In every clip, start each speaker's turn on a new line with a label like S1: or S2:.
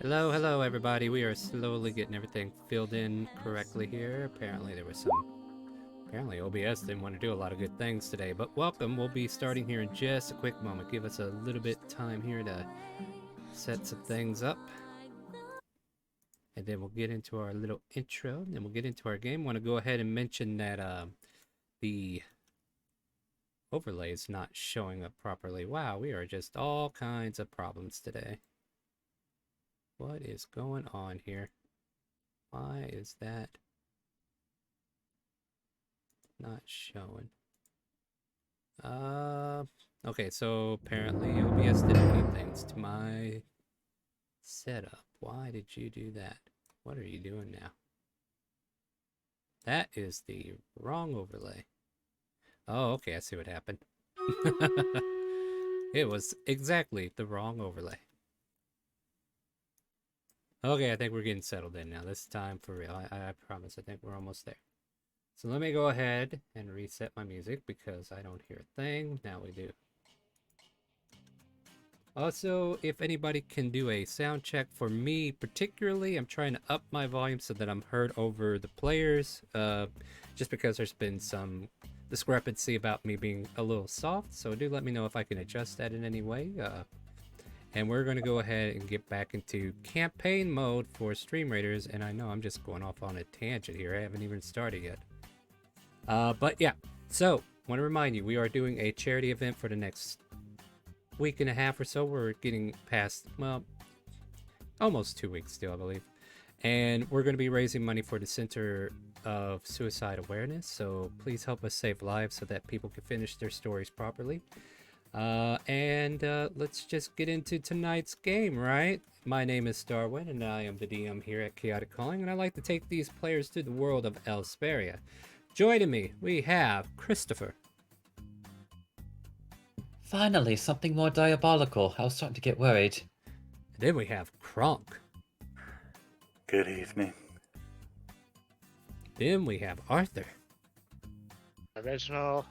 S1: Hello, hello, everybody. We are slowly getting everything filled in correctly here. Apparently, there was some. Apparently, OBS didn't want to do a lot of good things today, but welcome. We'll be starting here in just a quick moment. Give us a little bit time here to set some things up, and then we'll get into our little intro, and then we'll get into our game. I want to go ahead and mention that the overlay is not showing up properly. Wow, we are just all kinds of problems today. What is going on here? Why is that not showing? Okay, so apparently OBS did a few things to my setup. Why did you do that? What are you doing now? That is the wrong overlay. Oh, okay, I see what happened. It was exactly the wrong overlay. Okay, I think we're getting settled in now. This time for real. I promise. I think we're almost there. So let me go ahead and reset my music because I don't hear a thing. Now we do. Also, if anybody can do a sound check for me particularly, I'm trying to up my volume so that I'm heard over the players, just because there's been some discrepancy about me being a little soft, so do let me know if I can adjust that in any way. And we're going to go ahead and get back into campaign mode for Stream Raiders, and I know I'm just going off on a tangent here, I haven't even started yet. But yeah, so want to remind you, we are doing a charity event for the next week and a half or so. We're getting past, well, almost 2 weeks still, I believe. And we're going to be raising money for the Center of Suicide Awareness. So please help us save lives so that people can finish their stories properly. Let's just get into tonight's game, right? My name is Starwind, and I am the DM here at ChaoticCalling, and I like to take these players to the world of Elsparia. Joining me, we have Christopher.
S2: Finally, something more diabolical. I was starting to get worried.
S1: Then we have Kronk.
S3: Good evening.
S1: Then we have Arthur.
S4: Original.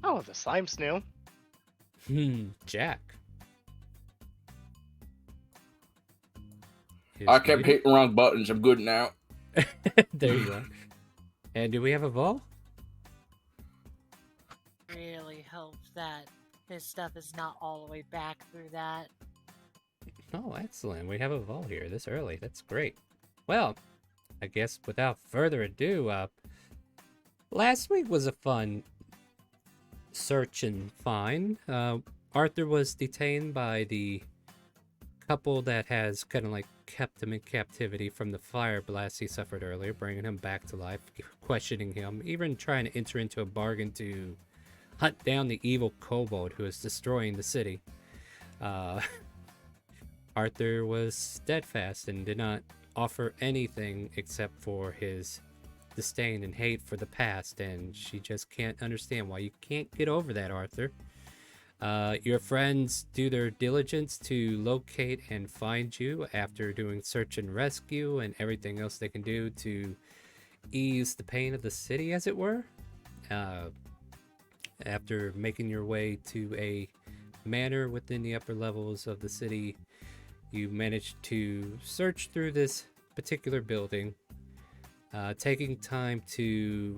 S4: Oh, the slime's new.
S1: Jack.
S5: I kept hitting wrong buttons. I'm good now.
S1: There you go. And do we have a Vol?
S6: Really hope that this stuff is not all the way back through that.
S1: Oh, excellent. We have a Vol here this early. That's great. Well, I guess without further ado, last week was a fun search and find. Arthur was detained by the couple that has kind of like kept him in captivity from the fire blast he suffered earlier, bringing him back to life, questioning him, even trying to enter into a bargain to hunt down the evil kobold who is destroying the city. Arthur was steadfast and did not offer anything except for his disdain and hate for the past, and she just can't understand why you can't get over that, Arthur. Your friends do their diligence to locate and find you after doing search and rescue and everything else they can do to ease the pain of the city, as it were. After making your way to a manor within the upper levels of the city, you managed to search through this particular building, taking time to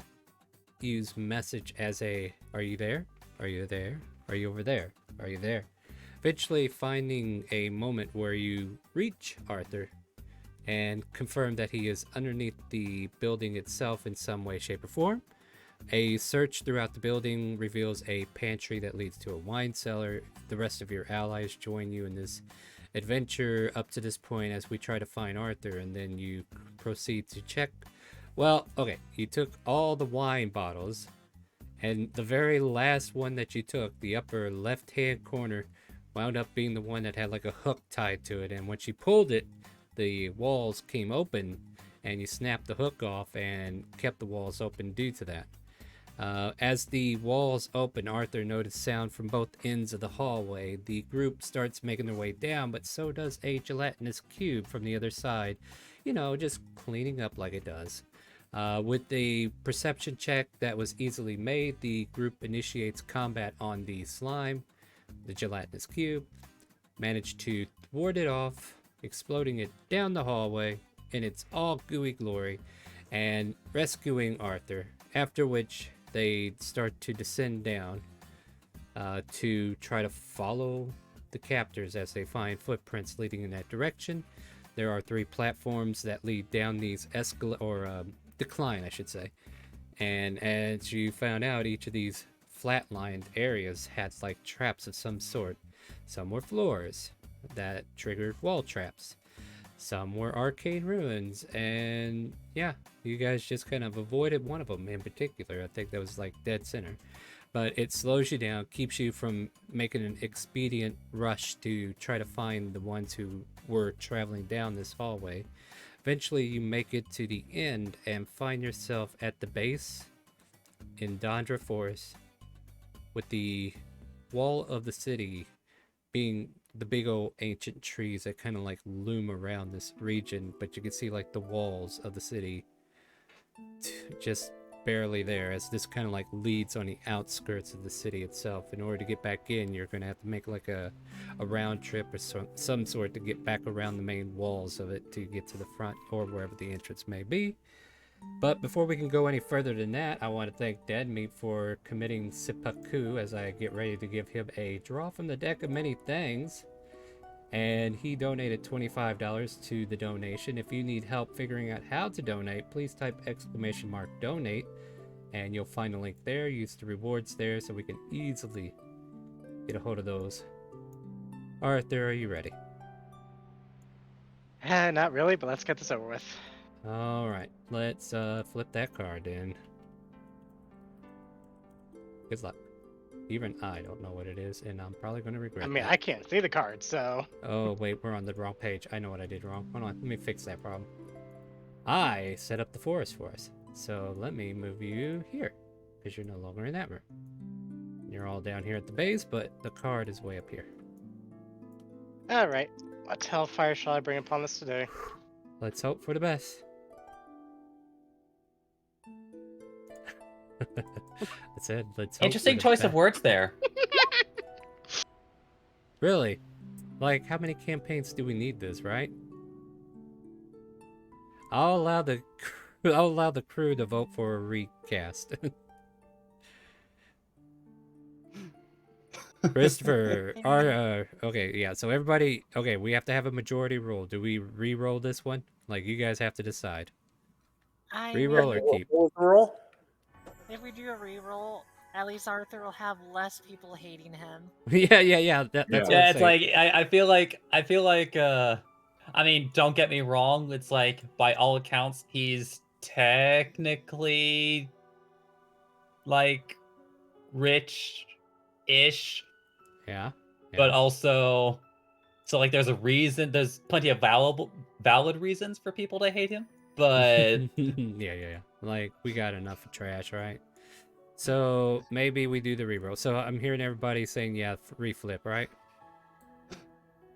S1: use message as a, are you there? Are you there? Are you over there? Are you there? Eventually finding a moment where you reach Arthur and confirm that he is underneath the building itself in some way, shape, or form. A search throughout the building reveals a pantry that leads to a wine cellar. The rest of your allies join you in this adventure up to this point as we try to find Arthur, and then you proceed to check. Well, okay, you took all the wine bottles, and the very last one that you took, the upper left-hand corner, wound up being the one that had like a hook tied to it, and when she pulled it, the walls came open, and you snapped the hook off and kept the walls open due to that. As the walls open, Arthur noticed sound from both ends of the hallway. The group starts making their way down, but so does a gelatinous cube from the other side. You know, just cleaning up like it does. With a perception check that was easily made, the group initiates combat on the slime, the gelatinous cube, managed to thwart it off, exploding it down the hallway in its all gooey glory, and rescuing Arthur. After which they start to descend down to try to follow the captors as they find footprints leading in that direction. There are 3 platforms that lead down these decline, I should say. And as you found out, each of these flatlined areas had like traps of some sort. Some were floors that triggered wall traps. Some were arcane ruins, and yeah, you guys just kind of avoided one of them in particular. I think that was like dead center. But it slows you down, keeps you from making an expedient rush to try to find the ones who were traveling down this hallway. Eventually, you make it to the end and find yourself at the base in Dondra Forest, with the wall of the city being the big old ancient trees that kind of like loom around this region, but you can see like the walls of the city just barely there, as this kind of like leads on the outskirts of the city itself. In order to get back in, you're going to have to make like a round trip or some sort to get back around the main walls of it to get to the front or wherever the entrance may be. But before we can go any further than that, I want to thank Dead Meat for committing Seppuku as I get ready to give him a draw from the deck of many things. And he donated $25 to the donation. If you need help figuring out how to donate, please type !donate, and you'll find a link there. Use the rewards there so we can easily get a hold of those. Arthur, are you ready?
S4: Not really, but let's get this over with.
S1: Alright, let's flip that card in. Good luck. Even I don't know what it is, and I'm probably going to regret
S4: I mean,
S1: that.
S4: I can't see the card, so.
S1: Oh, wait, we're on the wrong page. I know what I did wrong. Hold on, let me fix that problem. I set up the forest for us. So let me move you here, because you're no longer in that room. You're all down here at the base, but the card is way up here.
S4: Alright. What hellfire shall I bring upon this today?
S1: Let's hope for the best. I said, let's hope
S2: Interesting
S1: for the
S2: choice
S1: best.
S2: of words there.
S1: Really? Like, how many campaigns do we need this, right? I'll allow the crew to vote for a recast. Christopher, okay, yeah, so everybody, okay, we have to have a majority rule. Do we re-roll this one? Like, you guys have to decide.
S6: I
S1: Re-roll or
S6: mean,
S1: keep?
S3: What was the roll?
S6: if we do a reroll, at least Arthur will have less people hating him.
S1: yeah, that's what
S2: Yeah,
S1: I'm
S2: it's
S1: saying.
S2: like I feel like I mean, don't get me wrong, it's like by all accounts he's technically like rich-ish,
S1: Yeah.
S2: but also so like there's plenty of valid reasons for people to hate him, but
S1: yeah. Like, we got enough of trash, right? So maybe we do the reroll. So I'm hearing everybody saying, yeah, reflip, right?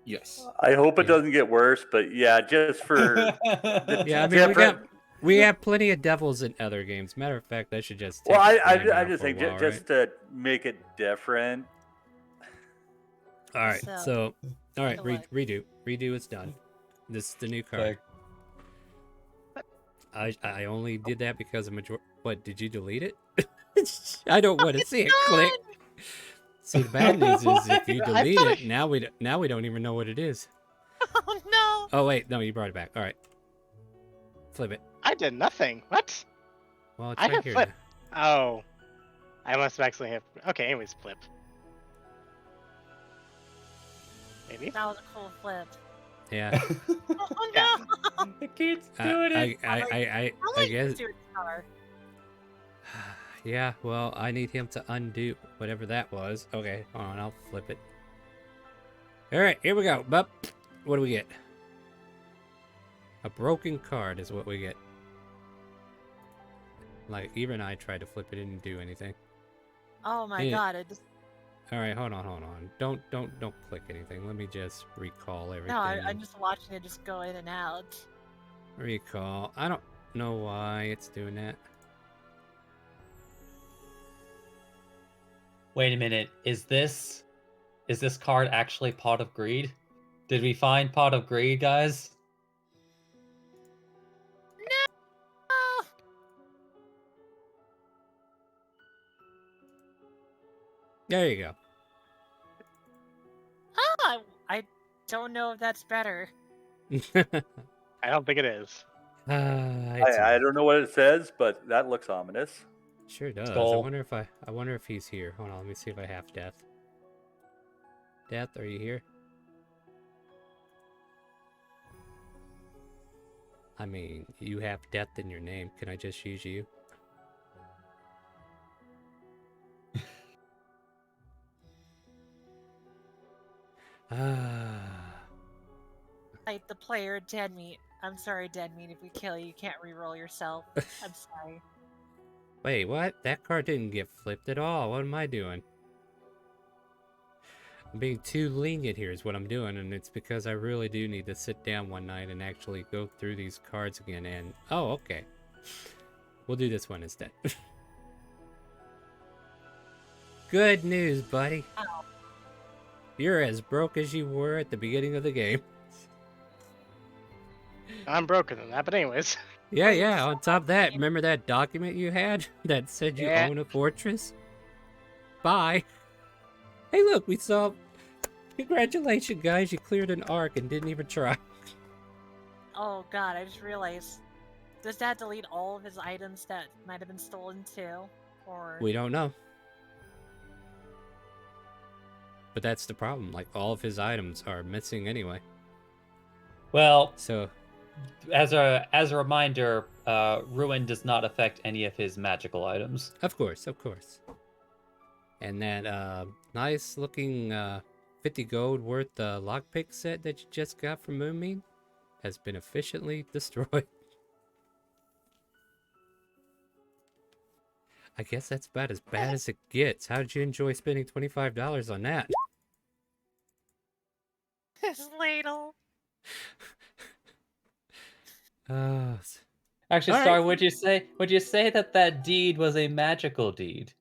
S5: Yes.
S3: I hope it
S1: Yeah.
S3: doesn't get worse, but yeah, just for the
S1: Yeah, I mean,
S3: different.
S1: we have plenty of devils in other games. Matter of fact, I should just take
S3: Well,
S1: the flame
S3: I'm
S1: out
S3: just
S1: for a
S3: saying,
S1: while,
S3: just to make it different.
S1: All right,
S6: So,
S1: all right,
S6: so what?
S1: redo is done. This is the new card. I only did that because of major. What, did you delete it? I don't want to see it click. See, the bad news is if you
S4: I
S1: delete
S4: thought
S1: it, now we don't even know what it is.
S6: Oh no!
S1: Oh wait, no, you brought it back. All right, flip it.
S4: I did nothing. What?
S1: Well, it's
S4: I
S1: right
S4: have
S1: here.
S4: flip.
S1: Now.
S4: Oh. I must have actually have. Okay, anyways, flip. Maybe?
S6: That was a cool flip.
S1: Yeah.
S6: Oh
S4: Yeah.
S6: no!
S2: The kid's doing it.
S1: I
S6: like
S1: guess.
S6: Stuart's car.
S1: Yeah, well, I need him to undo whatever that was. Okay, hold on, I'll flip it. Alright, here we go. Bup. What do we get? A broken card is what we get. Like, even I tried to flip it, it didn't do anything.
S6: Oh my
S1: Yeah.
S6: god! It just
S1: Alright, hold on. Don't click anything. Let me just recall everything.
S6: no. I'm just watching it just go in and out.
S1: Recall. I don't know why it's doing that.
S2: Wait a minute, is this card actually Pot of Greed? Did we find Pot of Greed, guys?
S6: Oh,
S1: There you go.
S6: I don't know if that's better.
S4: I don't think it is.
S3: I don't know what it says, but that looks ominous.
S1: Sure does.
S2: Skull.
S1: I wonder if he's here. Hold on, let me see if I have Death. Death, are you here? I mean, you have Death in your name. Can I just use you?
S6: Like the player dead meat. I'm sorry, dead meat. If we kill you, you can't reroll yourself. I'm sorry.
S1: Wait, what? That card didn't get flipped at all. What am I doing? I'm being too lenient here is what I'm doing, and it's because I really do need to sit down one night and actually go through these cards again, and... Oh, okay. We'll do this one instead. Good news, buddy.
S6: Ow.
S1: You're as broke as you were at the beginning of the game.
S4: I'm broken than that, but anyways.
S1: Yeah,
S6: Wait,
S1: yeah,
S6: so
S1: on top of that, remember that document you had that said you
S4: Yeah.
S1: own a fortress? Bye. Hey, look, we saw... Congratulations, guys, you cleared an arc and didn't even try.
S6: Oh god, I just realized. Does that delete all of his items that might have been stolen too? Or
S1: We don't know. But that's the problem, like, all of his items are missing anyway.
S2: Well,
S1: So,
S2: as a reminder, ruin does not affect any of his magical items.
S1: of course, of course. And that, nice looking, 50 gold worth, lockpick set that you just got from Moonbeam has been efficiently destroyed. I guess that's about as bad as it gets. How did you enjoy spending $25 on that?
S6: his ladle.
S1: Uh,
S2: Actually,
S1: All right.
S2: Star, would you say that deed was a magical deed?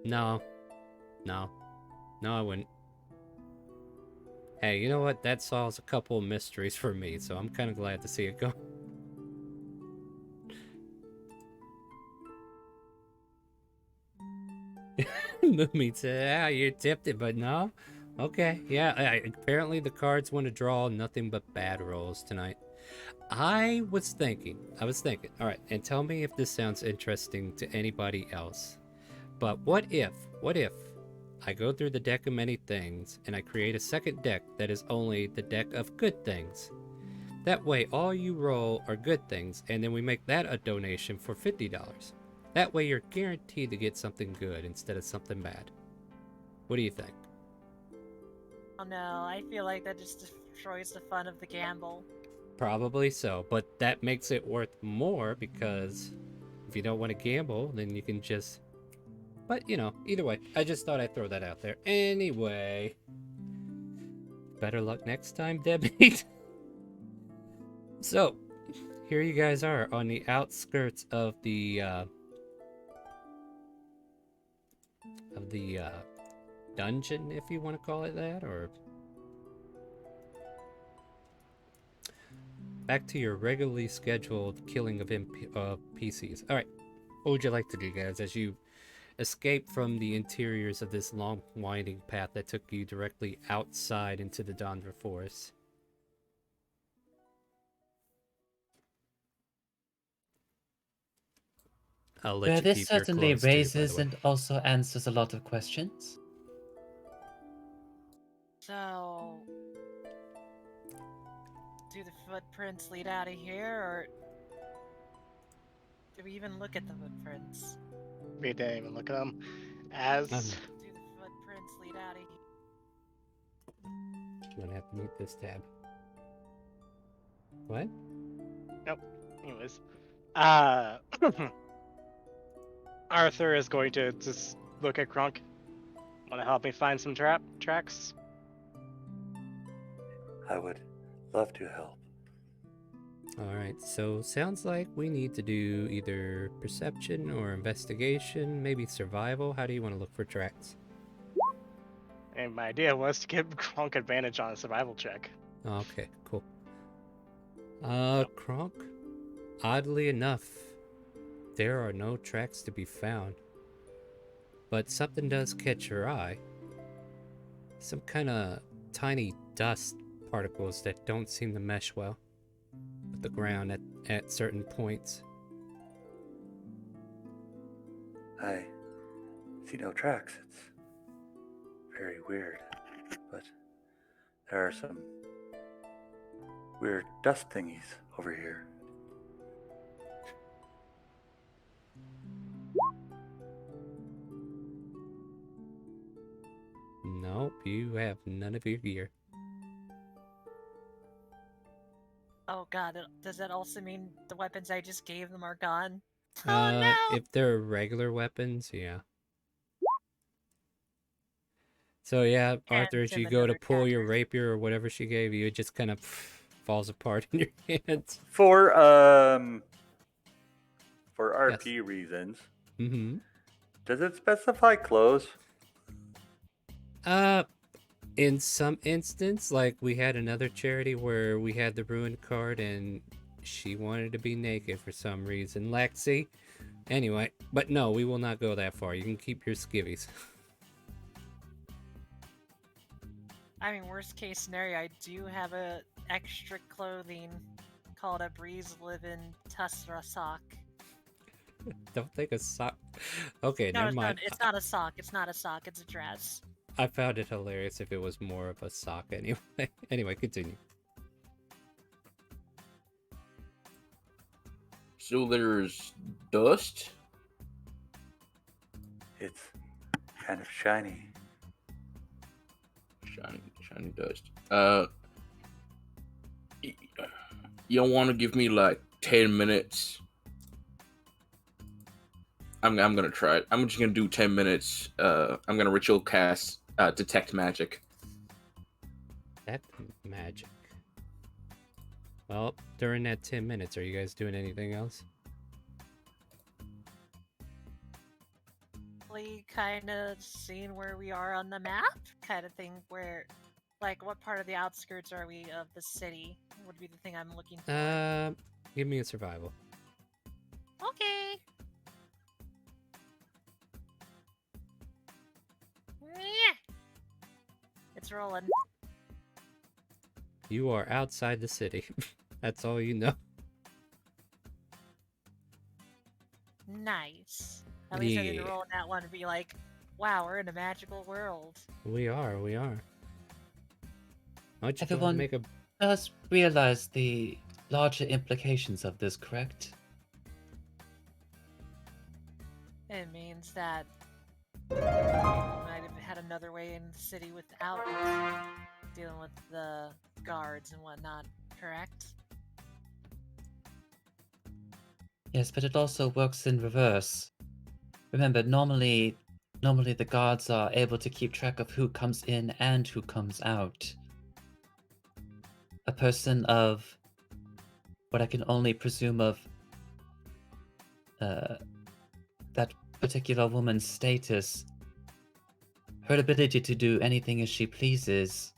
S1: no. No, I wouldn't. Hey, you know what? That solves a couple of mysteries for me, so I'm kind of glad to see it go. Me said, you're tempted, but no. Okay, yeah. Apparently the cards want to draw nothing but bad rolls tonight. I was thinking. All right, and tell me if this sounds interesting to anybody else. But what if I go through the deck of many things and I create a second deck that is only the deck of good things? That way, all you roll are good things, and then we make that a donation for $50. That way, you're guaranteed to get something good instead of something bad. What do you think?
S6: Oh no, I feel like that just destroys the fun of the gamble.
S1: Probably so, but that makes it worth more because if you don't want to gamble, then you can just... But, you know, either way, I just thought I'd throw that out there. Anyway, better luck next time, Debbie. So, here you guys are on the outskirts of the dungeon, if you want to call it that, or back to your regularly scheduled killing of PCs. All right, what would you like to do, guys, as you escape from the interiors of this long, winding path that took you directly outside into the Dondra Forest? I'll let you
S2: This
S1: keep your
S2: certainly
S1: clothes too, by the
S2: raises
S1: way.
S2: and also answers a lot of questions.
S6: So, do the footprints lead out of here, or do we even look at the footprints?
S4: We didn't even look at them. As
S6: Do the footprints lead out of here?
S1: I'm gonna have to mute this tab. What?
S4: anyways, Arthur is going to just look at Krunk. Want to help me find some tracks?
S3: I would love to help.
S1: Alright, so sounds like we need to do either perception or investigation, maybe survival. How do you want to look for tracks?
S4: And my idea was to give Krunk advantage on a survival check.
S1: Okay, cool. Kronk, oddly enough, there are no tracks to be found. But something does catch your eye. Some kind of tiny dust particles that don't seem to mesh well with the ground at certain points.
S3: I see no tracks. It's very weird. But there are some weird dust thingies over here.
S1: Nope, you have none of your gear.
S6: Oh god, does that also mean the weapons I just gave them are gone? Oh no!
S1: If they're regular weapons, yeah. So yeah, Arthur, as you go to pull your rapier or whatever she gave you, it just kind of falls apart in your hands.
S3: For RP reasons,
S1: Mm-hmm.
S3: does it specify clothes?
S1: In some instance, like we had another charity where we had the ruined card and she wanted to be naked for some reason. Lexi. Anyway, but no, we will not go that far. You can keep your skivvies.
S6: I mean, worst case scenario, I do have a extra clothing called a Breeze Livin' Tusra sock.
S1: Don't think a sock. Okay,
S6: No,
S1: never mind.
S6: No, it's not a sock. It's not a sock. It's a dress.
S1: I found it hilarious if it was more of a sock anyway. Anyway, continue.
S5: So there's dust?
S3: It's kind of shiny.
S5: Shiny dust. You don't want to give me like 10 minutes? I'm gonna try it. I'm just gonna do 10 minutes. I'm gonna ritual cast detect magic.
S1: That magic. Well, during that 10 minutes, are you guys doing anything else?
S6: Kind of seeing where we are on the map, kind of thing. Where, like, what part of the outskirts are we of the city? Would be the thing I'm looking for.
S1: Give me a survival.
S6: Okay. Yeah. It's rolling.
S1: You are outside the city. That's all you know.
S6: Nice. At least I didn't roll on that one and be like, wow, we're in a magical world.
S1: We are. Why don't you
S2: Everyone
S1: make a...
S2: does realize the larger implications of this, correct?
S6: It means that we might have had another way in the city without dealing with the guards and whatnot, correct?
S2: Yes, but it also works in reverse. Remember, normally the guards are able to keep track of who comes in and who comes out. A person of what I can only presume of that particular woman's status, her ability to do anything as she pleases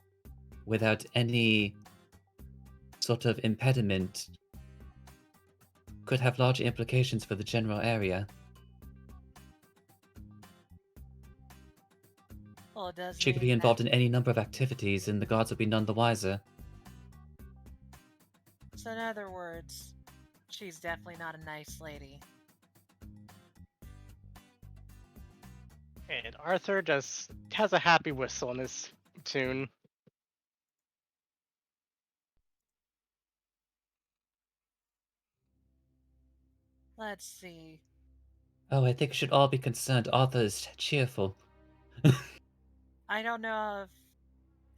S2: without any sort of impediment could have large implications for the general area.
S6: Well, it does.
S2: She could be involved in any number of activities, and the guards would be none the wiser.
S6: So, in other words, she's definitely not a nice lady.
S4: And Arthur just has a happy whistle in his tune.
S6: Let's see.
S2: Oh, I think we should all be concerned. Arthur is cheerful.
S6: I don't know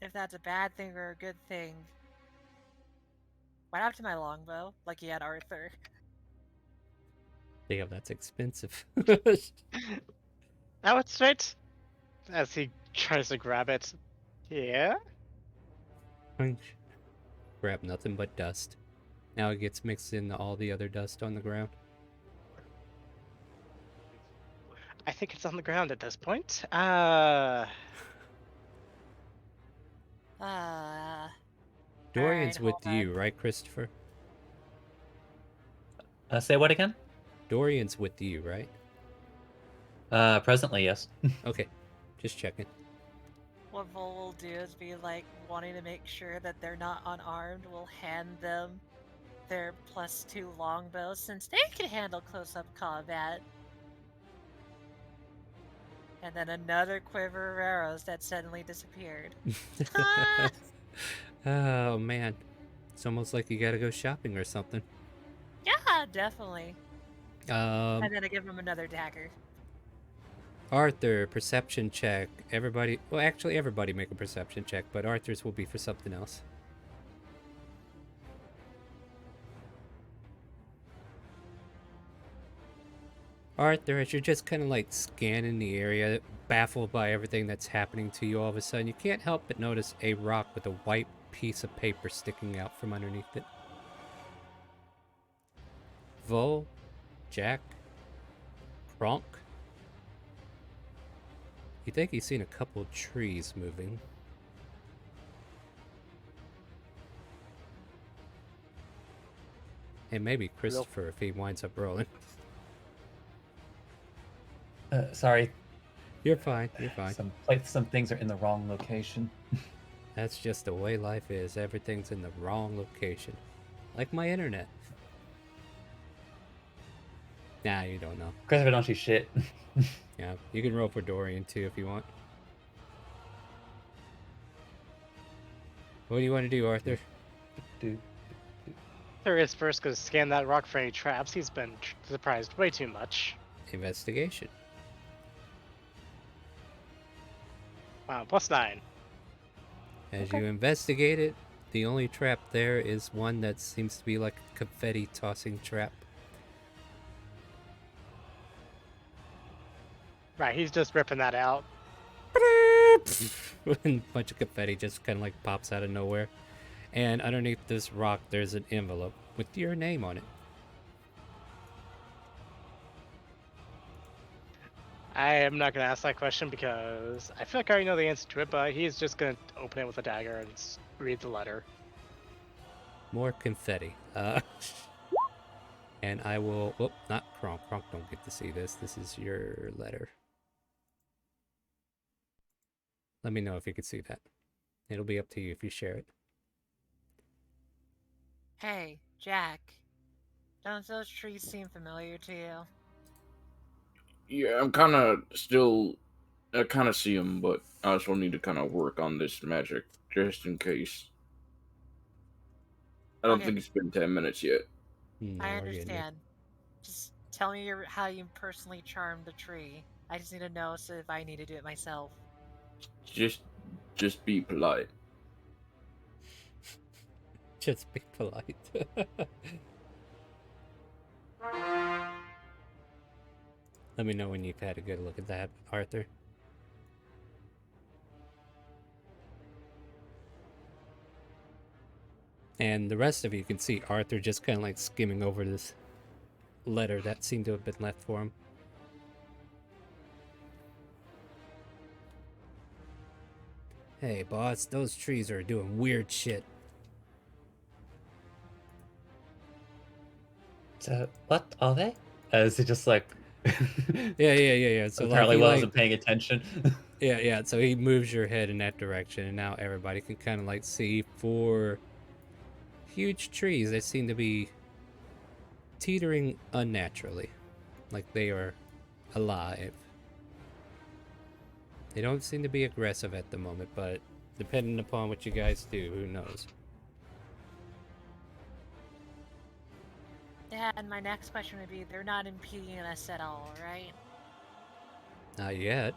S6: if that's a bad thing or a good thing. What happened to my longbow? Like he had Arthur.
S1: Damn, that's expensive.
S4: Now it's right as he tries to grab it. Yeah?
S1: Grab nothing but dust. Now it gets mixed in all the other dust on the ground.
S4: I think it's on the ground at this point.
S1: Dorian's
S6: Alright,
S1: with
S6: hold
S1: you, right, Christopher?
S2: Say what again?
S1: Dorian's with you, right?
S2: Presently, yes.
S1: Okay, just checking.
S6: What Vol will do is be like wanting to make sure that they're not unarmed. We'll hand them their +2 longbows since they can handle close-up combat. And then another quiver of arrows that suddenly disappeared.
S1: Oh man, it's almost like you gotta go shopping or something.
S6: Yeah, definitely.
S1: Um,
S6: And then I give him another dagger.
S1: Arthur, perception check. Everybody, well, actually, everybody make a perception check, but Arthur's will be for something else. Arthur, as you're just kind of like scanning the area, baffled by everything that's happening to you all of a sudden, you can't help but notice a rock with a white piece of paper sticking out from underneath it. Vol, Jack, Kronk. You think he's seen a couple trees moving. And maybe Christopher if he winds up rolling.
S2: Sorry.
S1: You're fine, you're fine.
S2: Some things are in the wrong location.
S1: That's just the way life is. Everything's in the wrong location. Like my internet. Nah, you don't know.
S2: Christopher, don't you shit.
S1: Yeah, you can roll for Dorian too if you want. What do you want to do, Arthur?
S2: Dude.
S4: There is first going to scan that rock for any traps. He's been surprised way too much.
S1: Investigation.
S4: Wow, +9.
S1: As you investigate it, the only trap there is one that seems to be like a confetti tossing trap.
S4: Right, he's just ripping that out.
S1: And a bunch of confetti just kind of like pops out of nowhere. And underneath this rock, there's an envelope with your name on it.
S4: I am not going to ask that question because I feel like I already know the answer to it, but he's just going to open it with a dagger and read the letter.
S1: More confetti. And I will... Oh, not Kronk. Kronk don't get to see this. This is your letter. Let me know if you can see that. It'll be up to you if you share it.
S6: Hey, Jack. Don't those trees seem familiar to you?
S5: Yeah, I'm kind of still. I kind of see him, but I also need to kind of work on this magic just in case. I don't
S6: Okay.
S5: think it's been 10 minutes yet.
S1: No,
S6: I
S1: we're getting there.
S6: understand. Just tell me how you personally charmed the tree. I just need to know so if I need to do it myself.
S5: Just be polite.
S1: Just be polite. Let me know when you've had a good look at that, Arthur. And the rest of you can see Arthur just kind of like skimming over this letter that seemed to have been left for him. Hey, boss, those trees are doing weird shit.
S2: So, what are they? Is it just like...
S1: Yeah. So
S2: apparently
S1: like,
S2: wasn't paying attention.
S1: Yeah. So he moves your head in that direction, and now everybody can kind of like see 4 huge trees that seem to be teetering unnaturally, like they are alive. They don't seem to be aggressive at the moment, but depending upon what you guys do, who knows?
S6: Yeah, and my next question would be, they're not impeding us at all, right?
S1: Not yet.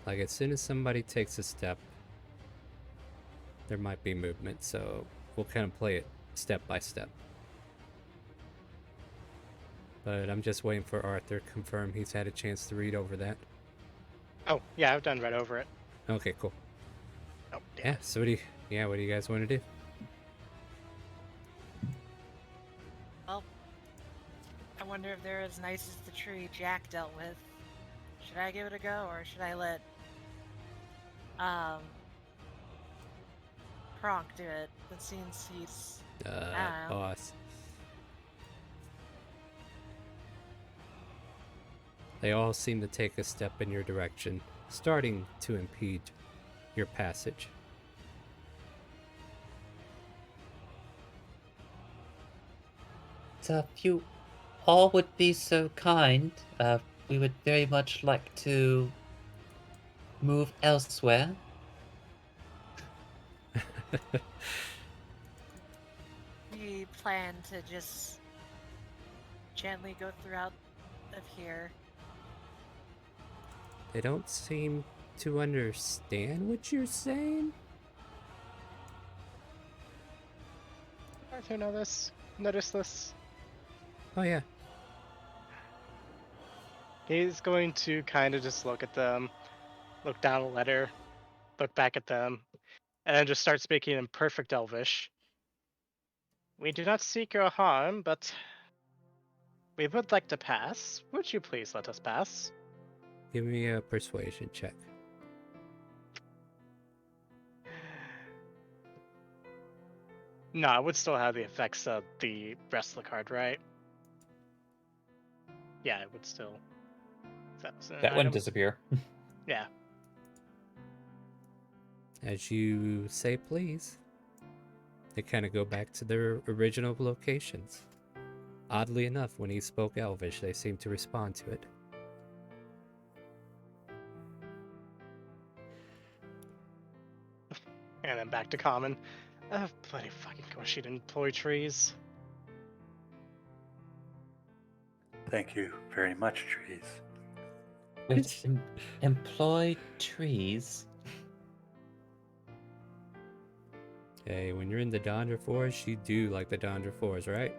S1: Like, as soon as somebody takes a step, there might be movement, so we'll kind of play it step by step. But I'm just waiting for Arthur to confirm he's had a chance to read over that.
S4: Oh, yeah, I've done right over it.
S1: Okay, cool.
S4: Oh, damn.
S1: Yeah, so what do you guys want to do?
S6: Well, I wonder if they're as nice as the tree Jack dealt with. Should I give it a go, or should I let Kronk do it? It seems he's I don't know.
S1: Boss. They all seem to take a step in your direction, starting to impede your passage.
S2: So if you all would be so kind, we would very much like to move elsewhere.
S6: We plan to just gently go throughout of here.
S1: They don't seem to understand what you're saying.
S4: Arthur, notice this.
S1: Oh yeah.
S4: He's going to kind of just look at them, look down a letter, look back at them, and then just start speaking in perfect Elvish. We do not seek your harm, but we would like to pass. Would you please let us pass?
S1: Give me a persuasion check.
S4: No, I would still have the effects of the rest of the card, right? Yeah, it would still.
S2: That wouldn't disappear.
S4: Yeah.
S1: As you say please, they kind of go back to their original locations. Oddly enough, when he spoke Elvish, they seemed to respond to it.
S4: And then back to common. Bloody fucking course she didn't employ trees.
S3: Thank you very much, trees.
S2: Which employ trees.
S1: Hey, when you're in the Donder Forest, you do like the Donder Forest, right?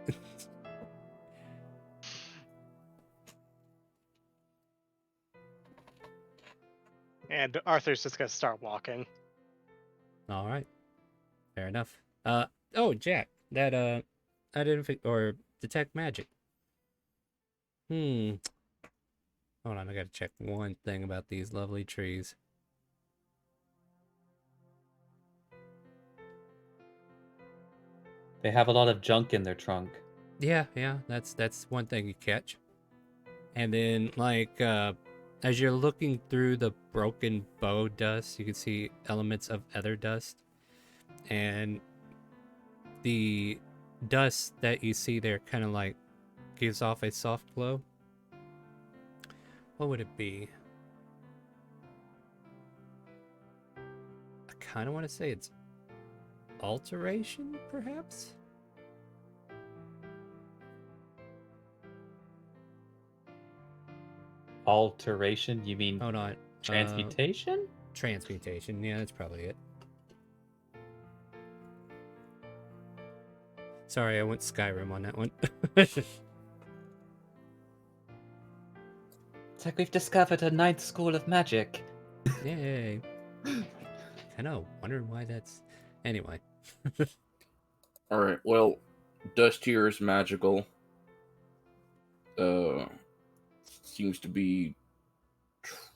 S4: And Arthur's just gonna start walking.
S1: All right, fair enough. Oh, Jack, that or detect magic. Hold on, I gotta check one thing about these lovely trees.
S2: They have a lot of junk in their trunk.
S1: Yeah, that's one thing you catch. And then, like, as you're looking through the broken bow dust, you can see elements of ether dust. And the dust that you see there kind of like gives off a soft glow. What would it be? I kind of want to say it's alteration, perhaps?
S2: Alteration? You mean
S1: Hold on.
S2: transmutation?
S1: Transmutation, yeah, that's probably it. Sorry, I went Skyrim on that one.
S2: It's like we've discovered a ninth school of magic.
S1: Yay. Kind of wondering why that's... Anyway.
S5: Alright, well, dust here is magical. Seems to be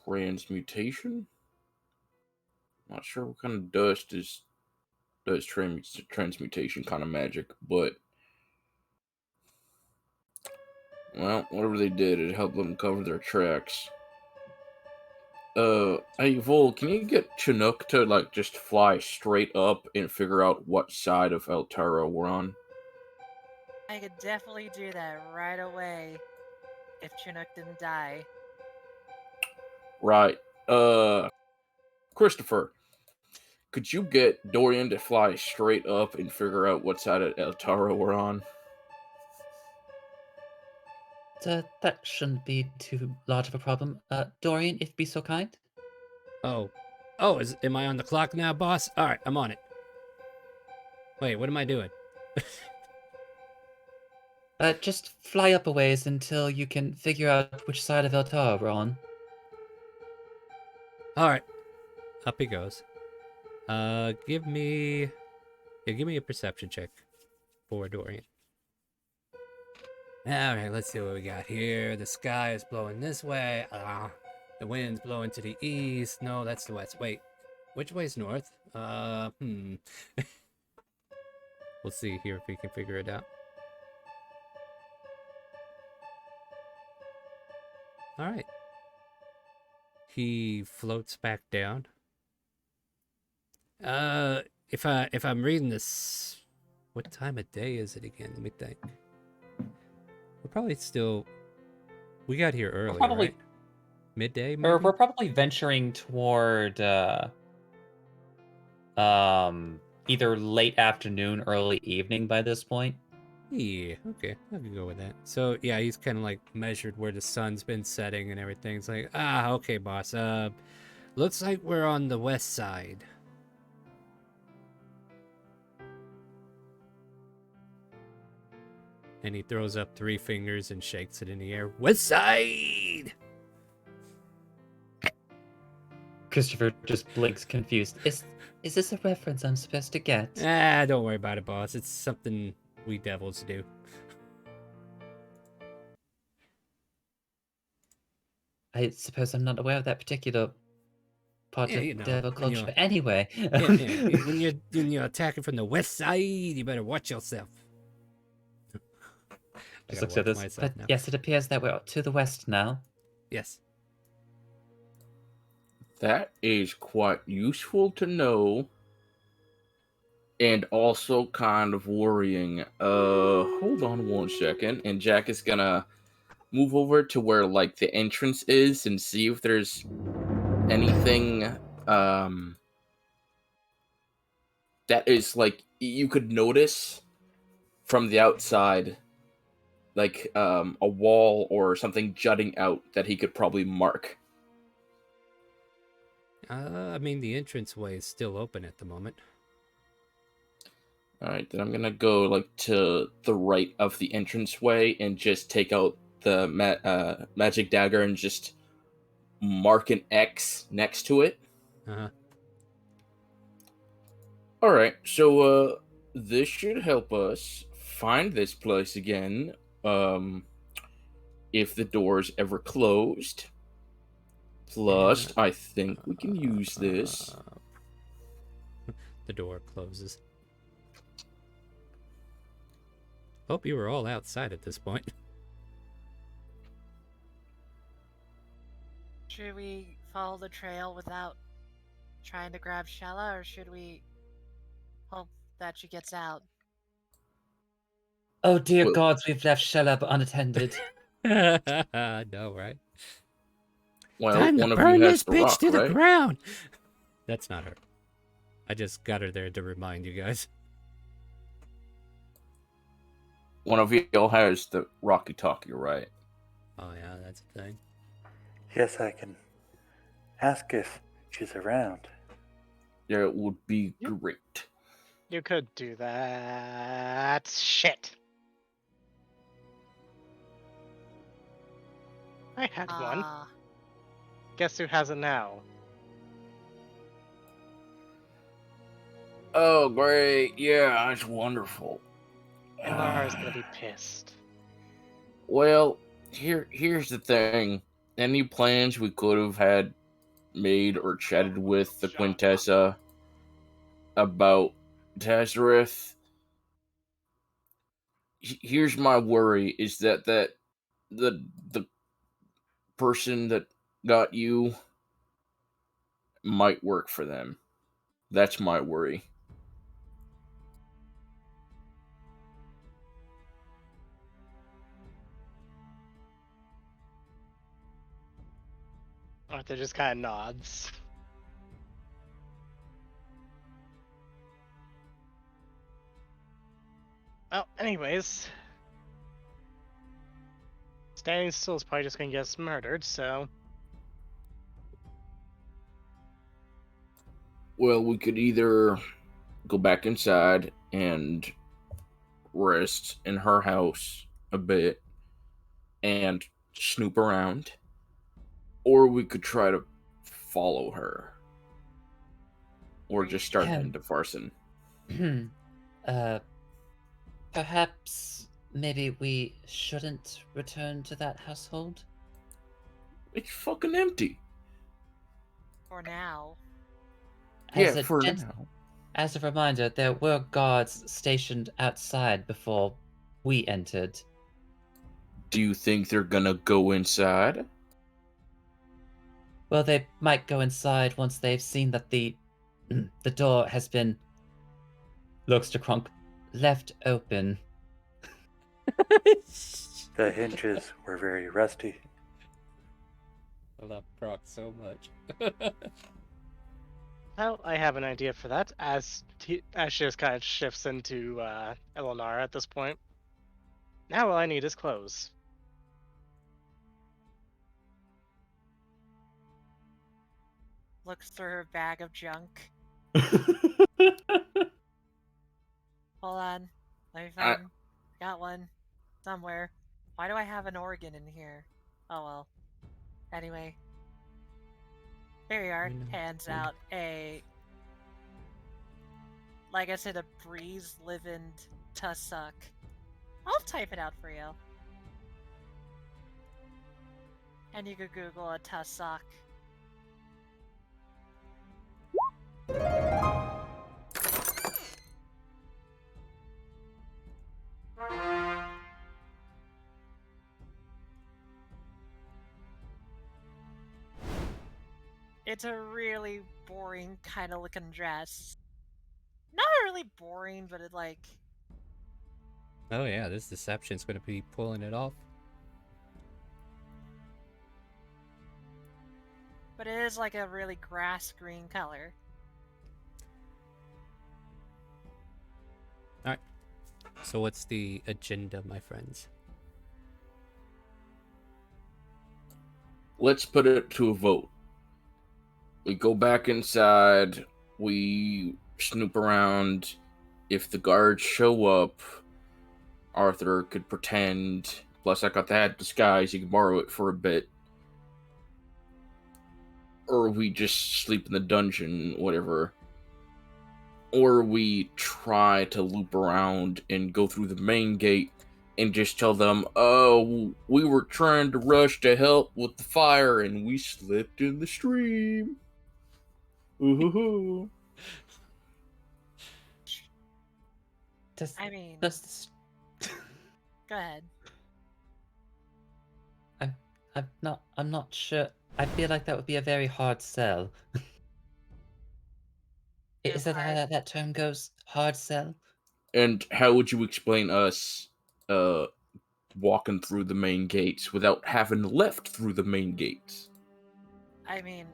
S5: transmutation? Not sure what kind of dust does transmutation kind of magic, but well, whatever they did, it helped them cover their tracks. Hey Vol, can you get Chinook to like just fly straight up and figure out what side of Altara we're on?
S6: I could definitely do that right away if Chinook didn't die.
S5: Right. Christopher, could you get Dorian to fly straight up and figure out what side of Altara we're on?
S2: That shouldn't be too large of a problem. Dorian, if you be so kind.
S1: Oh, am I on the clock now, boss? All right, I'm on it. Wait, what am I doing?
S2: Just fly up a ways until you can figure out which side of Altara we're on.
S1: All right, up he goes. Give me a perception check for Dorian. All right, let's see what we got here. The sky is blowing this way. The wind's blowing to the east. No, that's the west. Wait, which way's north? We'll see here if we can figure it out. All right. He floats back down. If I'm reading this, what time of day is it again? Let me think. We're probably still. We got here early,
S2: probably-
S1: right? Midday,
S2: We're
S1: maybe?
S2: probably venturing toward either late afternoon, early evening by this point.
S1: Yeah, okay, I can go with that. So yeah, he's kind of like measured where the sun's been setting and everything. It's like, okay, boss. Looks like we're on the west side. And he throws up 3 fingers and shakes it in the air. West side!
S2: Christopher just blinks confused. Is this a reference I'm supposed to get?
S1: Don't worry about it, boss. It's something we devils do.
S2: I suppose I'm not aware of that particular part
S1: Yeah,
S2: of
S1: you know,
S2: devil
S1: when
S2: culture. Anyway.
S1: yeah, when you're attacking from the west side, you better watch yourself.
S2: Just looks at this. But yes, it appears that we're to the west now.
S1: Yes.
S5: That is quite useful to know. And also kind of worrying. Hold on one second. And Jack is gonna move over to where, like, the entrance is and see if there's anything, that is, like, you could notice from the outside. Like, a wall or something jutting out that he could probably mark.
S1: I mean, the entranceway is still open at the moment.
S5: Alright, then I'm gonna go, like, to the right of the entranceway and just take out the magic dagger and just mark an X next to it.
S1: Uh-huh.
S5: Alright, so, this should help us find this place again, if the door's ever closed. Plus, I think we can use this.
S1: The door closes. Hope you were all outside at this point.
S6: Should we follow the trail without trying to grab Shella, or should we hope that she gets out?
S2: Oh dear gods, we've left Shella unattended.
S1: No, right?
S5: Well,
S1: Time
S5: one
S1: to
S5: of
S1: burn
S5: you has
S1: this
S5: the
S1: bitch
S5: rock,
S1: to the
S5: right?
S1: ground. That's not her. I just got her there to remind you guys.
S5: One of you all has the walkie-talkie, right?
S1: Oh yeah, that's a thing.
S3: Yes, I can ask if she's around.
S5: Yeah, it would be great.
S4: You could do that. Shit. I had one. Guess who has it now?
S5: Oh, great. Yeah, that's wonderful.
S4: And Lara's gonna be pissed.
S5: Well, here's the thing. Any plans we could have had made or chatted with the Quintessa about Tazareth, here's my worry, is that the person that got you might work for them. That's my worry.
S4: Arthur just kind of nods. Well, anyways. Standing still is probably just gonna get us murdered, so...
S5: Well, we could either go back inside and rest in her house a bit and snoop around, or we could try to follow her, or just start heading to Farson.
S2: Perhaps maybe we shouldn't return to that household?
S5: It's fucking empty.
S6: for now.
S2: As
S5: Yeah,
S2: a
S5: for
S2: gent-
S5: now.
S2: As a reminder, there were guards stationed outside before we entered.
S5: Do you think they're gonna go inside?
S2: Well, they might go inside once they've seen that the the door has been, looks to Kronk, left open.
S3: The hinges were very rusty.
S1: I love Croc so much.
S4: Well, I have an idea for that as she just kind of shifts into Eleanor at this point. Now all I need is clothes.
S6: Looks through her bag of junk. Hold on. Let me
S5: I-
S6: find. Got one. Somewhere. Why do I have an organ in here? Oh well. Anyway. There you are. Hands out a. Like I said, a breeze living tussock. I'll type it out for you. And you could Google a tussock. It's a really boring kind of looking dress. Not really boring, but it like
S1: Oh yeah, this deception's gonna be pulling it off.
S6: but it is like a really grass green color.
S1: So what's the agenda, my friends?
S5: Let's put it to a vote. We go back inside, we snoop around. If the guards show up, Arthur could pretend. Plus, I got that disguise, you can borrow it for a bit. Or we just sleep in the dungeon, whatever. Or we try to loop around and go through the main gate and just tell them, oh, we were trying to rush to help with the fire and we slipped in the stream. Ooh.
S2: Does,
S6: I mean,
S2: does
S6: go ahead.
S2: I'm not sure. I feel like that would be a very hard sell. Is that how that term goes? Hard sell?
S5: And how would you explain us walking through the main gates without having left through the main gates?
S6: I mean,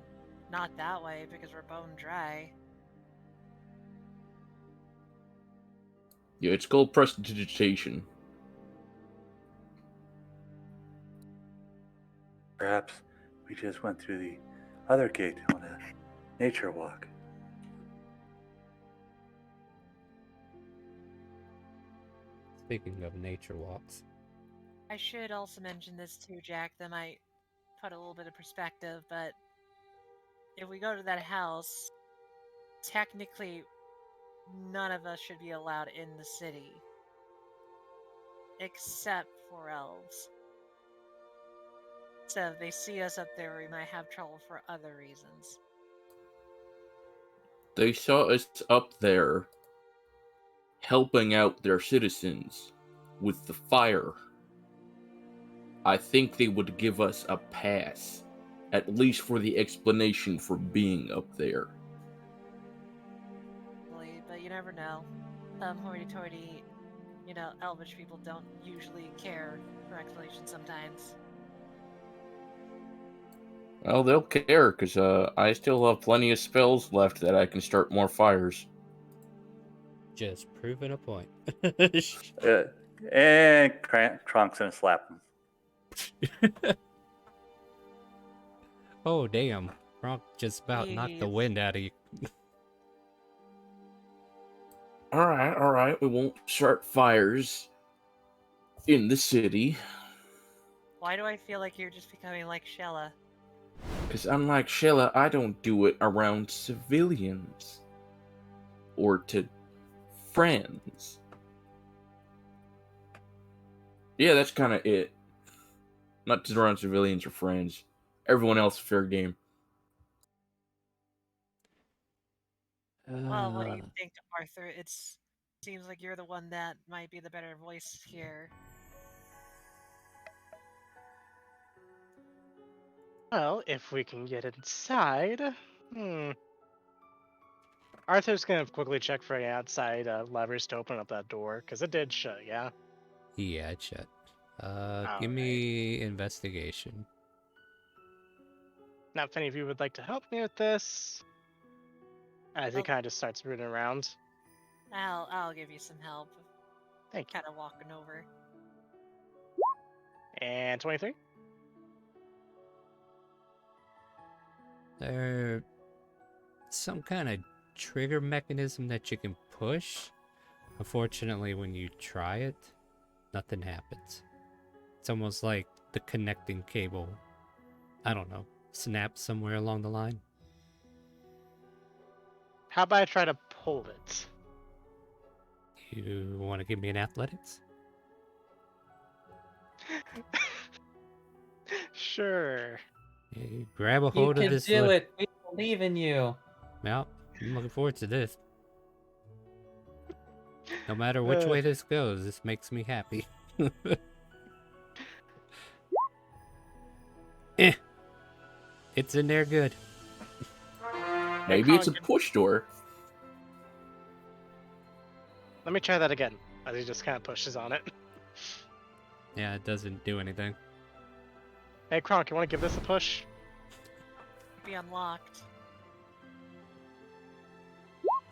S6: not that way because we're bone dry.
S5: Yeah, it's called prestidigitation.
S3: Perhaps we just went through the other gate on a nature walk.
S1: Speaking of nature walks.
S6: I should also mention this too, Jack, that might put a little bit of perspective, but if we go to that house, technically none of us should be allowed in the city. Except for elves. So if they see us up there, we might have trouble for other reasons.
S5: They saw us up there helping out their citizens with the fire. I think they would give us a pass, at least for the explanation for being up there.
S6: But you never know. Hoity-toity, elvish people don't usually care for explanations sometimes.
S5: Well, they'll care, because I still have plenty of spells left that I can start more fires.
S1: Just proving a point.
S3: And Kronk's gonna slap him.
S1: Oh damn. Croc just about knocked the
S6: Jeez.
S1: wind out of you.
S5: Alright, we won't start fires in the city.
S6: Why do I feel like you're just becoming like Shella?
S5: Because unlike Sheila, I don't do it around civilians. Or to friends. Yeah, that's kind of it. Not just around civilians or friends. Everyone else fair game.
S6: Well, what do you
S1: Uh,
S6: think, Arthur? Seems like you're the one that might be the better voice here.
S4: Well, if we can get inside. Arthur's gonna quickly check for any outside levers to open up that door, because it did shut, yeah?
S1: yeah, it's shut. Give
S4: Alright.
S1: me investigation.
S4: Now, if any of you would like to help me with this, as he
S6: Well-
S4: kind of just starts rooting around.
S6: I'll give you some help.
S4: Thank you.
S6: Kind of walking over.
S4: And 23?
S1: There some kind of trigger mechanism that you can push. Unfortunately, when you try it, nothing happens. It's almost like the connecting cable, I don't know, snaps somewhere along the line.
S4: How about I try to pull it?
S1: You want to give me an athletics?
S4: Sure.
S1: You grab a
S2: You
S1: hold of
S2: can
S1: this
S2: do
S1: little...
S2: it. We believe in you.
S1: Well, I'm looking forward to this. No matter which way this goes, this makes me happy. Eh. It's in there good.
S5: Maybe it's a
S4: Conk.
S5: push door.
S4: Let me try that again. As he just kind of pushes on it.
S1: Yeah, it doesn't do anything.
S4: Hey, Kronk, you want to give this a push?
S6: Be unlocked.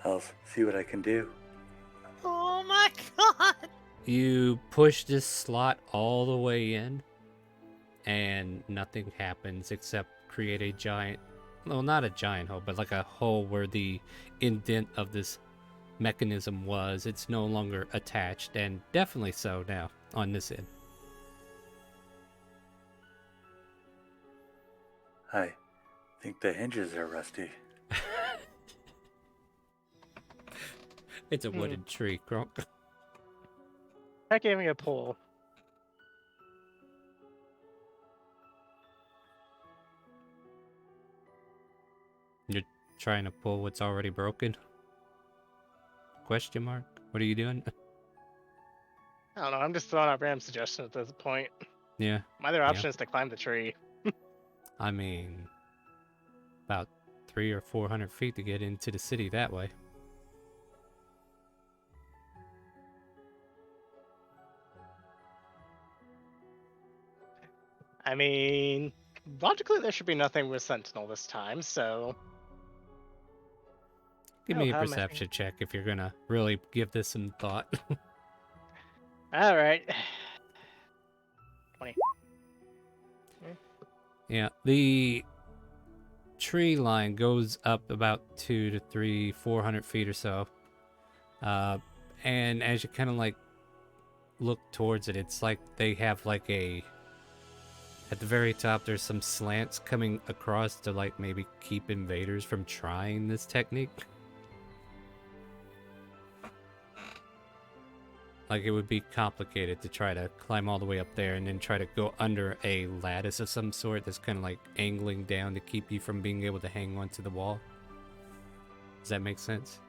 S3: I'll see what I can do.
S6: Oh my god!
S1: You push this slot all the way in, and nothing happens except create a giant, well, not a giant hole, but like a hole where the indent of this mechanism was. It's no longer attached, and definitely so now on this end.
S3: I think the hinges are rusty.
S1: It's a wooden tree, Kronk.
S4: Try giving a pull.
S1: You're trying to pull what's already broken? Question mark? What are you doing?
S4: I don't know, I'm just throwing out random suggestions at this point.
S1: Yeah,
S4: My other option is to climb the tree.
S1: I mean, about 300 or 400 feet to get into the city that way.
S4: I mean, logically there should be nothing with Sentinel this time, so...
S1: Give
S4: Oh,
S1: me a
S4: how am I
S1: perception check if you're gonna really give this some thought.
S4: Alright. 20.
S1: Yeah, the tree line goes up about 200 to 300, 400 feet or so. And as you kind of like look towards it, it's like they have like a... At the very top, there's some slants coming across to like maybe keep invaders from trying this technique. Like it would be complicated to try to climb all the way up there and then try to go under a lattice of some sort that's kind of like angling down to keep you from being able to hang onto the wall. Does that make sense?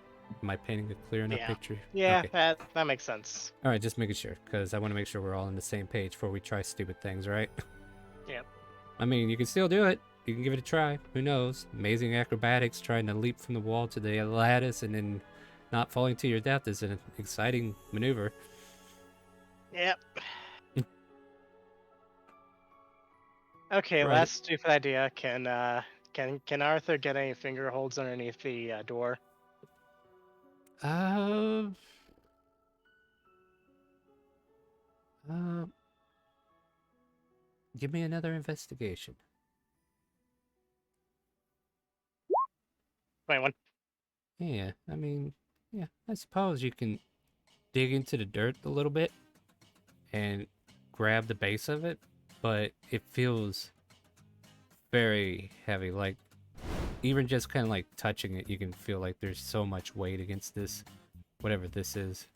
S1: Am I painting a clear enough
S4: Yeah.
S1: picture?
S4: Yeah,
S1: Okay.
S4: that makes sense.
S1: All right, just making sure, because I want to make sure we're all on the same page before we try stupid things, right?
S4: Yep.
S1: I mean, you can still do it. You can give it a try. Who knows? Amazing acrobatics, trying to leap from the wall to the lattice and then not falling to your death is an exciting maneuver.
S4: Yep. Okay,
S1: Right.
S4: last stupid idea. Can Arthur get any finger holds underneath the door?
S1: Uh, give me another investigation.
S4: 21.
S1: Yeah, I mean, yeah, I suppose you can dig into the dirt a little bit and grab the base of it, but it feels very heavy. Like, even just kind of like touching it, you can feel like there's so much weight against this, whatever this is.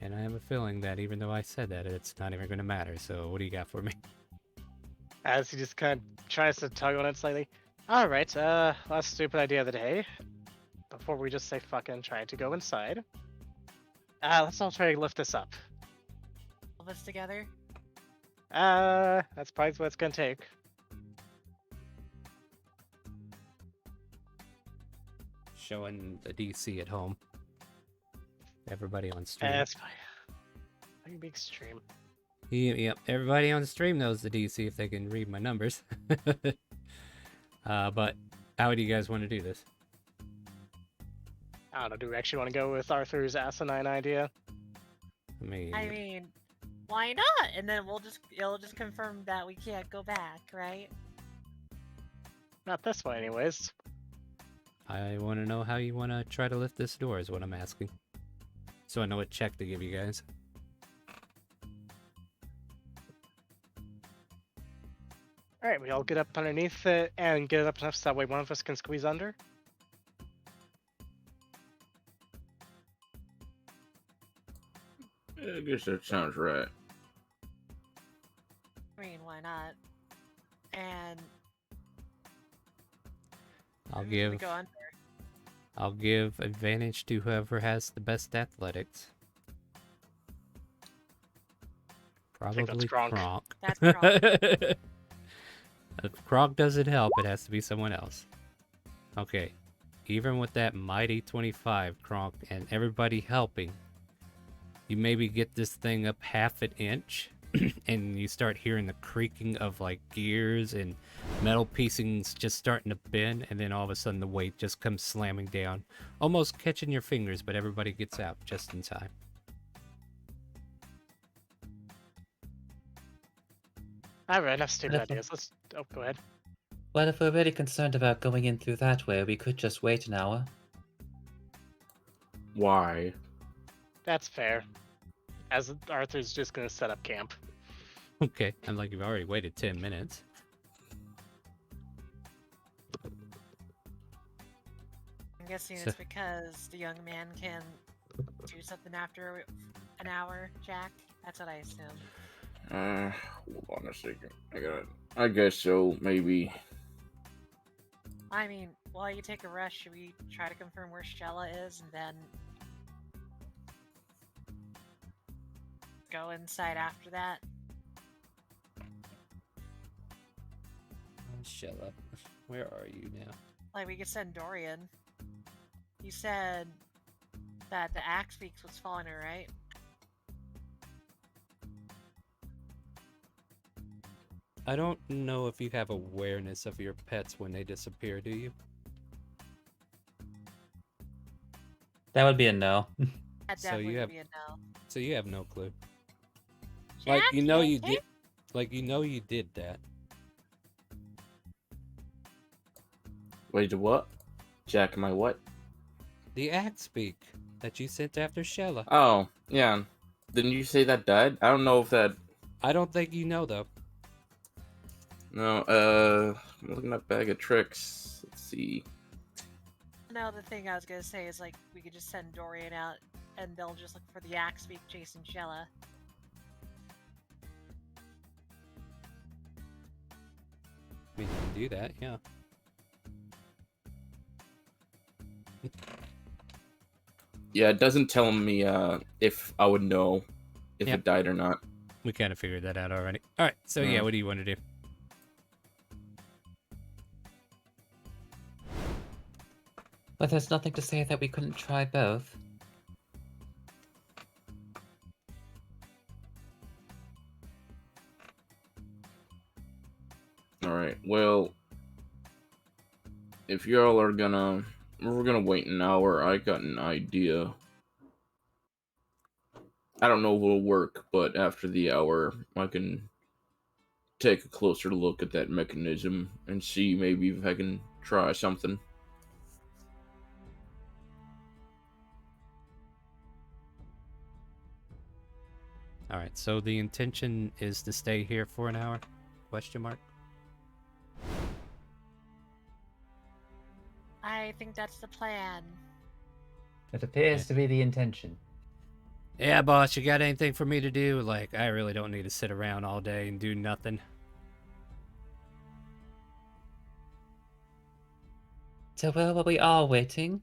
S1: And I have a feeling that even though I said that, it's not even going to matter. So what do you got for me?
S4: As he just kind of tries to tug on it slightly. Alright, last stupid idea of the day. Before we just say fucking try to go inside. Let's all try to lift this up.
S6: All of us together.
S4: That's probably what it's gonna take.
S1: Showing the DC at home. Everybody on stream.
S4: That's fine. I can be extreme.
S1: Yep, everybody on the stream knows the DC if they can read my numbers. But how do you guys want to do this?
S4: I don't know, do we actually want to go with Arthur's asinine idea?
S1: I mean,
S6: Why not? And then it'll just confirm that we can't go back, right?
S4: Not this way anyways.
S1: I want to know how you want to try to lift this door is what I'm asking. So I know what check to give you guys.
S4: Alright, we all get up underneath it and get it up enough so that way one of us can squeeze under.
S5: I guess that sounds right.
S6: I mean, why not? And
S1: I'll
S6: we
S1: give
S6: go under.
S1: I'll give advantage to whoever has the best athletics.
S4: think that's
S1: Probably
S4: Kronk.
S1: Kronk.
S6: That's Kronk.
S1: If Kronk doesn't help, it has to be someone else. Okay. Even with that mighty 25, Kronk, and everybody helping, you maybe get this thing up half an inch, and you start hearing the creaking of like gears and metal piecings just starting to bend, and then all of a sudden the weight just comes slamming down, almost catching your fingers, but everybody gets out just in time.
S4: Alright, enough stupid
S2: Wonderful.
S4: ideas. Let's... Oh, go ahead.
S2: Well, if we're really concerned about going in through that way, we could just wait an hour.
S5: Why?
S4: That's fair. As Arthur's just gonna set up camp.
S1: Okay, I'm like, you've already waited 10 minutes.
S6: I'm guessing
S1: So-
S6: it's because the young man can do something after an hour, Jack. That's what I assume.
S5: Hold on a second. I guess so, maybe.
S6: I mean, while you take a rest, should we try to confirm where Shella is and then go inside after that?
S1: Shut up. Where are you now?
S6: Like, we could send Dorian. You said that the axe beaks was following her, right?
S1: I don't know if you have awareness of your pets when they disappear, do you?
S2: That would be a no.
S6: That
S1: So
S6: definitely
S1: you
S6: would
S1: have-
S6: be a no.
S1: So you have no clue.
S6: Jack,
S1: Like, you know you
S6: okay?
S1: did. Like, you know you did that.
S5: Wait, what? Jack, am I what?
S1: The axe beak that you sent after Shella.
S5: Oh, yeah. Didn't you say that died? I don't know if that...
S1: I don't think you know, though.
S5: No, I'm looking at Bag of Tricks. Let's see.
S6: No, the thing I was gonna say is, like, we could just send Dorian out and they'll just look for the axe beak chasing Shella.
S1: I mean, you can do that, yeah.
S5: Yeah, it doesn't tell me if I would know if
S1: Yep.
S5: it died or not.
S1: We kind of figured that out already. All right, so yeah,
S5: Mm.
S1: what do you want to do?
S2: But there's nothing to say that we couldn't try both.
S5: Alright, well... If y'all are gonna... We're gonna wait an hour, I got an idea. I don't know if it'll work, but after the hour, I can take a closer look at that mechanism and see maybe if I can try something.
S1: All right, so the intention is to stay here for an hour? Question mark.
S6: I think that's the plan.
S2: It appears to be the intention.
S1: Yeah, boss, you got anything for me to do? Like, I really don't need to sit around all day and do nothing.
S2: So while we are waiting,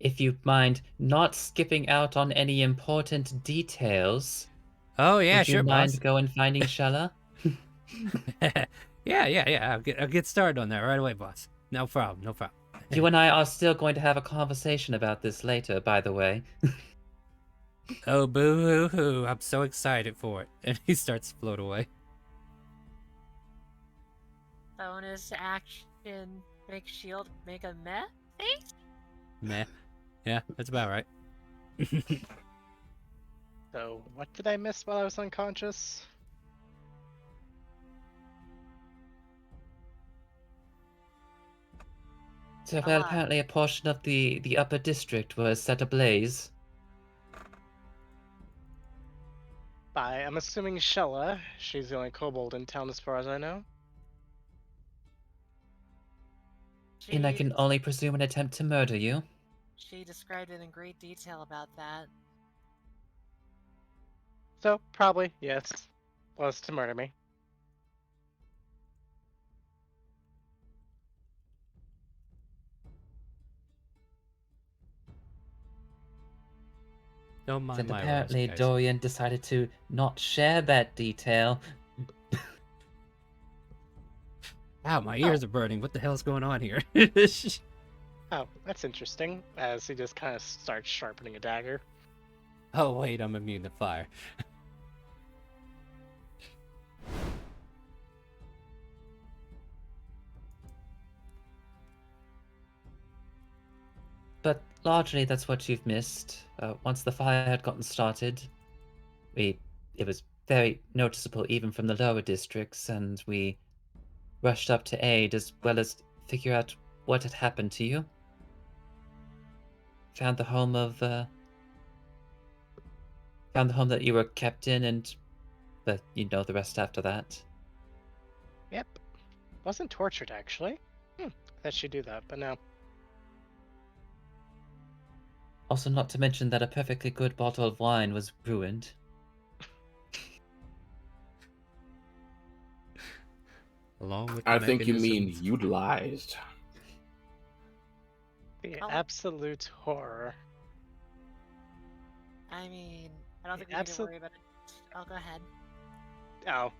S2: if you mind not skipping out on any important details,
S1: Oh yeah,
S2: would you
S1: sure, boss.
S2: mind going finding Shella?
S1: yeah. I'll get started on that right away, boss. No problem, no problem.
S2: You and I are still going to have a conversation about this later, by the way.
S1: Oh, boo hoo hoo! I'm so excited for it. And he starts to float away.
S6: Bonus action, make shield, make a meh face?
S1: Meh. Yeah, that's about right.
S4: So, what did I miss while I was unconscious?
S2: So
S6: A lot.
S2: apparently a portion of the upper district was set ablaze.
S4: I'm assuming Shella. She's the only kobold in town as far as I know.
S2: And I can only presume an attempt to murder you.
S6: She described it in great detail about that.
S4: So, probably, yes. Was to murder me.
S1: Don't mind
S2: And
S1: my
S2: apparently
S1: rose, guys.
S2: Dorian decided to not share that detail.
S1: Wow, my
S4: Oh.
S1: ears are burning. What the hell's going on here?
S4: Oh, that's interesting. As he just kind of starts sharpening a dagger.
S1: Oh wait, I'm immune to fire.
S2: But largely that's what you've missed. Once the fire had gotten started, it was very noticeable even from the lower districts, and we rushed up to aid as well as figure out what had happened to you. Found the home that you were kept in, and you know the rest after that.
S4: Yep. Wasn't tortured, actually. That should do that, but no.
S2: Also, not to mention that a perfectly good bottle of wine was ruined.
S1: Along with the
S5: I think you mean
S1: mechanisms.
S5: utilized.
S4: The
S6: Oh.
S4: absolute horror.
S6: I mean, I don't
S4: The
S6: think we need to worry about it. Oh, go ahead.
S4: Oh.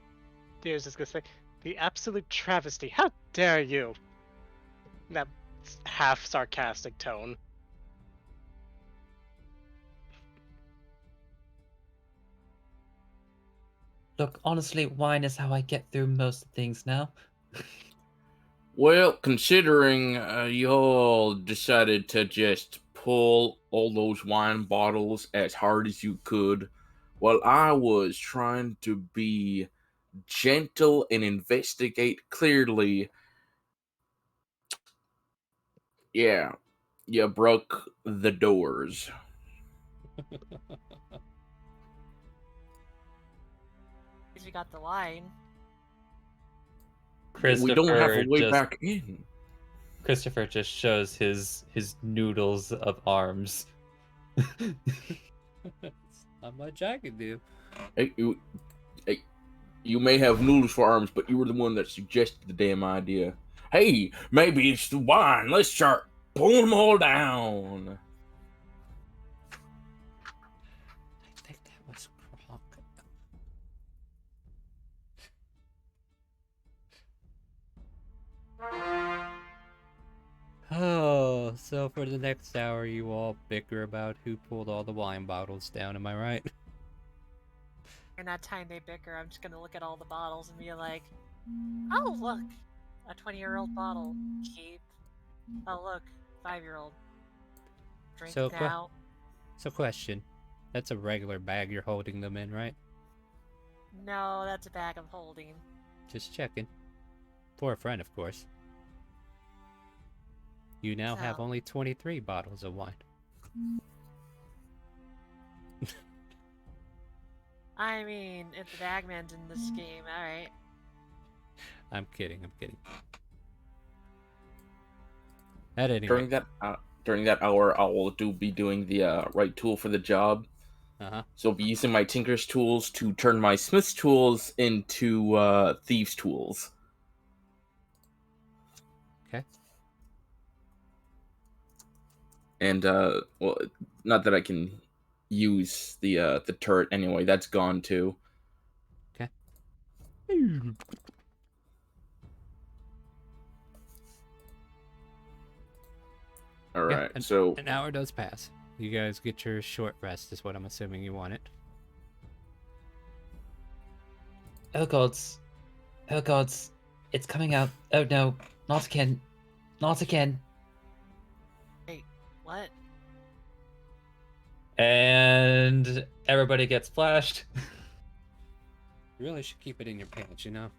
S4: I was just gonna say, the absolute travesty. How dare you? That half sarcastic tone.
S2: Look, honestly, wine is how I get through most things now.
S5: Well, considering y'all decided to just pull all those wine bottles as hard as you could, while I was trying to be gentle and investigate clearly, yeah, you broke the doors.
S6: At least we got the wine.
S5: We don't have a
S2: Christopher
S5: way
S2: just
S5: back in.
S2: Christopher just shows his noodles of arms.
S1: Not much I can do.
S5: Hey, you may have noodles for arms, but you were the one that suggested the damn idea. Hey, maybe it's the wine. Let's start pulling them all down.
S1: I think that was Kronk. Oh, so for the next hour, you all bicker about who pulled all the wine bottles down, am I right?
S6: In that time they bicker, I'm just gonna look at all the bottles and be like, oh, look, a 20-year-old bottle. Keep. Oh, look, 5-year-old. Drink
S1: So,
S6: now.
S1: So question. That's a regular bag you're holding them in, right?
S6: No, that's a bag of holding.
S1: Just checking. For a friend, of course. You now have
S6: So-
S1: only 23 bottles of wine.
S6: I mean, if the bagman's in this game, alright.
S1: I'm kidding. At any
S5: During
S1: rate.
S5: that hour, I will be doing the right tool for the job.
S1: Uh-huh.
S5: So I'll be using my tinker's tools to turn my smith's tools into thieves' tools. And well, not that I can use the turret anyway. That's gone too.
S1: Okay.
S5: All
S1: Yeah,
S5: right. So
S1: an hour does pass. You guys get your short rest, is what I'm assuming you want it.
S2: Oh gods. Oh gods. It's coming out. Oh no. Not again. Not again.
S6: Wait, what?
S2: And everybody gets flashed.
S1: You really should keep it in your pants, you know?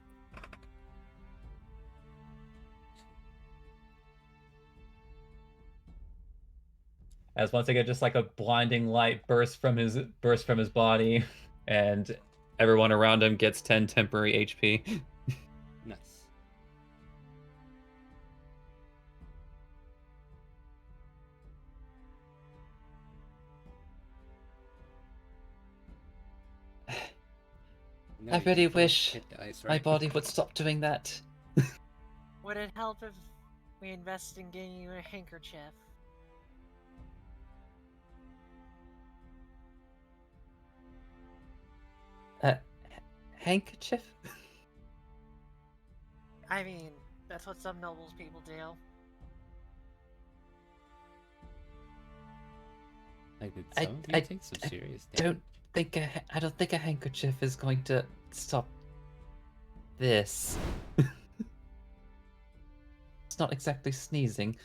S2: As once again, just like a blinding light bursts from his body, and everyone around him gets 10 temporary HP.
S1: Nice. No,
S2: I
S1: you
S2: really
S1: just don't
S2: wish
S1: hit dice,
S2: my
S1: right?
S2: body would stop doing that.
S6: Would it help if we invest in getting you a handkerchief?
S2: Handkerchief?
S6: I mean, that's what some nobles people do.
S1: Like, did
S2: I-
S1: some of you
S2: I-
S1: take some
S2: I
S1: serious
S2: I
S1: damage?
S2: don't think a handkerchief is going to stop this. It's not exactly sneezing.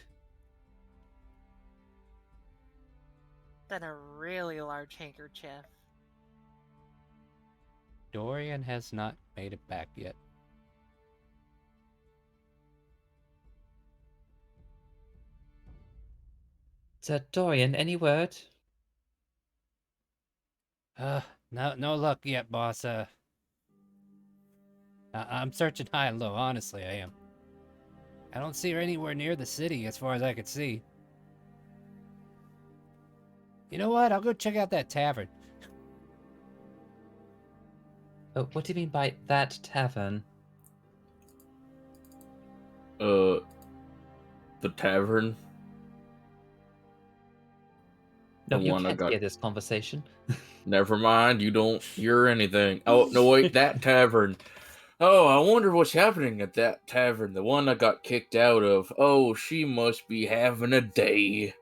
S6: Then a really large handkerchief.
S1: Dorian has not made it back yet.
S2: So, Dorian, any word?
S1: No luck yet, boss. I'm searching high and low, honestly, I am. I don't see her anywhere near the city as far as I can see. You know what? I'll go check out that tavern.
S2: Oh, what do you mean by that tavern?
S5: the tavern.
S2: No,
S5: The
S2: you
S5: one I
S2: can't
S5: got.
S2: hear this conversation.
S5: Never mind. You don't hear anything. Oh no, wait. That tavern. Oh, I wonder what's happening at that tavern. The one I got kicked out of. Oh, she must be having a day.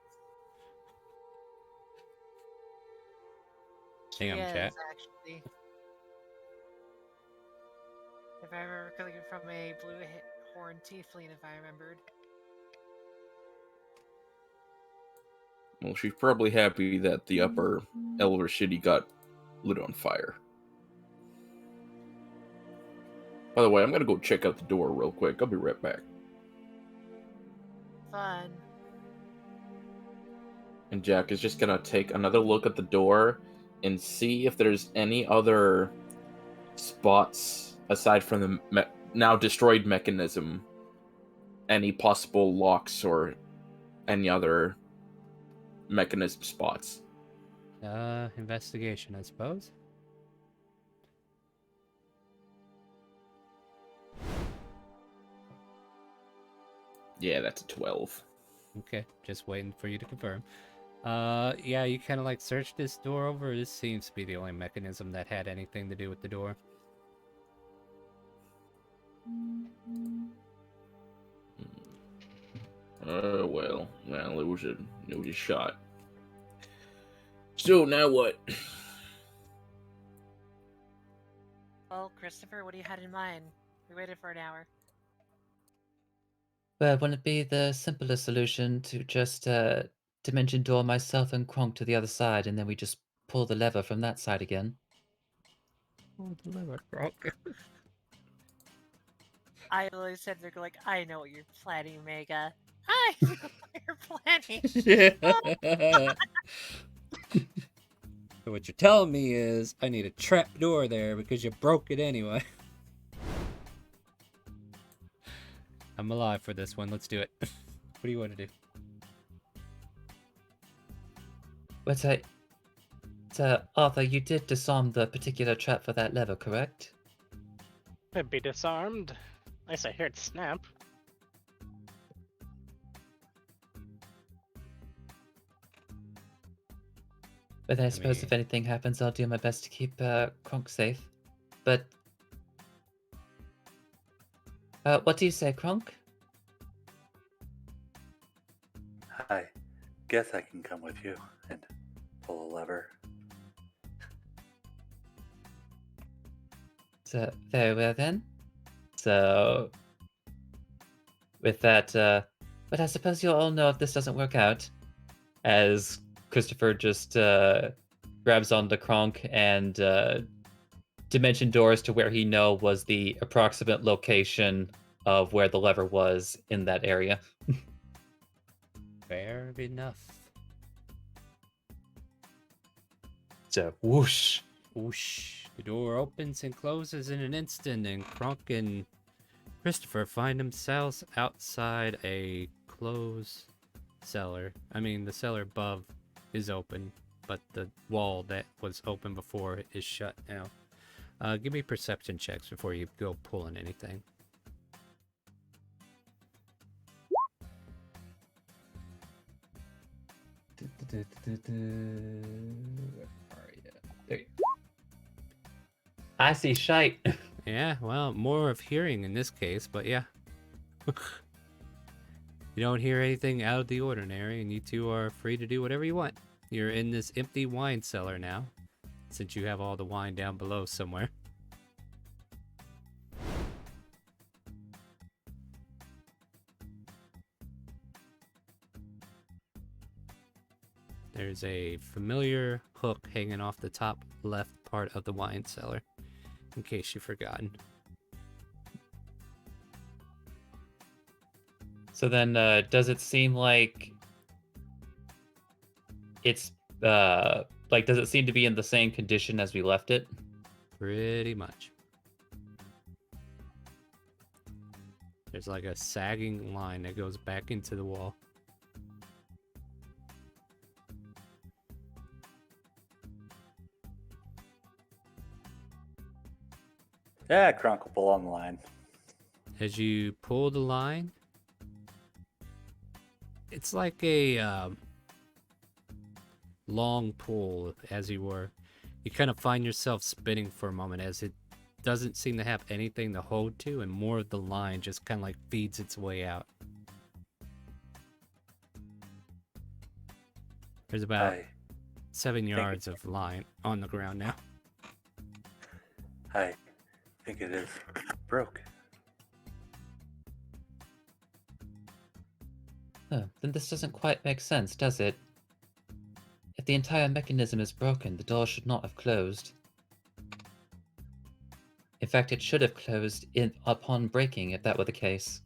S6: She
S1: Damn,
S6: is,
S1: chat.
S6: actually. If I remember correctly from a blue horn tiefling, if I remembered.
S5: Well, she's probably happy that the upper Elver City got lit on fire. By the way, I'm gonna go check out the door real quick. I'll be right back.
S6: Fun.
S5: And Jack is just gonna take another look at the door and see if there's any other spots aside from the now destroyed mechanism. Any possible locks or any other mechanism spots.
S1: Investigation, I suppose.
S5: Yeah, that's a 12.
S1: Okay, just waiting for you to confirm. Yeah, you kind of like search this door over. This seems to be the only mechanism that had anything to do with the door.
S5: Well, it was a shot. So now what?
S6: Well, Christopher, what do you had in mind? We waited for an hour.
S2: Well, wouldn't it be the simplest solution to just dimension door myself and Kronk to the other side, and then we just pull the lever from that side again?
S6: I literally said they're like, I know what you're planning, Mega. I know what you're planning.
S1: So what you're telling me is I need a trap door there because you broke it anyway. I'm alive for this one. Let's do it. What do you want to do?
S2: But Arthur, you did disarm the particular trap for that lever, correct?
S4: Could be disarmed. At least I hear it snap.
S2: But I suppose
S1: mean-
S2: if anything happens, I'll do my best to keep Kronk safe. But what do you say, Kronk?
S3: I guess I can come with you and pull a lever.
S2: So very well then. So with that, but I suppose you'll all know if this doesn't work out. As Christopher just grabs onto Kronk and dimension doors to where he know was the approximate location of where the lever was in that area.
S1: Fair enough.
S2: So whoosh.
S1: Whoosh. The door opens and closes in an instant, and Kronk and Christopher find themselves outside a closed cellar. I mean, the cellar above is open, but the wall that was open before is shut now. Give me perception checks before you go pulling anything.
S2: Where are you? There you go. I see shite.
S1: Yeah, well, more of hearing in this case, but yeah. You don't hear anything out of the ordinary, and you two are free to do whatever you want. You're in this empty wine cellar now, since you have all the wine down below somewhere. There's a familiar hook hanging off the top left part of the wine cellar, in case you've forgotten.
S2: So then, does it seem like it's does it seem to be in the same condition as we left it?
S1: Pretty much. There's like a sagging line that goes back into the wall.
S3: Yeah, Kronk will pull on the line.
S1: As you pull the line, it's like a long pull, as you were. You kind of find yourself spinning for a moment as it doesn't seem to have anything to hold to, and more of the line just kind of like feeds its way out. There's about
S3: I
S1: 7 yards of line on the ground now.
S3: think it is broke.
S2: Huh, then this doesn't quite make sense, does it? If the entire mechanism is broken, the door should not have closed. In fact, it should have closed upon breaking, if that were the case.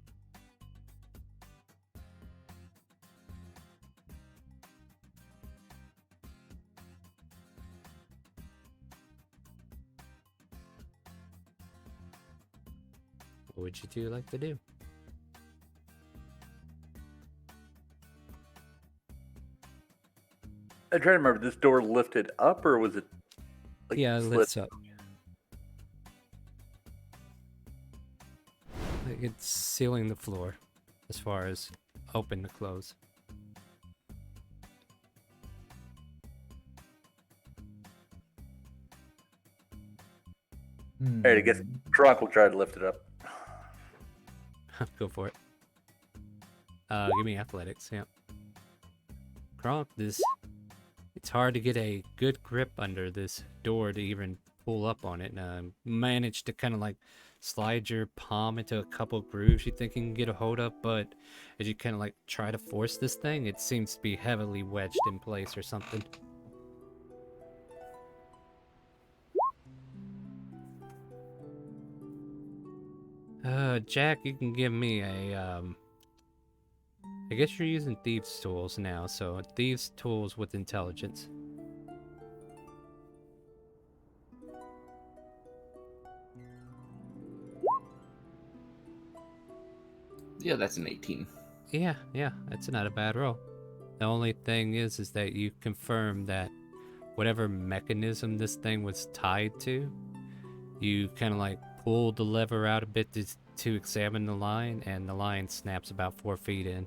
S1: What would you two like to do?
S3: I'm trying to remember, this door lifted up or was it like
S1: Yeah, it
S3: slid?
S1: lifts up. Like it's sealing the floor as far as open to close.
S3: Alright, I guess Kronk will try to lift it up.
S1: Go for it. Give me athletics, yeah. Kronk, it's hard to get a good grip under this door to even pull up on it. Manage to kind of like slide your palm into a couple grooves you think you can get a hold of, but as you kind of like try to force this thing, it seems to be heavily wedged in place or something. Jack, you can give me a, I guess you're using Thieves' Tools now, so Thieves' Tools with Intelligence.
S5: Yeah, that's an 18.
S1: Yeah, that's not a bad roll. The only thing is that you confirm that whatever mechanism this thing was tied to, you kind of like pull the lever out a bit to examine the line, and the line snaps about 4 feet in.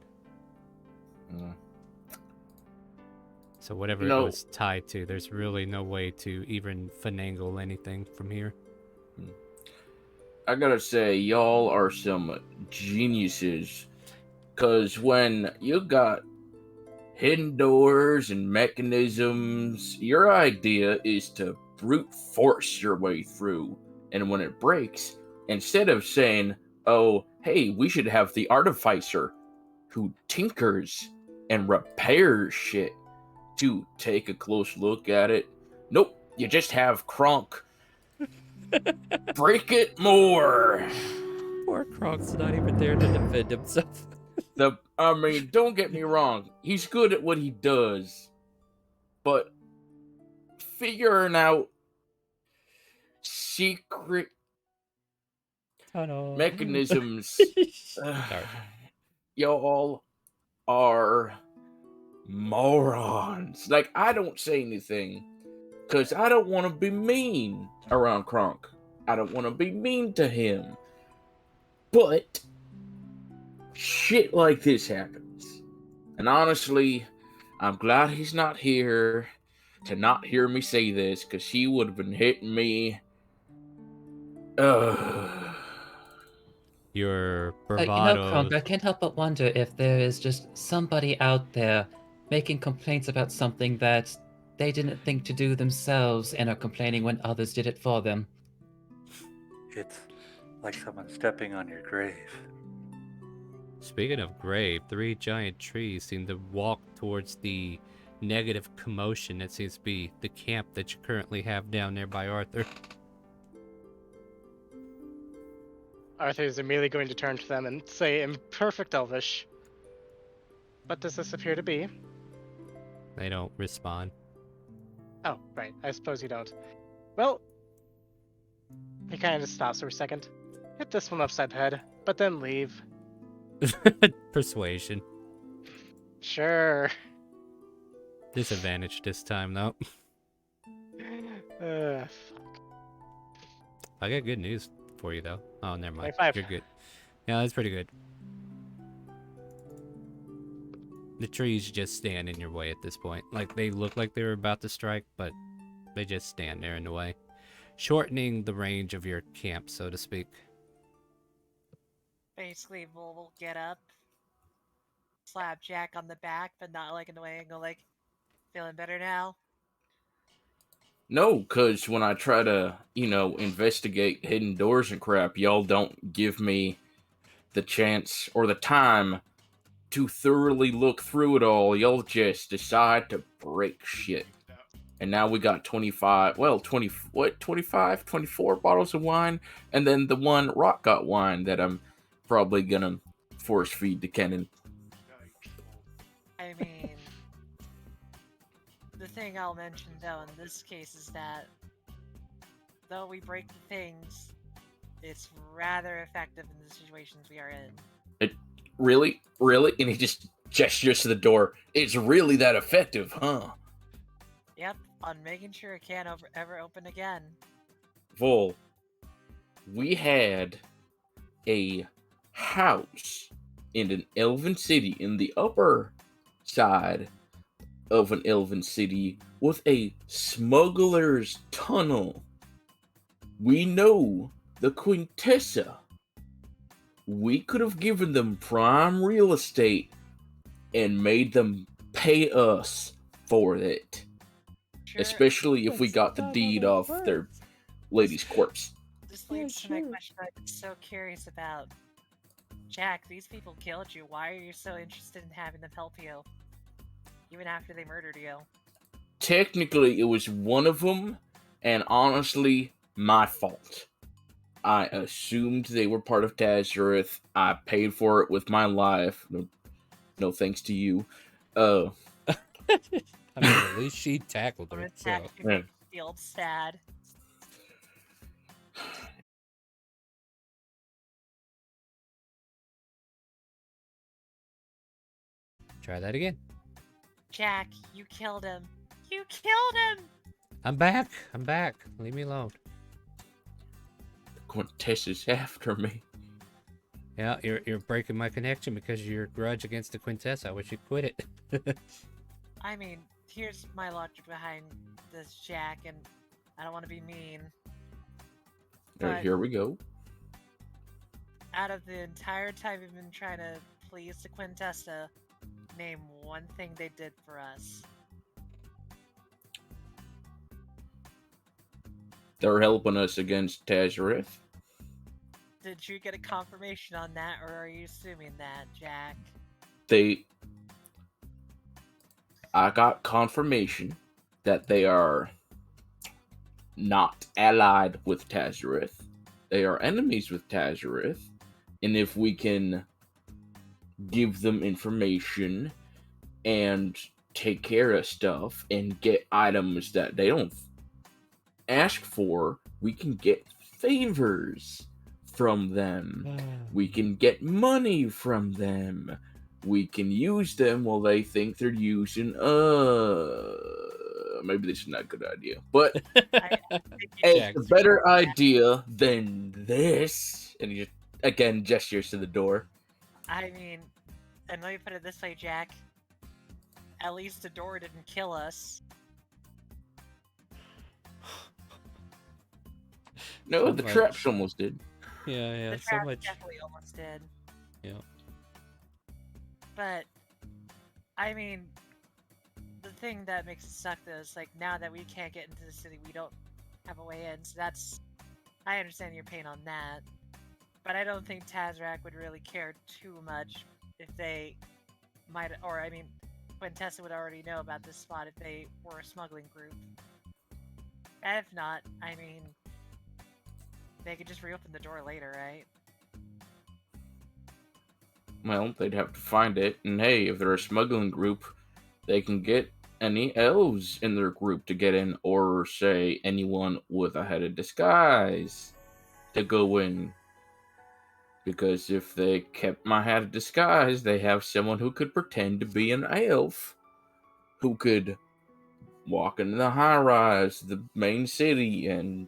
S1: So whatever
S5: You
S1: it
S5: know-
S1: was tied to, there's really no way to even finagle anything from here.
S5: I gotta say, y'all are some geniuses. Cause when you got hidden doors and mechanisms, your idea is to brute force your way through. And when it breaks, instead of saying, oh, hey, we should have the artificer who tinkers and repairs shit to take a close look at it, nope, you just have Kronk break it more.
S1: Poor Kronk's not even there to defend himself.
S5: I mean, don't get me wrong, he's good at what he does, but figuring out secret
S1: Tunnel.
S5: mechanisms,
S1: Sorry.
S5: y'all are morons. Like, I don't say anything because I don't want to be mean around Kronk. I don't want to be mean to him. But shit like this happens. And honestly, I'm glad he's not here to not hear me say this, because he would have been hitting me.
S1: Your
S2: You know,
S1: bravado.
S2: Kronk, I can't help but wonder if there is just somebody out there making complaints about something that they didn't think to do themselves and are complaining when others did it for them.
S3: It's like someone stepping on your grave.
S1: Speaking of grave, 3 giant trees seem to walk towards the negative commotion that seems to be the camp that you currently have down there by Arthur.
S4: Arthur is immediately going to turn to them and say in perfect Elvish, "What does this appear to be?"
S1: They don't respond.
S4: Oh, right. I suppose you don't. Well, he kind of just stops for a second. Hit this one upside the head, but then leave.
S1: Persuasion.
S4: Sure.
S1: Disadvantage this time, though.
S4: Fuck.
S1: I got good news for you, though. Oh, never mind.
S4: 25.
S1: You're good. Yeah, that's pretty good. The trees just stand in your way at this point. Like, they look like they were about to strike, but they just stand there in the way. Shortening the range of your camp, so to speak.
S6: Basically, we'll get up, slap Jack on the back, but not like in a way and go like, feeling better now?
S5: No, because when I try to, investigate hidden doors and crap, y'all don't give me the chance or the time to thoroughly look through it all. Y'all just decide to break shit. And now we got 25 bottles of wine, and then the one rock got wine that I'm probably gonna force feed to Kenan.
S6: I mean, the thing I'll mention though in this case is that though we break the things, it's rather effective in the situations we are in.
S5: Really? And he just gestures to the door. It's really that effective, huh?
S6: Yep, on making sure it can't ever open again.
S5: Vol, we had a house in an elven city in the upper side of an elven city with a smuggler's tunnel. We know the Quintessa. We could have given them prime real estate and made them pay us for it.
S6: Sure,
S5: Especially if we got the deed off their lady's corpse.
S6: this leads to my question I'm so curious about. Jack, these people killed you. Why are you so interested in having them help you? Even after they murdered you.
S5: Technically, it was one of them, and honestly, my fault. I assumed they were part of Tazareth. I paid for it with my life. No thanks to you.
S1: I mean, at least she tackled
S6: I'm
S1: her.
S6: gonna
S1: So.
S6: actually make you feel sad.
S1: Try that again.
S6: Jack, you killed him. You killed him!
S1: I'm back. Leave me alone.
S5: Quintessa's after me.
S1: Yeah, you're breaking my connection because of your grudge against the Quintessa. I wish you quit it.
S6: I mean, here's my logic behind this, Jack, and I don't want to be mean.
S5: Alright,
S6: But
S5: here we go.
S6: out of the entire time we've been trying to please the Quintessa, name one thing they did for us.
S5: They're helping us against Tazareth.
S6: Did you get a confirmation on that, or are you assuming that, Jack?
S5: I got confirmation that they are not allied with Tazareth. They are enemies with Tazareth. And if we can give them information and take care of stuff and get items that they don't ask for, we can get favors from them. We can get money from them. We can use them while they think they're using maybe this is not a good idea, but it's
S1: Jack.
S5: a better idea than this. And he just again gestures to the door.
S6: I mean, and let me put it this way, Jack. At least the door didn't kill us.
S5: No,
S1: So
S5: the
S1: much.
S5: traps almost did.
S1: Yeah,
S6: The
S1: so
S6: trap
S1: much.
S6: definitely almost did.
S1: Yeah.
S6: But, I mean, the thing that makes it suck though is like now that we can't get into the city, we don't have a way in. So that's, I understand your pain on that. But I don't think Tazrak would really care too much if they might, or I mean, Quintessa would already know about this spot if they were a smuggling group. And if not, I mean, they could just reopen the door later, right?
S5: Well, they'd have to find it, and hey, if they're a smuggling group, they can get any elves in their group to get in, or say anyone with a head of disguise to go in. Because if they kept my head of disguise, they have someone who could pretend to be an elf, who could walk into the high rise, the main city, and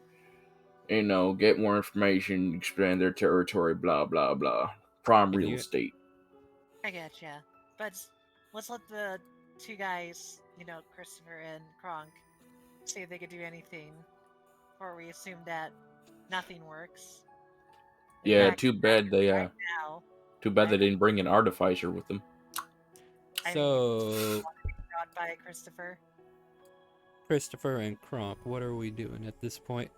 S5: get more information, expand their territory, blah blah blah. Prime
S1: Can
S5: real
S1: you-
S5: estate.
S6: I getcha. But let's let the two guys, Christopher and Kronk, see if they could do anything. Or we assume that nothing works. In
S5: Yeah,
S6: fact,
S5: too bad they
S6: right now,
S5: too bad they didn't bring an artificer with them.
S6: I mean,
S1: So,
S6: brought by Christopher.
S1: Christopher and Kronk, what are we doing at this point?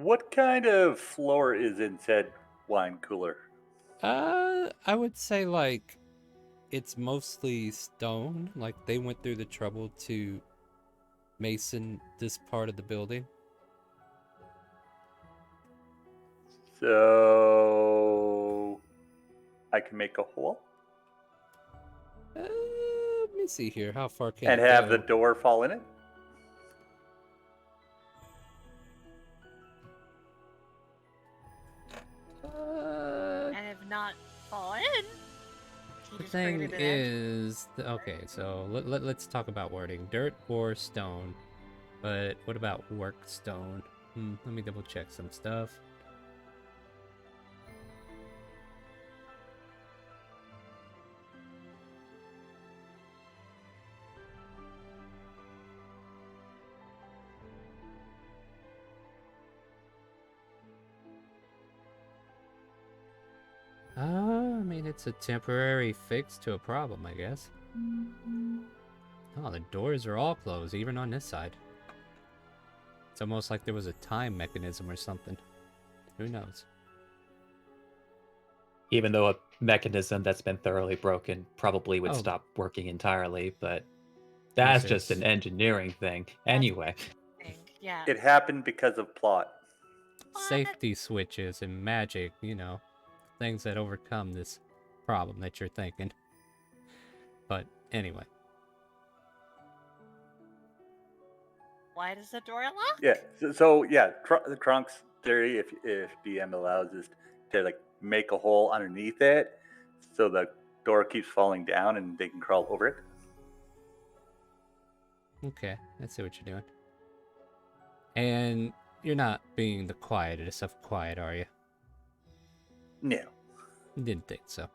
S3: What kind of floor is in said wine cooler?
S1: I would say like it's mostly stone. Like they went through the trouble to mason this part of the building.
S3: So I can make a hole
S1: Let me see here. How far can
S3: and
S1: it
S3: have
S1: go?
S3: the door fall in it.
S6: And if not fall in, he
S1: The
S6: just
S1: thing
S6: created an
S1: is, okay, so let's talk about wording. Dirt or stone. But what about work stone? Let me double check some stuff. I mean, it's a temporary fix to a problem, I guess. Oh, the doors are all closed, even on this side. It's almost like there was a time mechanism or something. Who knows?
S2: Even though a mechanism that's been thoroughly broken probably would
S1: Oh.
S2: stop working entirely, but that's
S1: This
S2: just
S1: is-
S2: an engineering thing. Anyway,
S6: thing. Yeah.
S3: It happened because of plot.
S1: Safety switches and magic, things that overcome this problem that you're thinking. But anyway.
S6: Why does the door lock?
S3: Yeah. So yeah, the Kronk's theory, if DM allows, is to like make a hole underneath it, so the door keeps falling down and they can crawl over it.
S1: Okay, I see what you're doing. And you're not being the quietest of quiet, are you?
S3: No.
S1: Didn't think so.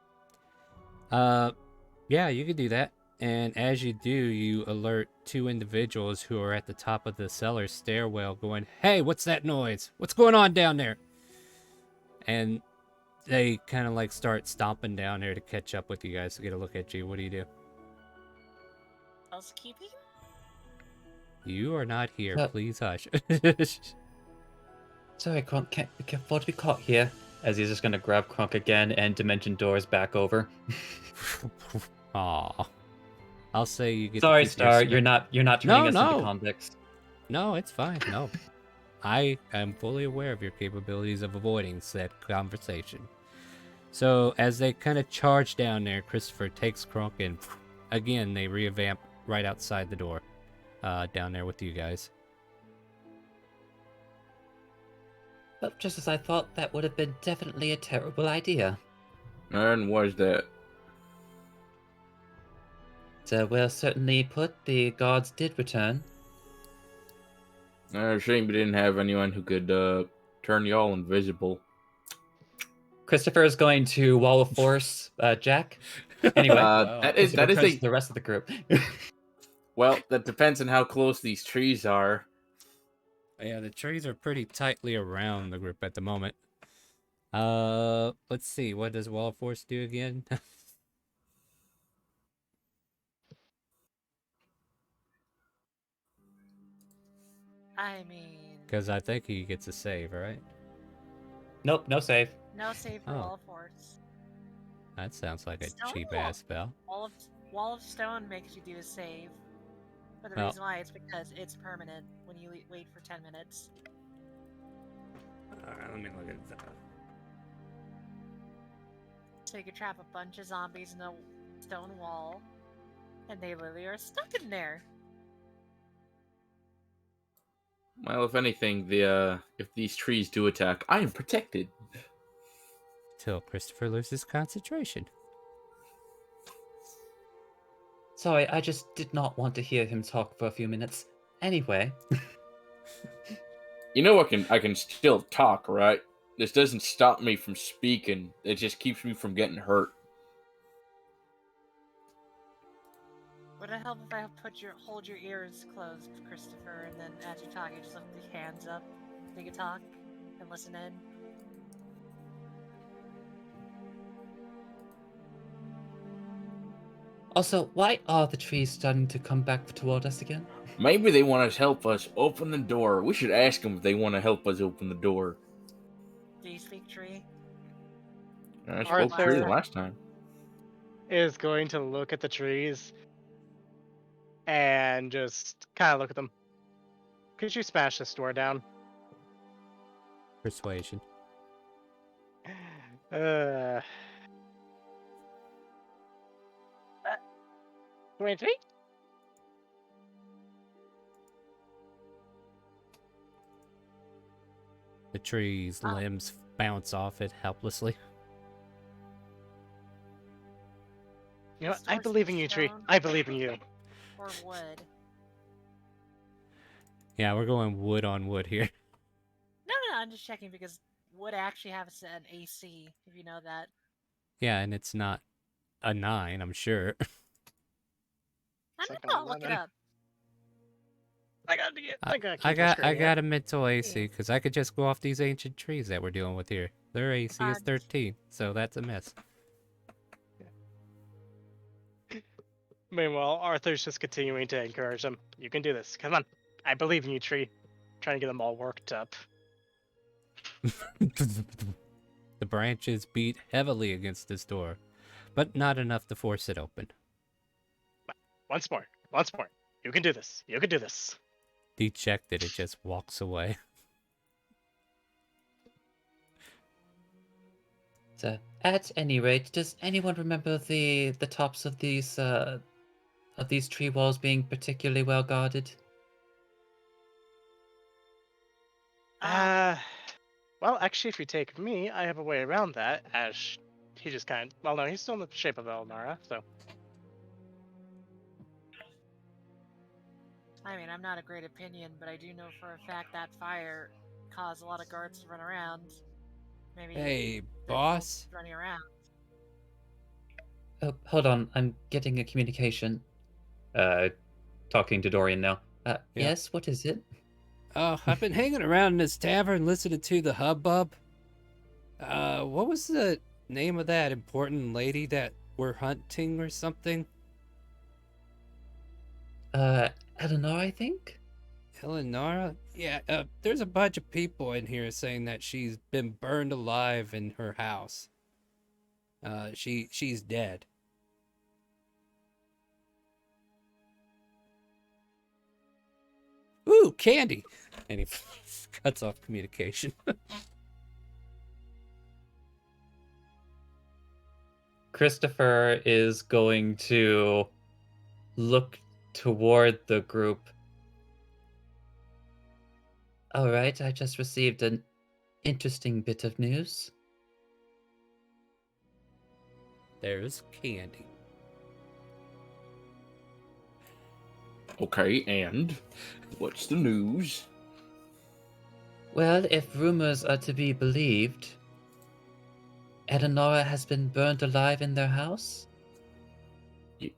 S1: Yeah, you could do that. And as you do, you alert two individuals who are at the top of the cellar stairwell going, "Hey, what's that noise? What's going on down there?" And they kind of like start stomping down there to catch up with you guys to get a look at you. What do you do?
S6: Housekeeping?
S1: You are not here.
S2: Uh,
S1: Please hush.
S2: Sorry, Kronk, can't afford to be caught here. As he's just gonna grab Kronk again and dimension doors back over.
S1: Aw. I'll say you get
S2: Sorry,
S1: to keep your
S2: Star, you're not turning us into
S1: no.
S2: convicts.
S1: No, it's fine. No. I am fully aware of your capabilities of avoiding said conversation. So as they kind of charge down there, Christopher takes Kronk and again they revamp right outside the door, down there with you guys.
S2: But just as I thought, that would have been definitely a terrible idea.
S5: And was that?
S2: So well certainly put, the guards did return.
S5: Shame we didn't have anyone who could turn y'all invisible.
S2: Christopher is going to wall of force Jack. Anyway,
S1: Wow.
S5: that is
S2: Christopher turns
S5: a
S2: to the rest of the group.
S5: well. That depends on how close these trees are.
S1: Yeah, the trees are pretty tightly around the group at the moment. Let's see. What does Wall of Force do again?
S6: I mean,
S1: Because I think he gets a save, right?
S2: Nope, no save.
S6: no save for
S1: Oh.
S6: Wall of Force.
S1: That sounds like a
S6: Stone
S1: cheap
S6: wall.
S1: ass spell.
S6: Wall of Stone makes you do a save. But the
S1: Oh.
S6: reason why is because it's permanent when you wait for 10 minutes.
S1: Alright, let me look at that.
S6: So you could trap a bunch of zombies in a stone wall, and they literally are stuck in there.
S5: Well, if anything, if these trees do attack, I am protected.
S1: Till Christopher loses concentration.
S2: Sorry, I just did not want to hear him talk for a few minutes. Anyway,
S5: You know, I can still talk, right? This doesn't stop me from speaking. It just keeps me from getting hurt.
S6: Would it help if I hold your ears closed, Christopher, and then as you talk, you just lift the hands up so you can talk and listen in?
S2: also, why are the trees starting to come back toward us again?
S5: Maybe they want to help us open the door. We should ask them if they want to help us open the door.
S6: Do you speak tree?
S5: I spoke
S4: Arthur-
S5: true the last time.
S4: Is going to look at the trees and just kind of look at them. Could you smash this door down?
S1: Persuasion.
S4: 23?
S1: The tree's limbs bounce off it helplessly.
S4: You know what? I
S6: Source
S4: believe in you, Tree.
S6: stone?
S4: I believe in you.
S6: Or wood?
S1: Yeah, we're going wood on wood here.
S6: No, I'm just checking because wood actually has an AC, if you know that.
S1: Yeah, and it's not a 9, I'm sure.
S6: I
S4: It's like
S6: don't know,
S4: an
S6: look it
S4: 11.
S6: up.
S1: I got a mental AC because I could just go off these ancient trees that we're dealing with here. Their AC is 13, so that's a miss.
S4: Meanwhile, Arthur's just continuing to encourage them. You can do this. Come on. I believe in you, Tree. Trying to get them all worked up.
S1: The branches beat heavily against this door, but not enough to force it open.
S4: Once more. Once more. You can do this. You can do this.
S1: Dejected, it just walks away.
S2: So, at any rate, does anyone remember the tops of these tree walls being particularly well guarded?
S4: Well, actually, if you take me, I have a way around that, as he just kind of... Well, no, he's still in the shape of Elnara, so...
S6: I mean, I'm not a great opinion, but I do know for a fact that fire caused a lot of guards to run around. Maybe
S1: Hey,
S6: they're
S1: boss.
S6: running around.
S2: Oh, hold on, I'm getting a communication. talking to Dorian now.
S1: Yeah.
S2: Yes, what is it?
S1: Oh, I've been hanging around in this tavern listening to the hubbub. What was the name of that important lady that we're hunting or something?
S2: Eleanor, I think?
S1: Eleonora? Yeah, there's a bunch of people in here saying that she's been burned alive in her house. She's dead. Ooh, candy! And he cuts off communication.
S2: Christopher is going to look toward the group. All right, I just received an interesting bit of news.
S1: There's candy.
S5: Okay, and what's the news?
S2: Well, if rumors are to be believed, Eleonora has been burned alive in their house?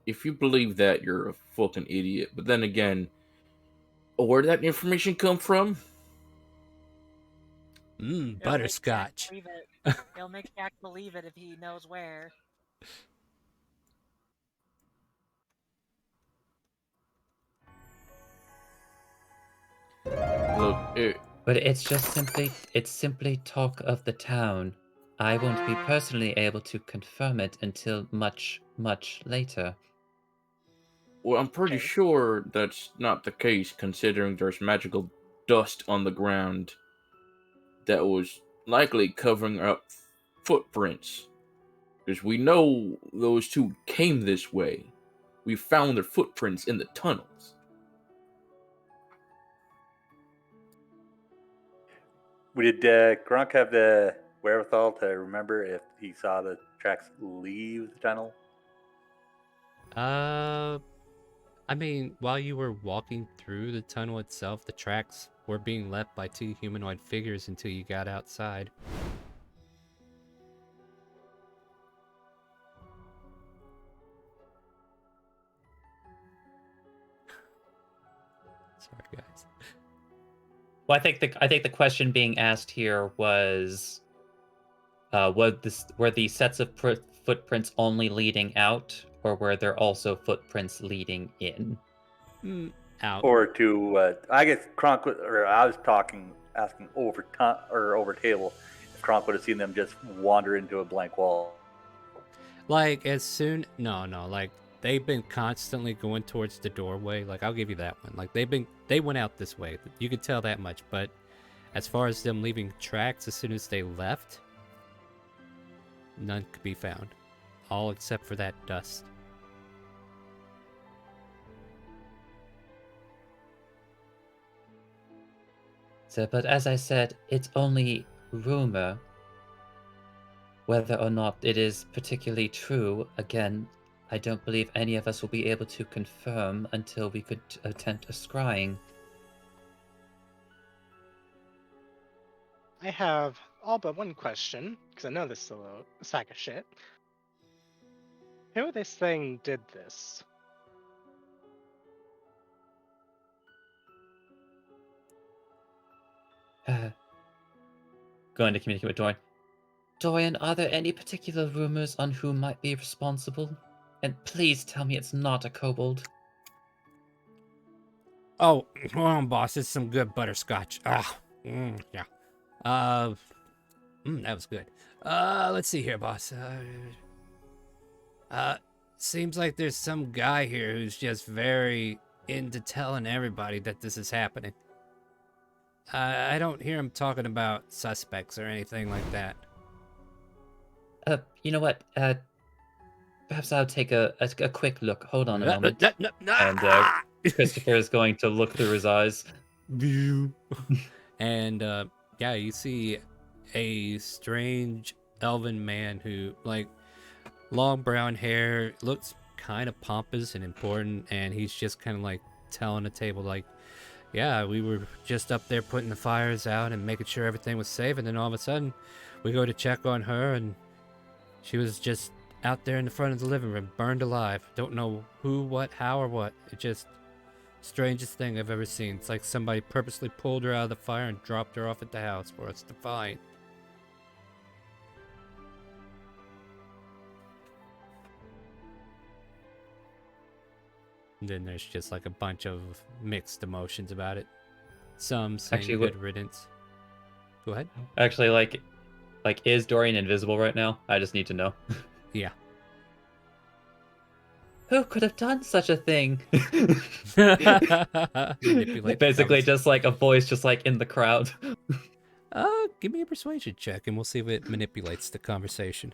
S5: If you believe that, you're a fucking idiot. But then again, where did that information come from?
S1: Butterscotch.
S6: It'll make Jack believe it if he knows where.
S5: Look,
S2: But it's simply talk of the town. I won't be personally able to confirm it until much, much later.
S5: well, I'm pretty
S4: Okay.
S5: sure that's not the case, considering there's magical dust on the ground that was likely covering up footprints. Because we know those two came this way. We found their footprints in the tunnels.
S3: Did Gronk have the wherewithal to remember if he saw the tracks leave the tunnel?
S1: I mean, while you were walking through the tunnel itself, the tracks were being left by two humanoid figures until you got outside. Sorry, guys.
S2: Well, I think the question being asked here was, were the sets of footprints only leading out, or were there also footprints leading in?
S1: Out.
S3: Or to, I guess Kronk, or I was asking over table, if Kronk would have seen them just wander into a blank wall.
S1: Like, as soon... No, like, they've been constantly going towards the doorway. Like, I'll give you that one. Like, they went out this way. You could tell that much. But as far as them leaving tracks as soon as they left, none could be found. All except for that dust.
S2: So, but as I said, it's only rumor. Whether or not it is particularly true, again, I don't believe any of us will be able to confirm until we could attempt a scrying.
S4: I have all but one question, because I know this is a sack of shit. Who are they saying did this?
S2: Going to communicate with Dorian. Dorian, are there any particular rumors on who might be responsible? And please tell me it's not a kobold.
S1: Oh, hold on, boss. It's some good butterscotch. Yeah. That was good. Let's see here, boss. Seems like there's some guy here who's just very into telling everybody that this is happening. I don't hear him talking about suspects or anything like that.
S2: You know what? Perhaps I'll take a quick look. Hold on a moment. And Christopher is going to look through his eyes.
S1: And yeah, you see a strange elven man who, like, long brown hair, looks kind of pompous and important, and he's just kind of like telling the table, like, yeah, we were just up there putting the fires out and making sure everything was safe, and then all of a sudden we go to check on her and she was just out there in the front of the living room, burned alive. Don't know who, what, how, or what. It just strangest thing I've ever seen. It's like somebody purposely pulled her out of the fire and dropped her off at the house for us to find. And then there's just like a bunch of mixed emotions about it. Some saying
S2: Actually,
S1: good riddance. Go ahead.
S2: Actually, like, is Dorian invisible right now? I just need to know.
S1: Yeah.
S2: Who could have done such a thing?
S1: Manipulate the
S2: Basically,
S1: conversation.
S2: just like a voice, just like in the crowd.
S1: Give me a persuasion check and we'll see if it manipulates the conversation.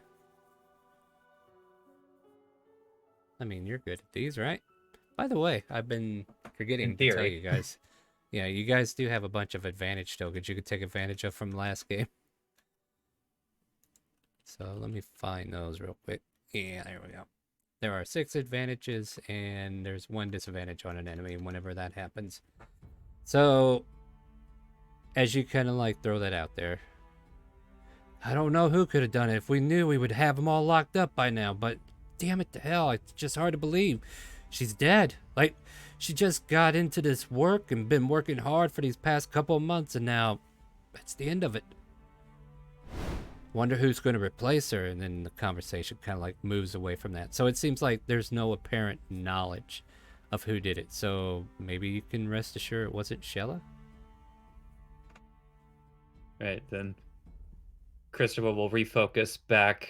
S1: I mean, you're good at these, right? By the way, I've been forgetting
S2: In
S1: to tell
S2: theory.
S1: you guys. Yeah, you guys do have a bunch of advantage tokens you could take advantage of from last game. So let me find those real quick. Yeah, there we go. There are 6 advantages and there's 1 disadvantage on an enemy whenever that happens. So, as you kind of like throw that out there, I don't know who could have done it. If we knew, we would have them all locked up by now, but damn it to hell, it's just hard to believe. She's dead. Like, she just got into this work and been working hard for these past couple of months, and now that's the end of it. Wonder who's going to replace her, and then the conversation kind of like moves away from that. So it seems like there's no apparent knowledge of who did it. So maybe you can rest assured it wasn't Shella?
S2: Right, then Christopher will refocus back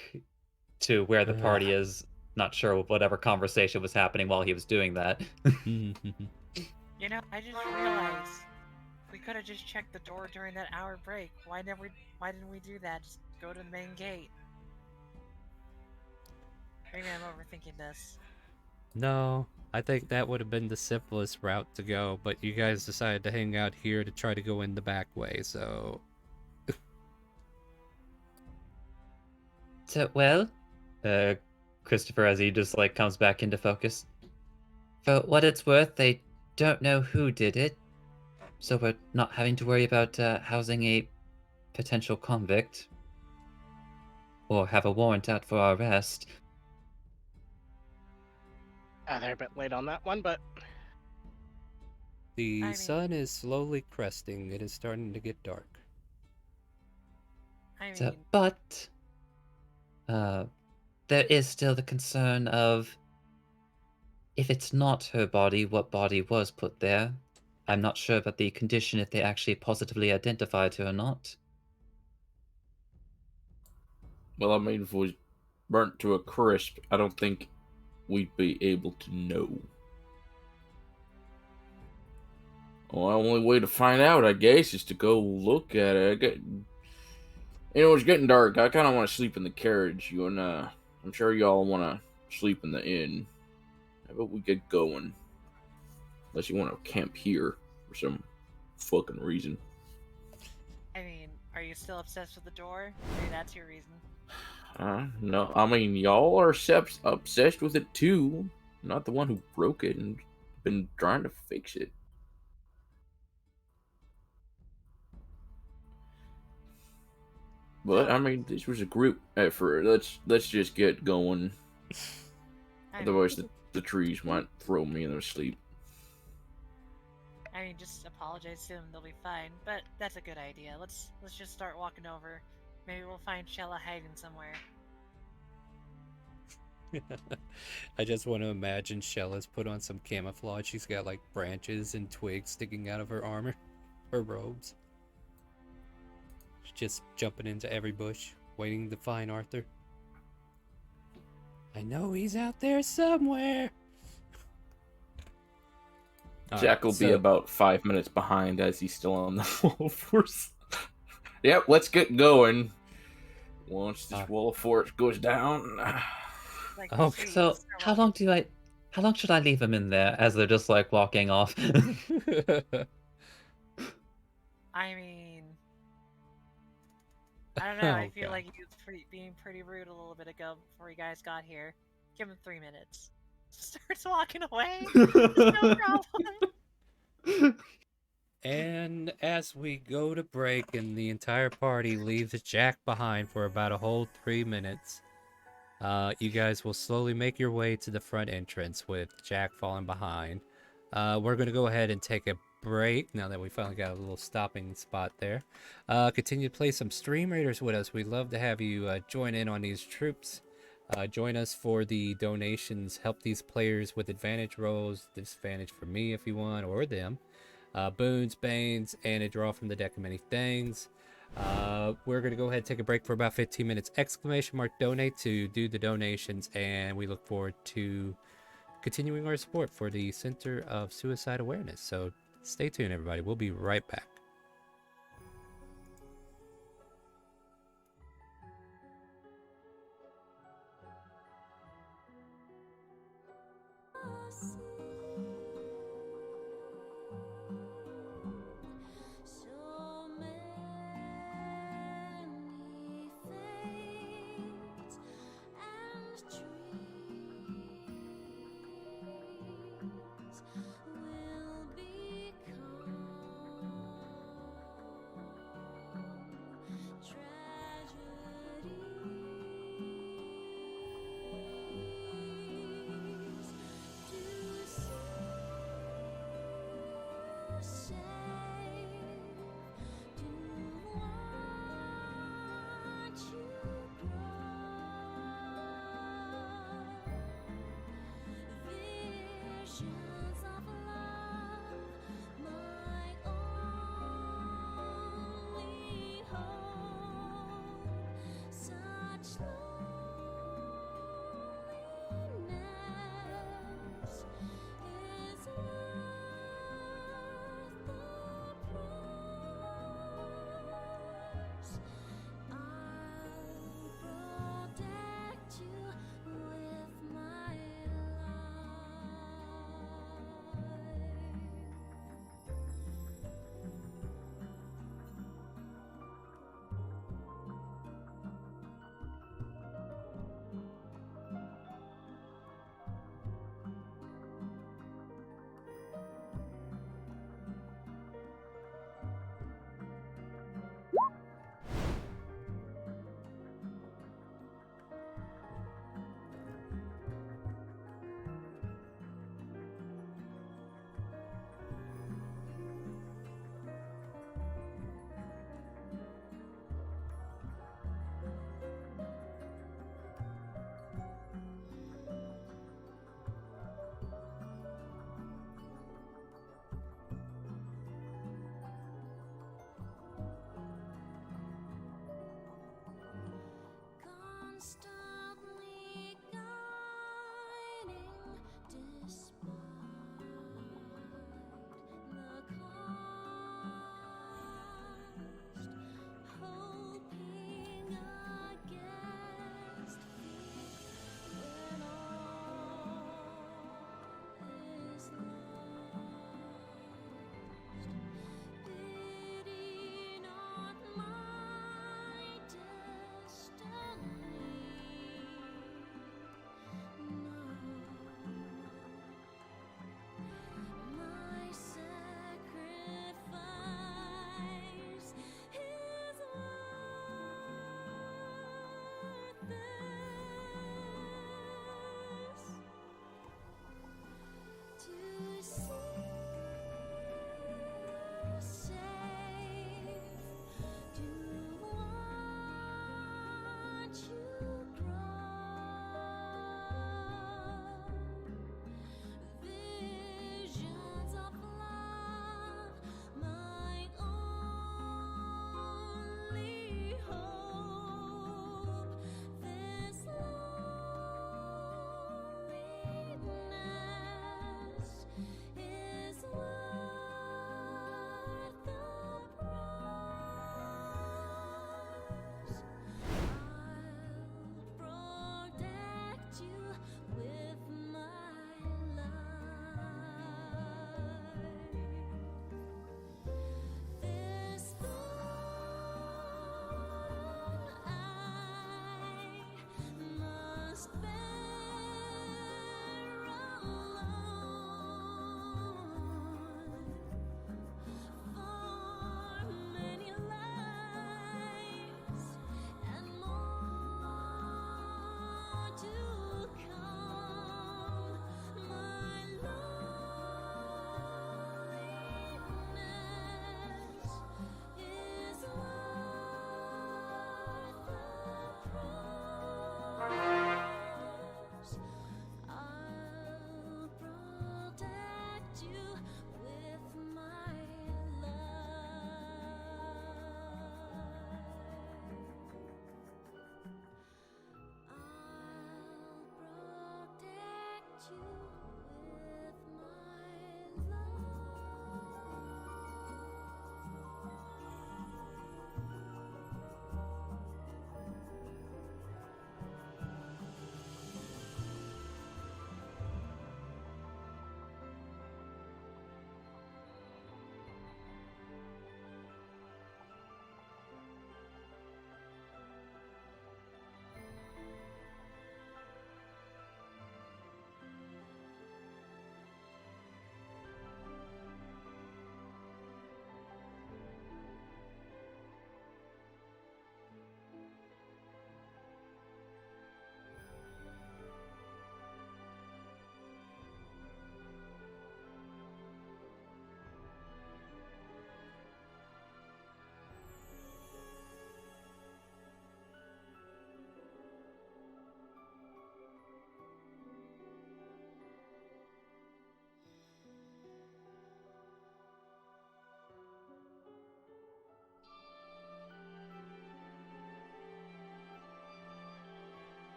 S2: to where the party is. Not sure whatever conversation was happening while he was doing that.
S6: You know, I just realized we could have just checked the door during that hour break. Why didn't we do that? Just go to the main gate. Maybe I'm overthinking this.
S1: No, I think that would have been the simplest route to go, but you guys decided to hang out here to try to go in the back way, so...
S2: So, well, Christopher, as he just like comes back into focus. For what it's worth, they don't know who did it, so we're not having to worry about housing a potential convict or have a warrant out for our arrest.
S4: They're a bit late on that one, but
S1: The
S6: I
S1: sun
S6: mean-
S1: is slowly cresting. It is starting to get dark.
S6: I mean,
S2: So, but there is still the concern of if it's not her body, what body was put there? I'm not sure about the condition if they actually positively identified her or not.
S5: Well, I mean, if it was burnt to a crisp, I don't think we'd be able to know. Well, the only way to find out, I guess, is to go look at it. It's getting dark. I kind of want to sleep in the carriage. You and I'm sure y'all want to sleep in the inn. How about we get going? Unless you want to camp here for some fucking reason.
S6: I mean, are you still obsessed with the door? Maybe that's your reason.
S5: No, I mean, y'all are obsessed with it too. I'm not the one who broke it and been trying to fix it. But I mean, this was a group effort. Let's just get going.
S6: I mean,
S5: Otherwise, the trees might throw me in their sleep.
S6: I mean, just apologize to them; they'll be fine. But that's a good idea. Let's just start walking over. Maybe we'll find Shella hiding somewhere.
S1: I just want to imagine Shella's put on some camouflage. She's got like branches and twigs sticking out of her armor, her robes. She's just jumping into every bush, waiting to find Arthur. I know he's out there somewhere.
S5: Jack will be about 5 minutes behind as he's still on the wall of force. Yep, let's get going. Once this wall of force goes down.
S6: Like
S1: Oh,
S6: trees
S2: So,
S6: are
S2: how
S6: walking-
S2: long should I leave them in there as they're just like walking off?
S6: I mean, I don't know. I
S1: Oh,
S6: feel
S1: God.
S6: like he was being pretty rude a little bit ago before you guys got here. Give him 3 minutes. Starts walking away. There's no problem.
S1: And as we go to break and the entire party leaves Jack behind for about a whole 3 minutes, You guys will slowly make your way to the front entrance with Jack falling behind. We're going to go ahead and take a break now that we finally got a little stopping spot there. Continue to play some Stream Raiders with us. We'd love to have you join in on these troops. Join us for the donations. Help these players with advantage rolls. Disadvantage for me if you want, or them. Boons, Banes, and a draw from the deck of many things. We're going to go ahead and take a break for about 15 minutes. Exclamation mark donate to do the donations, and we look forward to continuing our support for the Center of Suicide Awareness. So stay tuned, everybody. We'll be right back.
S7: So many things and dreams will become tragedies. Do say, do want you grow? Visions of love, my only hope. Such loneliness is worth the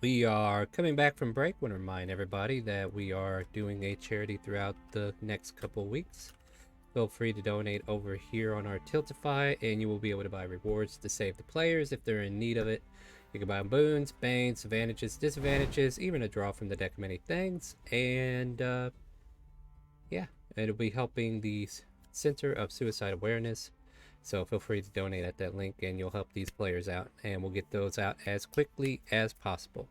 S1: We are coming back from break. Want to remind everybody that we are doing a charity throughout the next couple weeks. Feel free to donate over here on our Tiltify, and you will be able to buy rewards to save the players if they're in need of it. You can buy boons, banes, advantages, disadvantages, even a draw from the deck of many things. And yeah, it'll be helping the Center of Suicide Awareness. So feel free to donate at that link, and you'll help these players out, and we'll get those out as quickly as possible.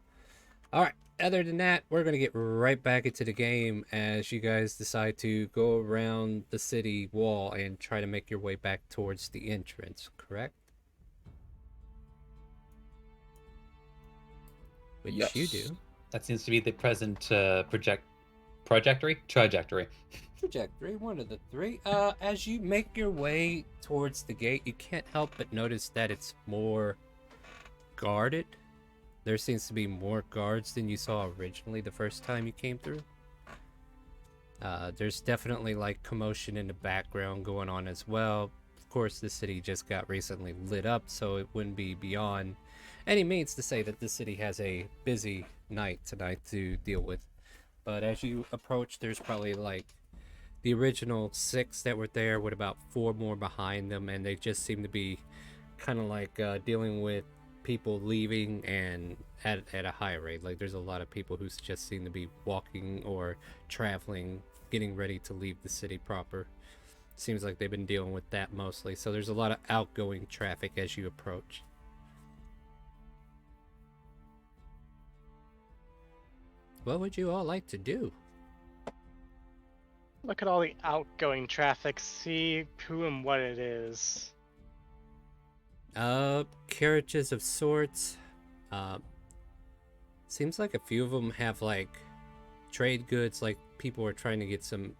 S1: All right. Other than that, we're going to get right back into the game as you guys decide to go around the city wall and try to make your way back towards the entrance, correct? Which
S5: Yes.
S1: you do.
S2: That seems to be the present trajectory.
S1: Trajectory, one of the three. As you make your way towards the gate, you can't help but notice that it's more guarded. There seems to be more guards than you saw originally the first time you came through. There's definitely like commotion in the background going on as well. Of course, the city just got recently lit up, so it wouldn't be beyond any means to say that the city has a busy night tonight to deal with. But as you approach, there's probably like the original 6 that were there with about 4 more behind them, and they just seem to be kind of like dealing with people leaving and at a higher rate. Like there's a lot of people who just seem to be walking or traveling, getting ready to leave the city proper. Seems like they've been dealing with that mostly. So there's a lot of outgoing traffic as you approach. What would you all like to do?
S4: Look at all the outgoing traffic, see who and what it is.
S1: Carriages of sorts. Seems like a few of them have like trade goods, like people are trying to get some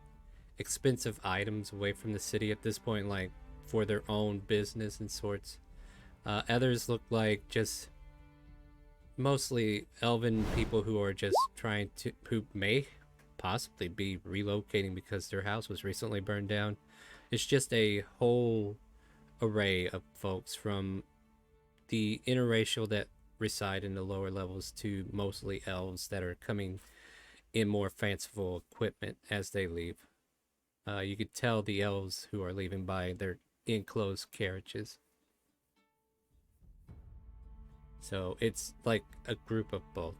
S1: expensive items away from the city at this point, like for their own business and sorts. Others look like just mostly elven people who are just trying to, who may possibly be relocating because their house was recently burned down. It's just a whole array of folks, from the interracial that reside in the lower levels to mostly elves that are coming in more fanciful equipment as they leave. You could tell the elves who are leaving by their enclosed carriages. So it's like a group of both.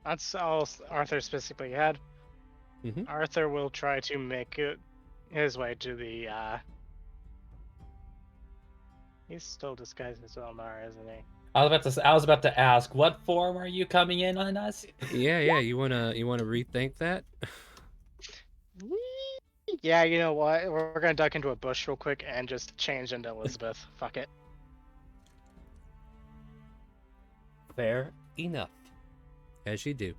S4: That's all Arthur specifically had.
S1: Mhm.
S4: Arthur will try to make his way to the. He's still disguised as Elmar, isn't he?
S2: I was about to ask, what form are you coming in on us?
S1: Yeah. You wanna rethink that?
S4: Yeah, you know what? We're gonna duck into a bush real quick and just change into Elizabeth. Fuck it.
S1: Fair enough. As you do.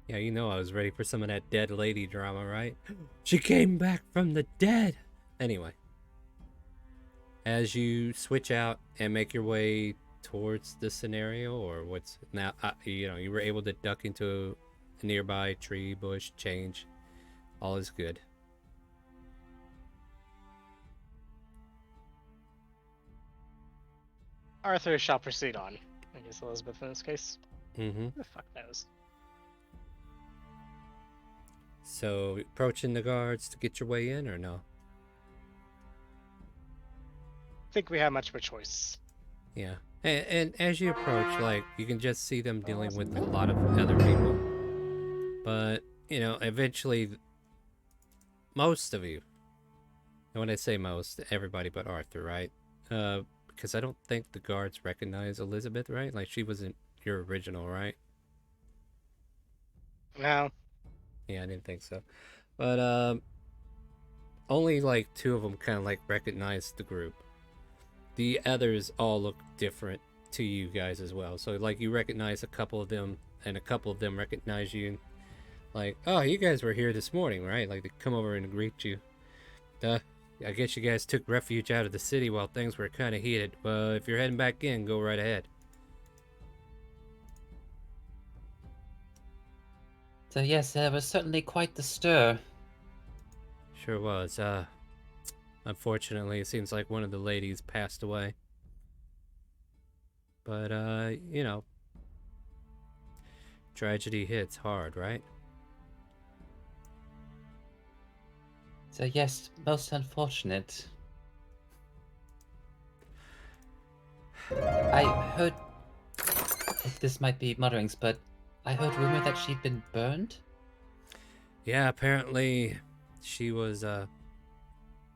S1: Yeah, you know I was ready for some of that dead lady drama, right? She came back from the dead! Anyway. As you switch out and make your way towards the scenario, or what's now, you were able to duck into a nearby tree, bush, change. All is good.
S4: Arthur shall proceed on. I guess Elizabeth in this case.
S1: Mm-hmm.
S4: Who the fuck knows?
S1: So, approaching the guards to get your way in, or no?
S4: Think we have much of a choice.
S1: Yeah. And as you approach, like, you can just see them dealing with a lot of other people. But, eventually, most of you, and when I say most, everybody but Arthur, right? Because I don't think the guards recognize Elizabeth, right? Like, she wasn't your original, right?
S4: No.
S1: Yeah, I didn't think so. But, only, like, 2 of them kind of, like, recognize the group. The others all look different to you guys as well. So, like, you recognize a couple of them, and a couple of them recognize you. Like, oh, you guys were here this morning, right? Like, they come over and greet you. I guess you guys took refuge out of the city while things were kind of heated. Well, if you're heading back in, go right ahead.
S2: So yes, there was certainly quite the stir.
S1: Sure was. Unfortunately, it seems like one of the ladies passed away. But, tragedy hits hard, right?
S2: So yes, most unfortunate. I heard, this might be mutterings, but I heard rumor that she'd been burned?
S1: Yeah, apparently she was,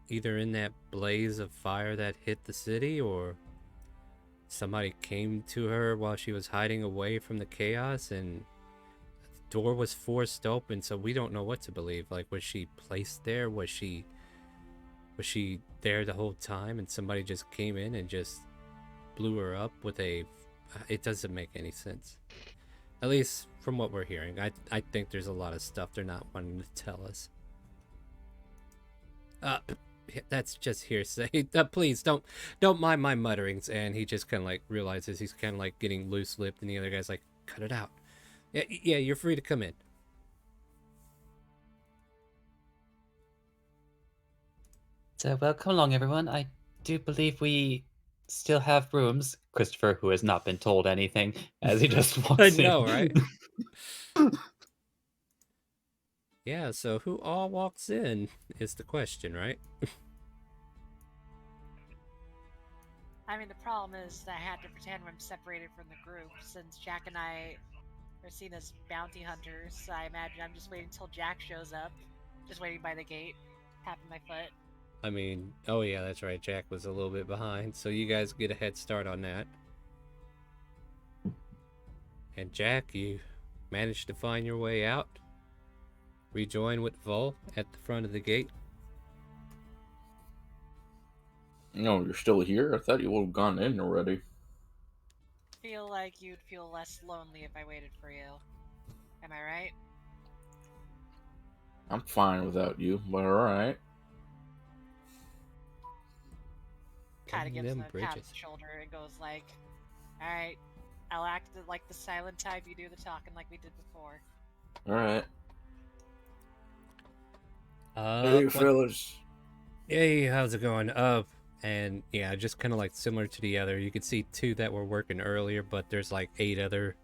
S1: either in that blaze of fire that hit the city, or somebody came to her while she was hiding away from the chaos, and the door was forced open, so we don't know what to believe. Like, was she placed there? Was she there the whole time, and somebody just came in and just blew her up with a... It doesn't make any sense. At least from what we're hearing. I think there's a lot of stuff they're not wanting to tell us. That's just hearsay. Please don't mind my mutterings. And he just kind of like realizes he's kind of like getting loose-lipped, and the other guy's like, cut it out. Yeah, you're free to come in.
S2: So well, come along, everyone. I do believe we still have rooms. Christopher, who has not been told anything, as he just walks
S1: I
S2: in.
S1: know, right? Yeah, so who all walks in is the question, right?
S6: I mean, the problem is that I had to pretend I'm separated from the group since Jack and I are seen as bounty hunters. I imagine I'm just waiting until Jack shows up, just waiting by the gate, tapping my foot.
S1: I mean, oh yeah, that's right. Jack was a little bit behind, so you guys get a head start on that. And Jack, you managed to find your way out. Rejoin with Vol at the front of the gate.
S5: No, you're still here? I thought you would have gone in already.
S6: Feel like you'd feel less lonely if I waited for you. Am I right?
S5: I'm fine without you, but alright.
S6: Kind of
S1: Burn
S6: gives
S1: them
S6: him a pat on
S1: bridges.
S6: the shoulder and goes like, "All right, I'll act like the silent type. You do the talking like we did before."
S5: Alright.
S1: What?
S5: Fellas.
S1: Hey, how's it going? And yeah, just kind of like similar to the other. You could see two that were working earlier, but there's like 8 other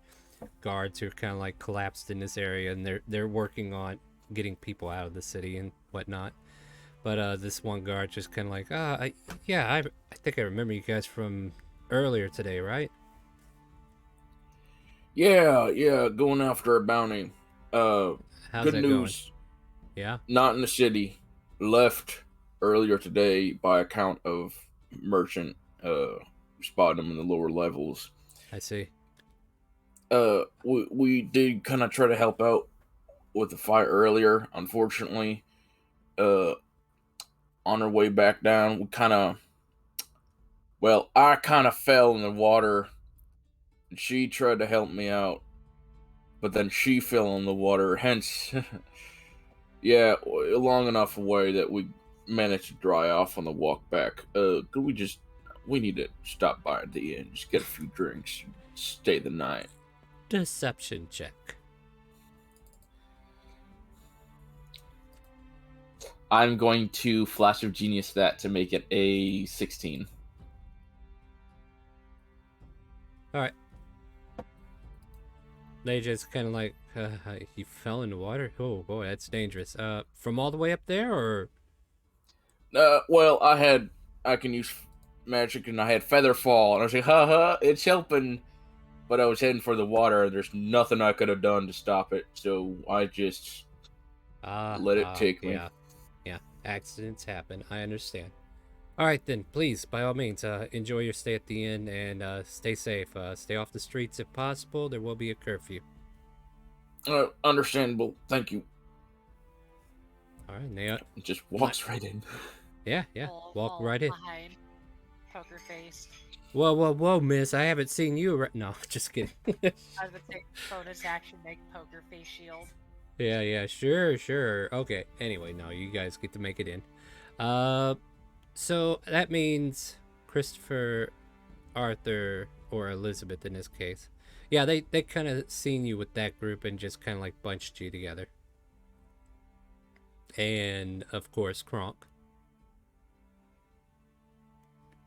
S1: guards who are kind of like collapsed in this area, and they're working on getting people out of the city and whatnot. But this one guard just kind of like, I think I remember you guys from earlier today, right?
S5: Yeah, going after a bounty.
S1: How's
S5: Good
S1: that
S5: news.
S1: going? Yeah.
S5: Not in the city. Left earlier today by account of merchant. Spotted them in the lower levels.
S1: I see.
S5: We did kind of try to help out with the fight earlier. Unfortunately, on our way back down, I kind of fell in the water. And she tried to help me out, but then she fell in the water. Hence, yeah, long enough away that we managed to dry off on the walk back. We need to stop by at the inn, just get a few drinks, stay the night.
S1: Deception check.
S5: I'm going to Flash of Genius that to make it a 16.
S1: All right. They just kind of like, you fell in the water? Oh boy, that's dangerous. From all the way up there, or?
S5: Well, I can use magic, and I had Feather Fall, and I was like, haha, it's helping. But I was heading for the water, and there's nothing I could have done to stop it, so I just let it take me.
S1: Yeah, accidents happen. I understand. All right then, please, by all means, enjoy your stay at the inn, and stay safe. Stay off the streets if possible. There will be a curfew.
S5: Understandable. Thank you.
S1: All right, Naya.
S5: Just walks right in.
S1: Yeah. Walk right in.
S6: Behind, poker face.
S1: Whoa, miss. I haven't seen you. No, just kidding.
S6: I was gonna say bonus action, make poker face shield.
S1: Yeah, sure. Okay. Anyway, no, you guys get to make it in. So that means Christopher, Arthur, or Elizabeth in this case. Yeah, they kind of seen you with that group and just kind of like bunched you together. And of course, Kronk.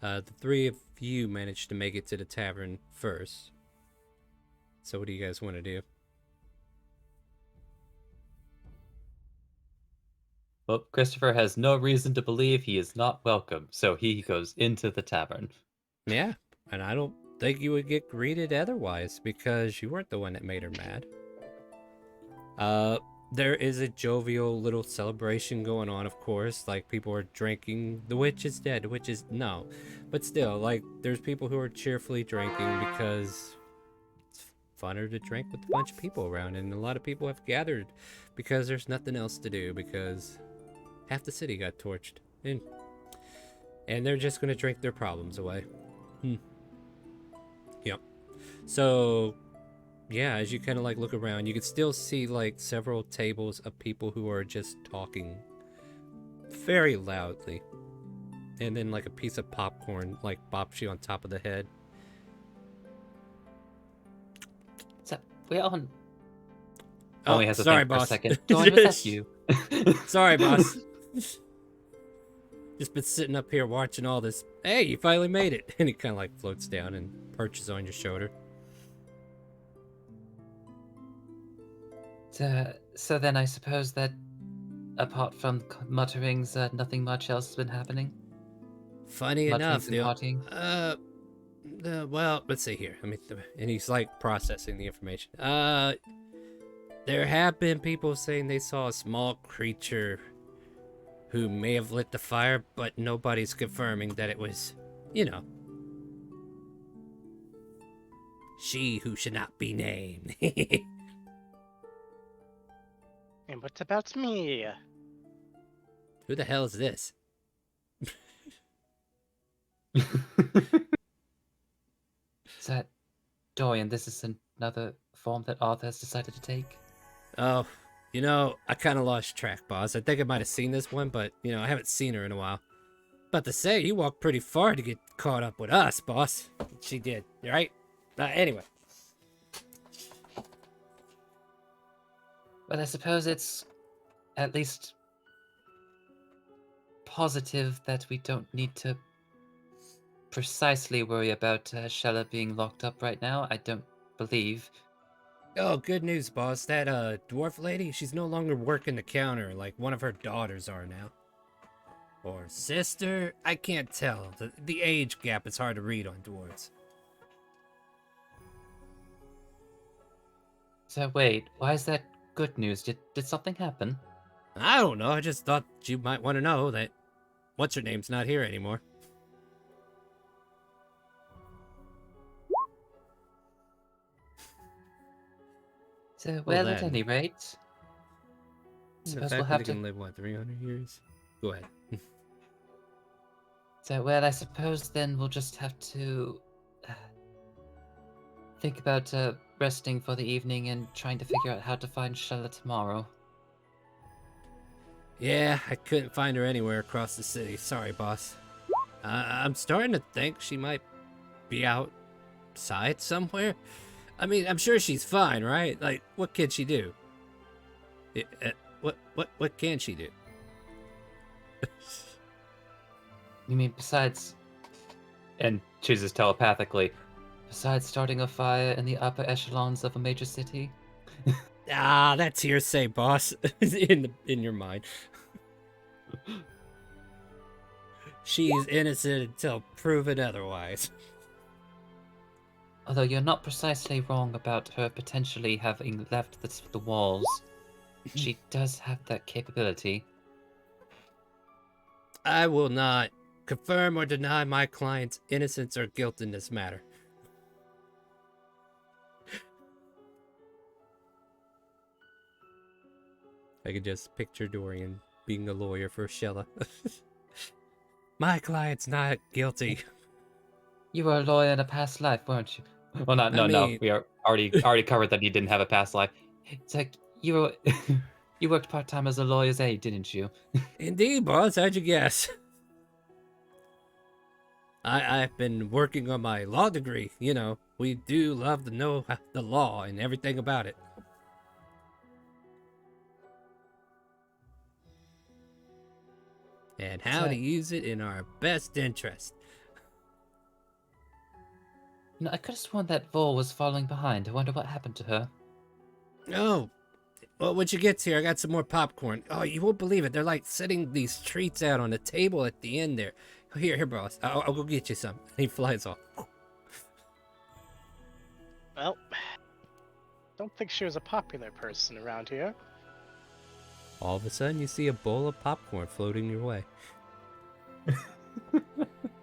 S1: The three of you managed to make it to the tavern first. So what do you guys want to do?
S2: Well, Christopher has no reason to believe he is not welcome, so he goes into the tavern.
S1: Yeah, and I don't think you would get greeted otherwise because you weren't the one that made her mad. There is a jovial little celebration going on, of course. Like, people are drinking. The witch is dead. The witch is... No. But still, like, there's people who are cheerfully drinking because it's funner to drink with a bunch of people around. And a lot of people have gathered because there's nothing else to do because half the city got torched. And they're just going to drink their problems away. Yep. So... yeah, as you kind of like look around, you can still see like several tables of people who are just talking very loudly. And then like a piece of popcorn like bops you on top of the head.
S2: So we on.
S1: Oh,
S2: Only has to
S1: sorry,
S2: think for a
S1: boss.
S2: second. Dorian, was that you?
S1: Sorry, boss. Just been sitting up here watching all this. Hey, you finally made it. And he kind of like floats down and perches on your shoulder.
S2: So then I suppose that apart from mutterings, nothing much else has been happening?
S1: Funny enough,
S2: Mutterings and partying?
S1: well, let's see here. And he's like processing the information. There have been people saying they saw a small creature who may have lit the fire, but nobody's confirming that it was, she who should not be named.
S4: And what about me?
S1: Who the hell is this?
S2: So, Dorian, this is another form that Arthur has decided to take?
S1: Oh, I kind of lost track, boss. I think I might have seen this one, but, I haven't seen her in a while. About to say, you walked pretty far to get caught up with us, boss. She did, right? Anyway.
S2: Well, I suppose it's at least positive that we don't need to precisely worry about Shella being locked up right now. I don't believe.
S1: Oh, good news, boss. That, dwarf lady, she's no longer working the counter like one of her daughters are now. Or sister? I can't tell. The age gap is hard to read on dwarves.
S2: So wait, why is that good news? Did something happen?
S1: I don't know. I just thought you might want to know that what's-her-name's not here anymore.
S2: So, well, at
S1: then.
S2: any rate,
S1: The
S2: suppose
S1: fact
S2: we'll
S1: that
S2: have
S1: he
S2: to.
S1: can live, 300 years? Go ahead.
S2: So, well, I suppose then we'll just have to think about resting for the evening and trying to figure out how to find Shella tomorrow.
S1: Yeah, I couldn't find her anywhere across the city. Sorry, boss. I'm starting to think she might be outside somewhere. I mean, I'm sure she's fine, right? Like, what can she do? What can she do?
S2: You mean besides, and chooses telepathically, besides starting a fire in the upper echelons of a major city?
S1: Ah, that's hearsay, boss. in your mind. She's innocent until proven otherwise.
S2: Although you're not precisely wrong about her potentially having left the walls. She does have that capability.
S1: I will not confirm or deny my client's innocence or guilt in this matter. I could just picture Dorian being a lawyer for Shella. My client's not guilty.
S2: You were a lawyer in a past life, weren't you? Well, no.
S1: mean-
S2: We are already covered that he didn't have a past life. It's like you were, you worked part time as a lawyer's aide, didn't you?
S1: Indeed, boss. How'd you guess? I've been working on my law degree. You know, we do love to know the law and everything about it. And how to use it in our best interest.
S2: No, I could have sworn that Vol was falling behind. I wonder what happened to her.
S1: Oh, well, when she gets here, I got some more popcorn. Oh, you won't believe it. They're like setting these treats out on the table at the end there. Here, boss. I'll go get you some. He flies off.
S4: Well, don't think she was a popular person around here.
S1: All of a sudden, you see a bowl of popcorn floating your way.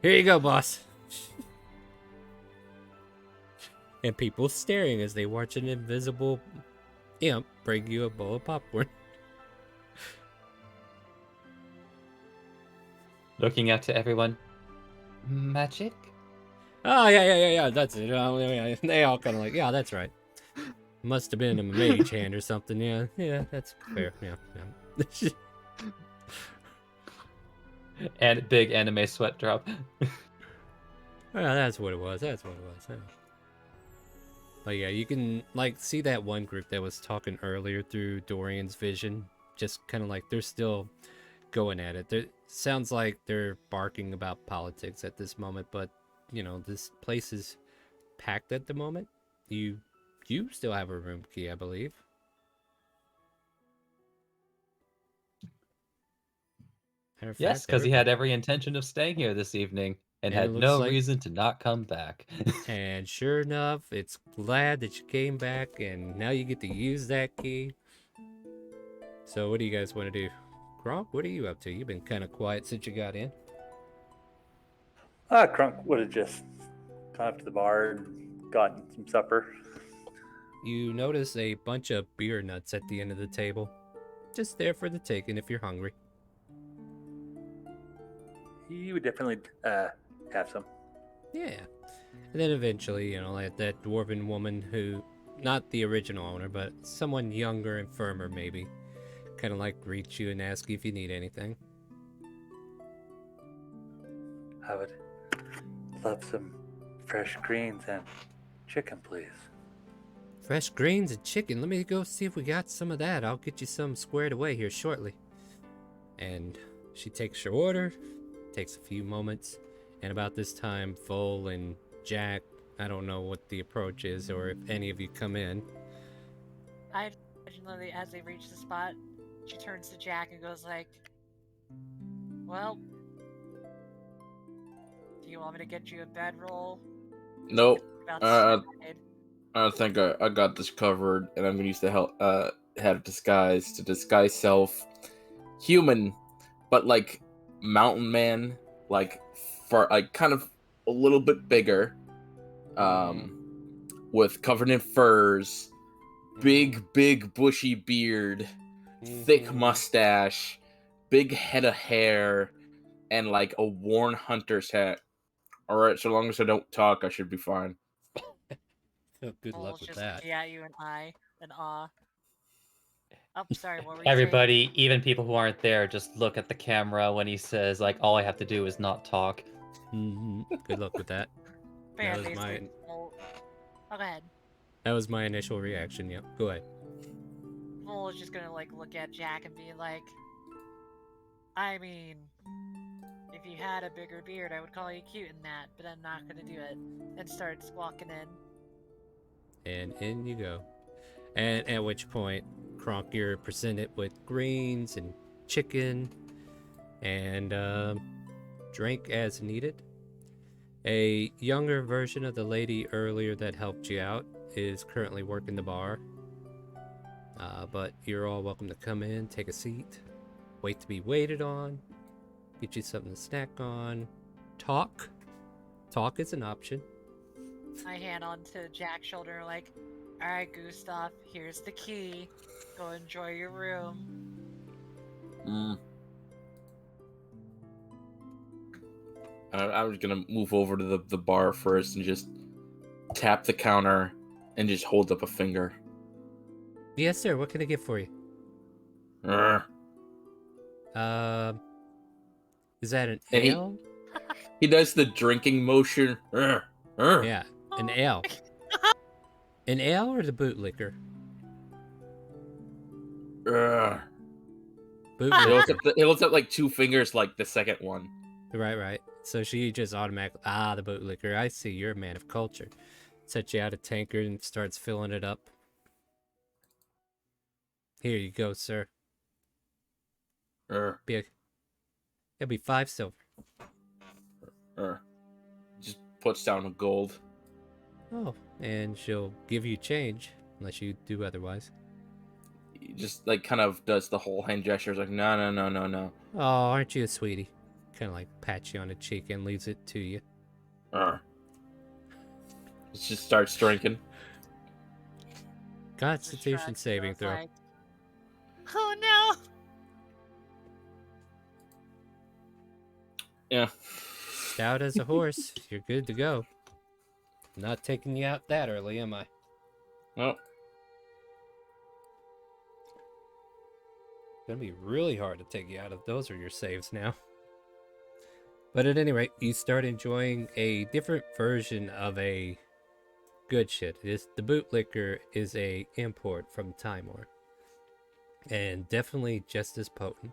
S1: Here you go, boss. And people staring as they watch an invisible imp bring you a bowl of popcorn.
S2: Looking out to everyone. Magic?
S1: Oh, yeah. That's it. Yeah. They all kind of like, yeah, that's right. Must have been a mage hand or something. Yeah, that's fair. Yeah.
S2: And big anime sweat drop.
S1: Well, that's what it was. Yeah. But yeah, you can like see that one group that was talking earlier through Dorian's vision. Just kind of like they're still going at it. Sounds like they're barking about politics at this moment, but you know, this place is packed at the moment. You still have a room key, I believe. Matter of
S2: Yes,
S1: fact,
S2: because he had every intention of staying here this evening and
S1: And it
S2: had
S1: looks
S2: no
S1: like-
S2: reason to not come back.
S1: And sure enough, it's glad that you came back, and now you get to use that key. So what do you guys want to do? Gronk, what are you up to? You've been kind of quiet since you got in.
S3: Crunk would have just gone up to the bar and gotten some supper.
S1: You notice a bunch of beer nuts at the end of the table. Just there for the taking if you're hungry.
S3: He would definitely have some.
S1: Yeah. And then eventually, you know, like that dwarven woman who, not the original owner, but someone younger and firmer maybe, kind of like greets you and asks you if you need anything.
S3: I would love some fresh greens and chicken, please.
S1: Fresh greens and chicken. Let me go see if we got some of that. I'll get you some squared away here shortly. And she takes your order, takes a few moments, and about this time, Vol and Jack, I don't know what the approach is or if any of you come in.
S6: I imagine Lily, as they reach the spot, she turns to Jack and goes like, "Well, do you want me to get you a bedroll?"
S5: Nope.
S6: About to slide.
S5: I think I got this covered, and I'm gonna use the head of disguise to disguise self human, but like mountain man, like for like kind of a little bit bigger, with covered in furs, big bushy beard, thick mustache, big head of hair, and like a worn hunter's hat. All right, so long as I don't talk, I should be fine.
S1: Good
S6: Vol's
S1: luck with
S6: just
S1: that.
S6: looking at you in awe. Oh, sorry, what were you
S2: Everybody, even people who aren't there, just look at the camera when he says, like, all I have to do is not talk.
S1: Good luck with that.
S6: saying? Yeah,
S1: that was
S6: basically,
S1: mine.
S6: Vol... Oh, go ahead.
S1: That was my initial reaction. Yep. Go ahead.
S6: Vol is just gonna like look at Jack and be like, "I mean, if you had a bigger beard, I would call you cute in that, but I'm not gonna do it." And starts walking in.
S1: And in you go. And at which point, Kronk, you're presented with greens and chicken and drink as needed. A younger version of the lady earlier that helped you out is currently working the bar. But you're all welcome to come in, take a seat, wait to be waited on, get you something to snack on, talk. Talk is an option.
S6: I hand on to Jack's shoulder, like, "Alright, Gustav, here's the key. Go enjoy your room."
S5: I was gonna move over to the bar first and just tap the counter and just hold up a finger.
S1: Yes, sir. What can I get for you?
S5: Urgh.
S1: Is that an
S5: Any-
S1: ale?
S5: He does the drinking motion.
S1: Yeah, an
S6: Oh.
S1: ale. An ale or the bootlicker?
S5: Ugh.
S1: Bootlicker.
S5: He lifts up like 2 fingers like the second one.
S1: Right. So she just automatically, the bootlicker. I see, you're a man of culture. Sets you out a tankard and starts filling it up. Here you go, sir.
S5: Ugh.
S1: It'll be 5 silver.
S5: Just puts down a gold.
S1: Oh, and she'll give you change unless you do otherwise.
S5: He just like kind of does the whole hand gestures like no.
S1: Oh, aren't you a sweetie? Kind of like pats you on the cheek and leaves it to you.
S5: Just starts drinking.
S1: Constitution
S6: Shrug,
S1: saving
S6: goes
S1: throw.
S6: like, oh no!
S5: Yeah.
S1: Stout as a horse. You're good to go. Not taking you out that early, am I?
S5: Well,
S1: Gonna be really hard to take you out if those are your saves now. But at any rate, you start enjoying a different version of a good shit. The bootlicker is a import from Timor. And definitely just as potent.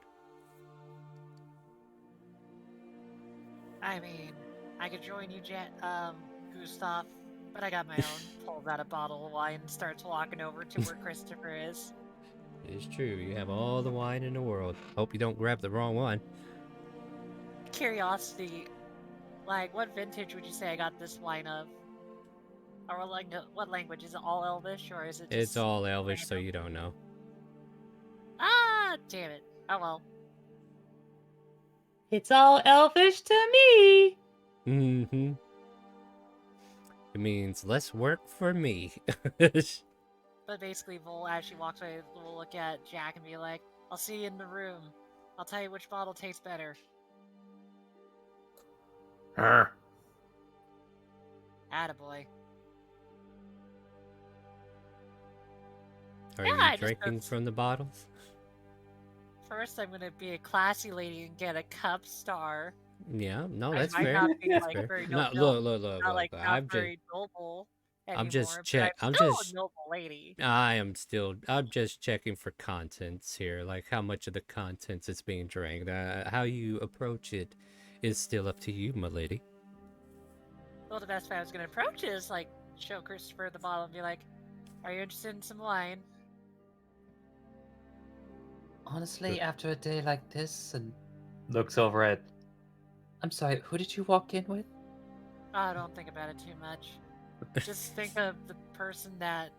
S6: I mean, I could join you, Gustav, but I got my own. Pulls out a bottle of wine and starts walking over to where Christopher is.
S1: It is true, you have all the wine in the world. Hope you don't grab the wrong one.
S6: Curiosity, like, what vintage would you say I got this wine of? Or what language? Is it all Elvish, or is it just...
S1: It's all Elvish, so
S6: random?
S1: you don't know.
S6: Ah, damn it. Oh well.
S2: It's all elfish to me.
S1: Mm-hmm. It means less work for me.
S6: But basically, Vol, as she walks away, will look at Jack and be like, I'll see you in the room. I'll tell you which bottle tastes better. Attaboy.
S1: Are
S6: Yeah, I
S1: you
S6: just
S1: drinking
S6: don't-
S1: from the bottles?
S6: First, I'm gonna be a classy lady and get a cup star.
S1: Yeah, no,
S6: I
S1: that's
S6: might
S1: fair.
S6: not be,
S1: That's
S6: like,
S1: fair.
S6: very
S1: No,
S6: noble,
S1: look.
S6: not
S1: I'm just,
S6: very noble anymore,
S1: I'm just
S6: but I'm still a noble lady.
S1: I'm just checking for contents here, like how much of the contents is being drank. How you approach it is still up to you, my lady.
S6: Well, the best way I was gonna approach it is, like, show Christopher the bottle and be like, are you interested in some wine?
S2: Honestly, after a day like this, and looks over at. I'm sorry, who did you walk in with?
S6: Oh, don't think about it too much. Just think of the person that,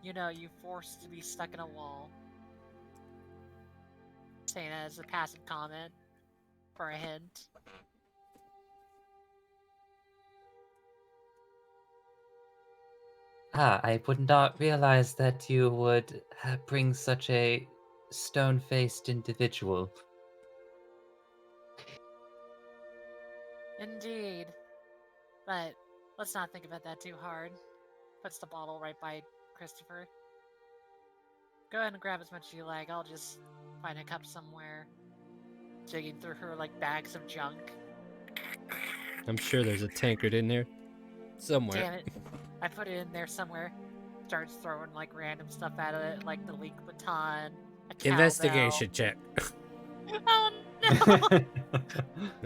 S6: you forced to be stuck in a wall. Saying that as a passive comment for a hint.
S2: I would not realize that you would bring such a stone-faced individual.
S6: Indeed. But let's not think about that too hard. Puts the bottle right by Christopher. Go ahead and grab as much as you like. I'll just find a cup somewhere. Digging through her, like, bags of junk.
S1: I'm sure there's a tankard in there somewhere.
S6: Damn it. I put it in there somewhere. Starts throwing, like, random stuff at it, like the leak baton, a cowbell.
S1: Investigation check.
S6: Oh no!
S1: Don't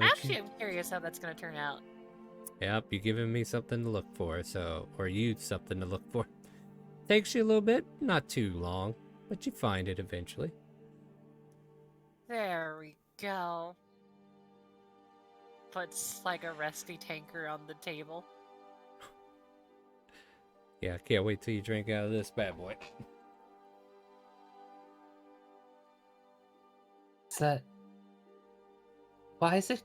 S6: Actually,
S1: you-
S6: I'm curious how that's gonna turn out.
S1: Yep, you're giving me something to look for, or you something to look for. Takes you a little bit, not too long, but you find it eventually.
S6: There we go. Puts, like, a rusty tanker on the table.
S1: Yeah, can't wait till you drink out of this bad boy.
S2: Is that... Why is it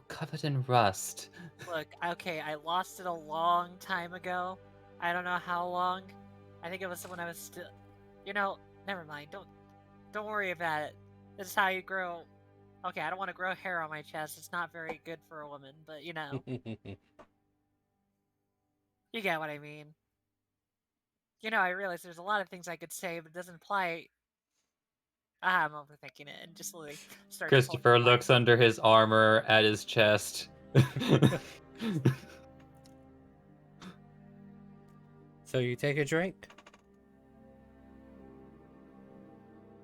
S2: covered in rust?
S6: Look, okay, I lost it a long time ago. I don't know how long. I think it was when I was still... never mind. Don't worry about it. This is how you grow... Okay, I don't want to grow hair on my chest. It's not very good for a woman, but, you get what I mean. I realize there's a lot of things I could say, but it doesn't apply... I'm overthinking it, and just, like, start...
S2: Christopher looks under his armor at his chest.
S1: So you take a drink?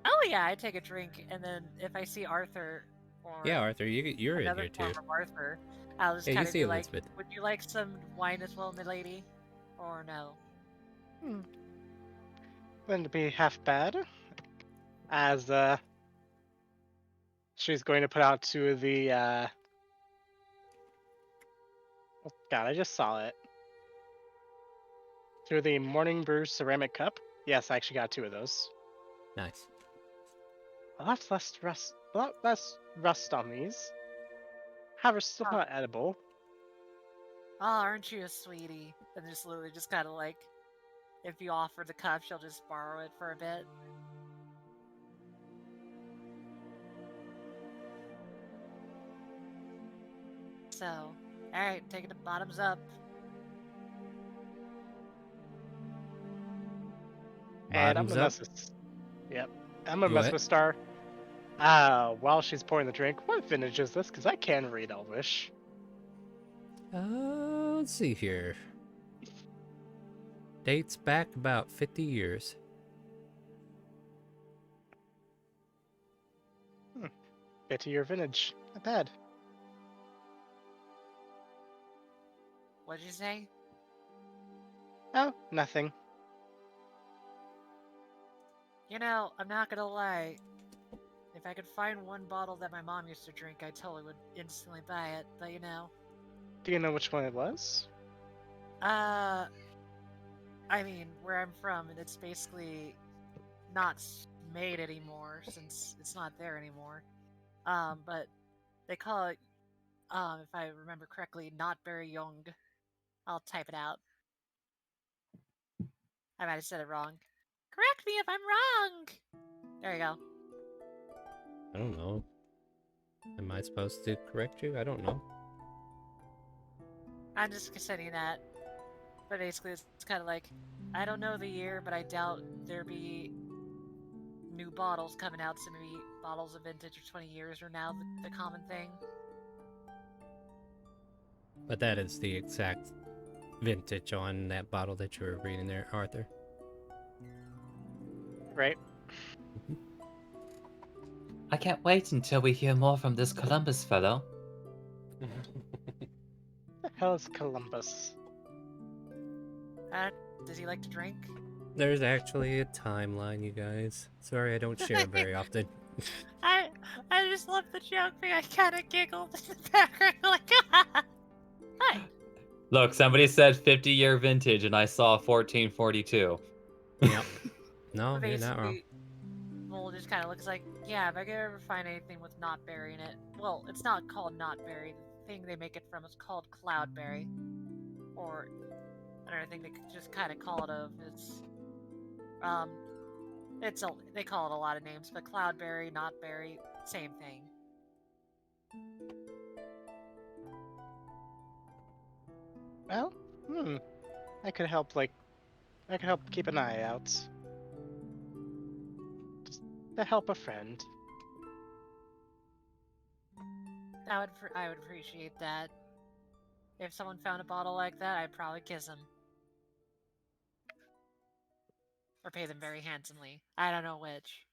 S6: Oh yeah, I take a drink, and then if I see Arthur or
S1: Yeah, Arthur, you're in
S6: another
S1: here
S6: form
S1: too.
S6: of Arthur, I'll just
S1: Yeah, you
S6: kind of
S1: see
S6: be like,
S1: Elizabeth.
S6: "Would you like some wine as well, milady?" Or no?
S4: Wouldn't be half bad. As she's going to put out to the oh god, I just saw it. Through the Morning Brew ceramic cup. Yes, I actually got 2 of those.
S1: Nice.
S4: A lot less rust on these. However, still
S6: Oh.
S4: not edible.
S6: Oh, aren't you a sweetie? And just literally just kind of like, if you offer the cup, she'll just borrow it for a bit. So, alright, taking the bottoms up.
S4: And I'm
S1: Bottoms
S4: gonna
S1: up.
S4: mess with. Yep. I'm gonna mess
S1: What?
S4: with Star. While she's pouring the drink, what vintage is this? Because I can read Elvish.
S1: Let's see here. Dates back about 50 years.
S4: 50-year vintage. Not bad.
S6: What'd you say?
S4: Oh, nothing.
S6: You know, I'm not gonna lie. If I could find one bottle that my mom used to drink, I totally would instantly buy it. But you know,
S4: Do you know which one it was?
S6: I mean, where I'm from, and it's basically not made anymore since it's not there anymore. But they call it, if I remember correctly, not very young. I'll type it out. I might have said it wrong. Correct me if I'm wrong. There you go.
S1: I don't know. Am I supposed to correct you? I don't know.
S6: I'm just sending that. But basically, it's kind of like, I don't know the year, but I doubt there be new bottles coming out. So maybe bottles of vintage of 20 years are now the common thing.
S1: But that is the exact vintage on that bottle that you were reading there, Arthur.
S4: Right.
S2: I can't wait until we hear more from this Columbus fellow.
S4: The hell is Columbus?
S6: Does he like to drink?
S1: There's actually a timeline, you guys. Sorry, I don't share very often.
S6: I just love the joke. I kind of giggled in the background, like, hi.
S2: Look, somebody said 50-year vintage, and I saw 1442.
S1: Yep. No,
S6: But
S1: you're not wrong.
S6: basically, Bull just kind of looks like, yeah, if I could ever find anything with knotberry in it. Well, it's not called knotberry. The thing they make it from is called cloudberry. Or another thing they could just kind of call it of is, they call it a lot of names, but cloudberry, knotberry, same thing.
S4: Well, I could help keep an eye out. Just to help a friend.
S6: I would appreciate that. If someone found a bottle like that, I'd probably kiss them. Or pay them very handsomely. I don't know which.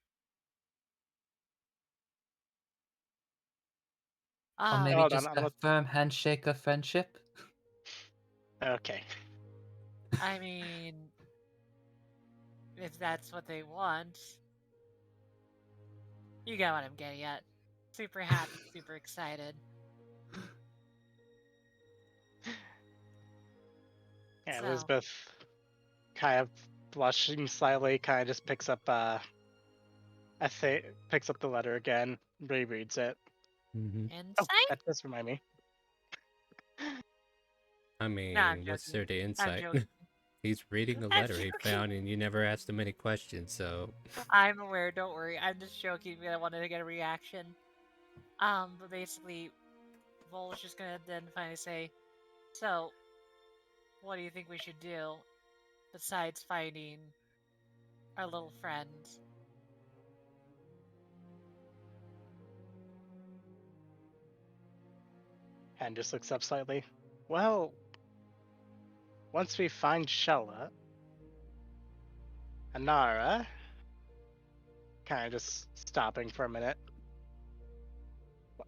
S2: Or maybe
S4: Hold
S2: just
S4: on,
S2: a firm handshake of friendship?
S4: Okay.
S6: I mean, if that's what they want. You get what I'm getting at. Super happy, super excited.
S4: Yeah,
S6: So-
S4: Elizabeth, kind of blushing slightly, kind of just picks up picks up the letter again, rereads it.
S1: Mm-hmm.
S6: Insight?
S4: Oh, that does remind me.
S1: I mean,
S6: Nah, I'm
S1: what's there
S6: joking.
S1: to
S6: I'm
S1: insight?
S6: joking.
S1: He's reading a
S6: I'm
S1: letter he
S6: joking.
S1: found, and you never asked him any questions, so.
S6: I'm aware, don't worry. I'm just joking because I wanted to get a reaction. But basically, Vol's just gonna then finally say, so, what do you think we should do besides finding our little friend?
S4: And just looks up slightly. Well, once we find Shella, Anara, kind of just stopping for a minute.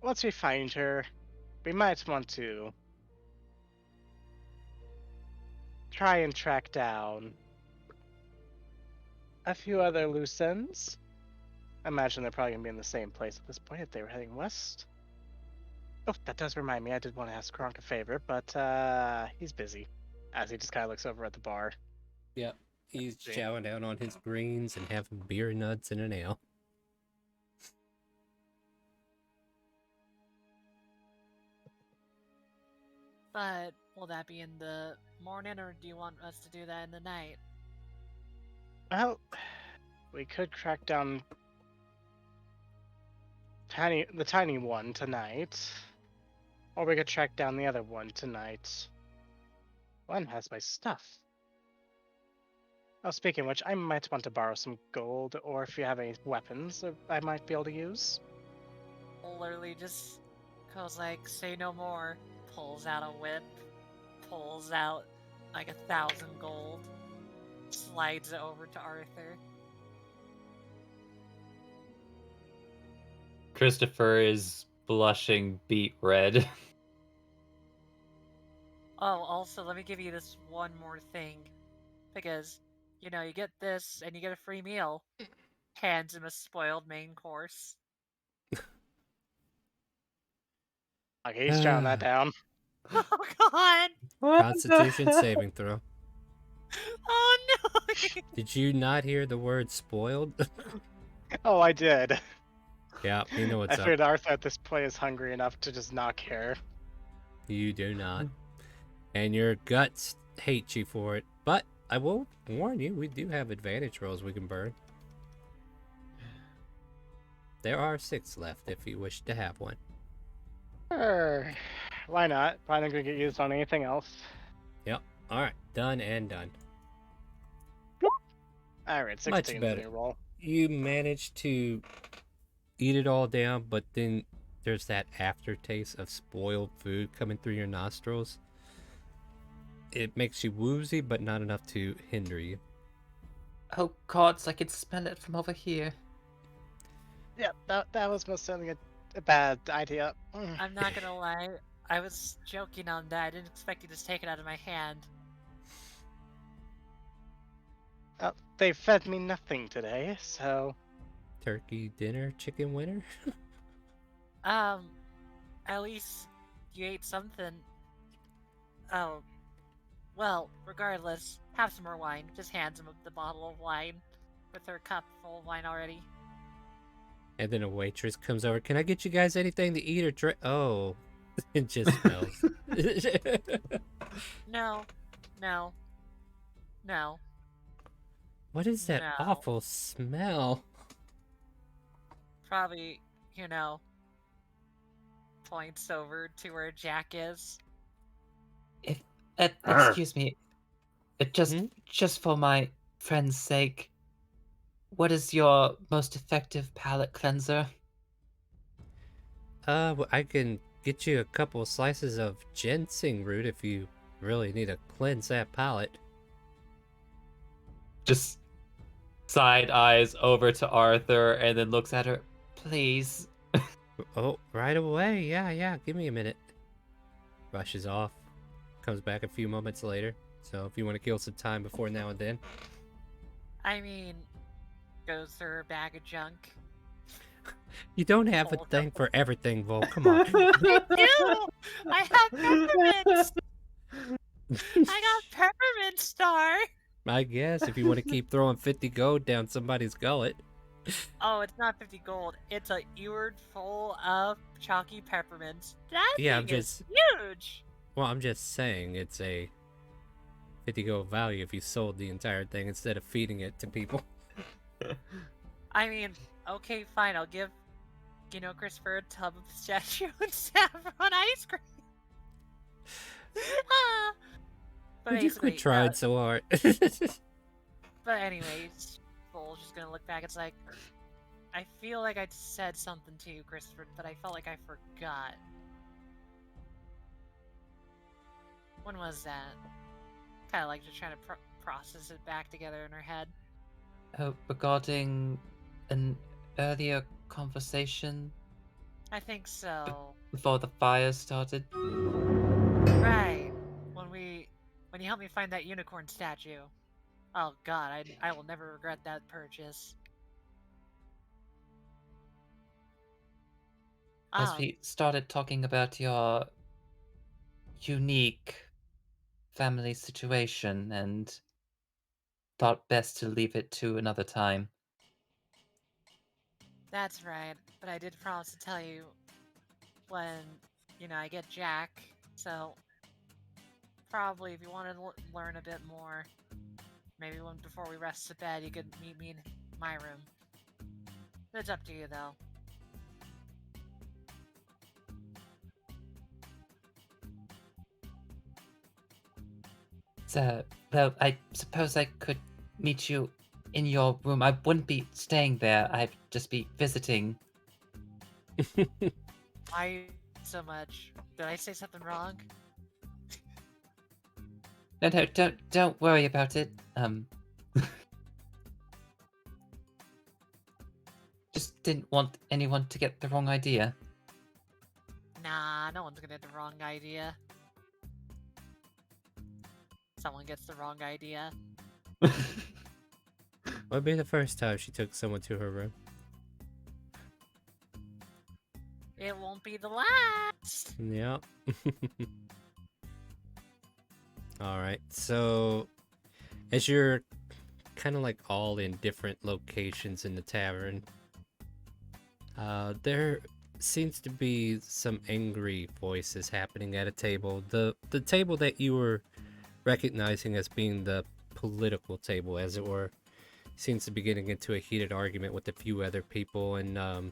S4: Once we find her, we might want to try and track down a few other loose ends. I imagine they're probably going to be in the same place at this point if they were heading west. Oh, that does remind me, I did want to ask Kronk a favor, but he's busy. As he just kind of looks over at the bar.
S1: Yep. He's
S4: See.
S1: chowing down on his greens and having beer nuts and an ale.
S6: But will that be in the morning, or do you want us to do that in the night?
S4: Well, we could track down the tiny one tonight. Or we could track down the other one tonight. One has my stuff. Oh, speaking of which, I might want to borrow some gold, or if you have any weapons I might be able to use.
S6: Literally just goes like, say no more, pulls out a whip, pulls out like 1,000 gold, slides it over to Arthur.
S2: Christopher is blushing beet red.
S6: Oh, also, let me give you this one more thing. Because, you know, you get this and you get a free meal. Hands him a spoiled main course.
S4: Okay, he's jotting that down.
S6: Oh, God!
S1: Constitution saving throw.
S6: Oh, no!
S1: Did you not hear the word spoiled?
S4: Oh, I did.
S1: Yeah, you know
S4: I
S1: what's up.
S4: figured Arthur at this point is hungry enough to just not care.
S1: You do not. And your guts hate you for it. But I will warn you, we do have advantage rolls we can burn. There are 6 left if you wish to have one.
S4: Sure. Why not? Probably not gonna get used on anything else.
S1: Yep. Alright, done and done.
S4: Alright,
S1: Much
S4: 16 is the
S1: better.
S4: new roll.
S1: You manage to eat it all down, but then there's that aftertaste of spoiled food coming through your nostrils. It makes you woozy, but not enough to hinder you.
S2: Oh gods, I can smell it from over here.
S4: Yeah, that was most certainly a bad idea.
S6: I'm not gonna lie. I was joking on that. I didn't expect you to just take it out of my hand.
S4: They fed me nothing today, so...
S1: Turkey dinner, chicken winner?
S6: At least you ate something. Oh, well, regardless, have some more wine. Just hands him the bottle of wine with her cup full of wine already.
S1: And then a waitress comes over. Can I get you guys anything to eat or drink? Oh, it just smells.
S6: No, no, no.
S1: What is that
S6: No.
S1: awful smell?
S6: Probably, you know, points over to where Jack is.
S2: Excuse me.
S1: Hmm?
S2: Just for my friend's sake, what is your most effective palate cleanser?
S1: Well, I can get you a couple slices of ginseng root if you really need to cleanse that palate.
S2: Just side eyes over to Arthur and then looks at her. Please.
S1: Oh, right away. Yeah. Give me a minute. Rushes off. Comes back a few moments later. So if you want to kill some time before now and then.
S6: I mean, goes through her bag of junk.
S1: You don't have a
S6: Hold
S1: thing
S6: up.
S1: for everything, Vol. Come on.
S6: I do! I have peppermints! I got peppermint star!
S1: I guess if you want to keep throwing 50 gold down somebody's gullet.
S6: Oh, it's not 50 gold. It's a ewer full of chalky peppermints. That
S1: Yeah, I'm
S6: thing is
S1: just-
S6: huge!
S1: Well, I'm just saying it's a 50 gold value if you sold the entire thing instead of feeding it to people.
S6: I mean, okay, fine. I'll give, Christopher a tub of pistachio and saffron ice cream. Ah. But
S1: Would you
S6: basically,
S1: quit trying so hard?
S6: but anyways, Bull's just gonna look back. It's like, I feel like I said something to you, Christopher, but I felt like I forgot. When was that? Kind of like just trying to process it back together in her head.
S2: Regarding an earlier conversation
S6: I think so.
S2: before the fire started.
S6: Right. When you helped me find that unicorn statue. Oh god, I will never regret that purchase.
S2: As we started talking about your unique family situation and thought best to leave it to another time.
S6: That's right, but I did promise to tell you when, I get Jack, so probably if you want to learn a bit more, maybe before we rest to bed, you could meet me in my room. It's up to you, though.
S2: So, well, I suppose I could meet you in your room. I wouldn't be staying there. I'd just be visiting.
S6: Why so much? Did I say something wrong?
S2: No, don't worry about it. Just didn't want anyone to get the wrong idea.
S6: Nah, no one's gonna get the wrong idea. Someone gets the wrong idea.
S1: Would be the first time she took someone to her room.
S6: It won't be the last!
S1: Yep. Alright, so as you're kind of like all in different locations in the tavern, there seems to be some angry voices happening at a table. The table that you were recognizing as being the political table, as it were, seems to be getting into a heated argument with a few other people, and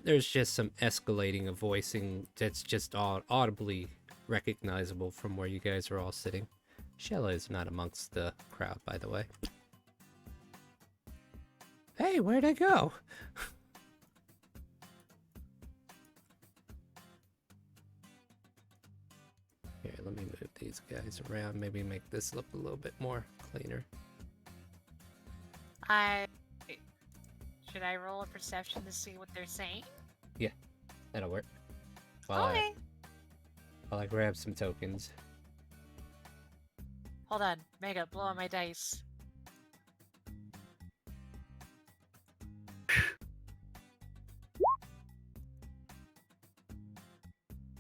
S1: there's just some escalating of voicing that's just audibly recognizable from where you guys are all sitting. Shella is not amongst the crowd, by the way. Hey, where'd I go? Here, let me move these guys around. Maybe make this look a little bit more cleaner.
S6: Should I roll a perception to see what they're saying?
S1: That'll work. While
S6: Okay.
S1: I grab some tokens.
S6: Hold on. Mega, blow on my dice.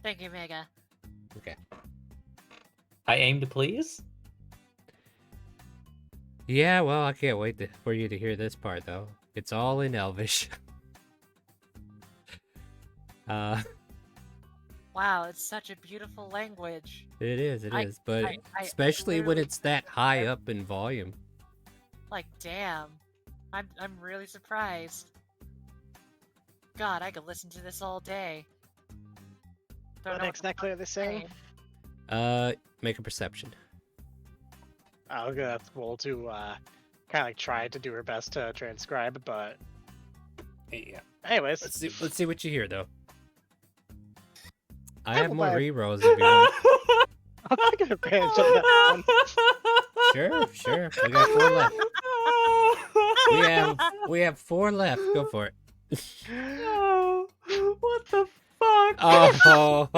S6: Thank you, Mega.
S1: Okay.
S2: I aim to please?
S1: Yeah, well, I can't wait for you to hear this part, though. It's all in Elvish.
S6: Wow, it's such a beautiful language.
S1: It is, but
S6: I
S1: especially when
S6: literally
S1: it's that high up in volume.
S6: Like, damn. I'm really surprised. God, I could listen to this all day. Don't
S4: What
S6: know
S4: exactly are they saying?
S1: Make a perception.
S4: I'll go roll to kind of like try to do her best to transcribe, but
S1: Yeah.
S4: anyways.
S1: Let's see what you hear, though. I
S4: I'm
S1: have more
S4: glad-
S1: rerolls if you want.
S4: I'll take advantage of that one.
S1: Sure. We got 4 left. We have 4 left. Go for it.
S2: Oh, what the fuck?
S1: Oh.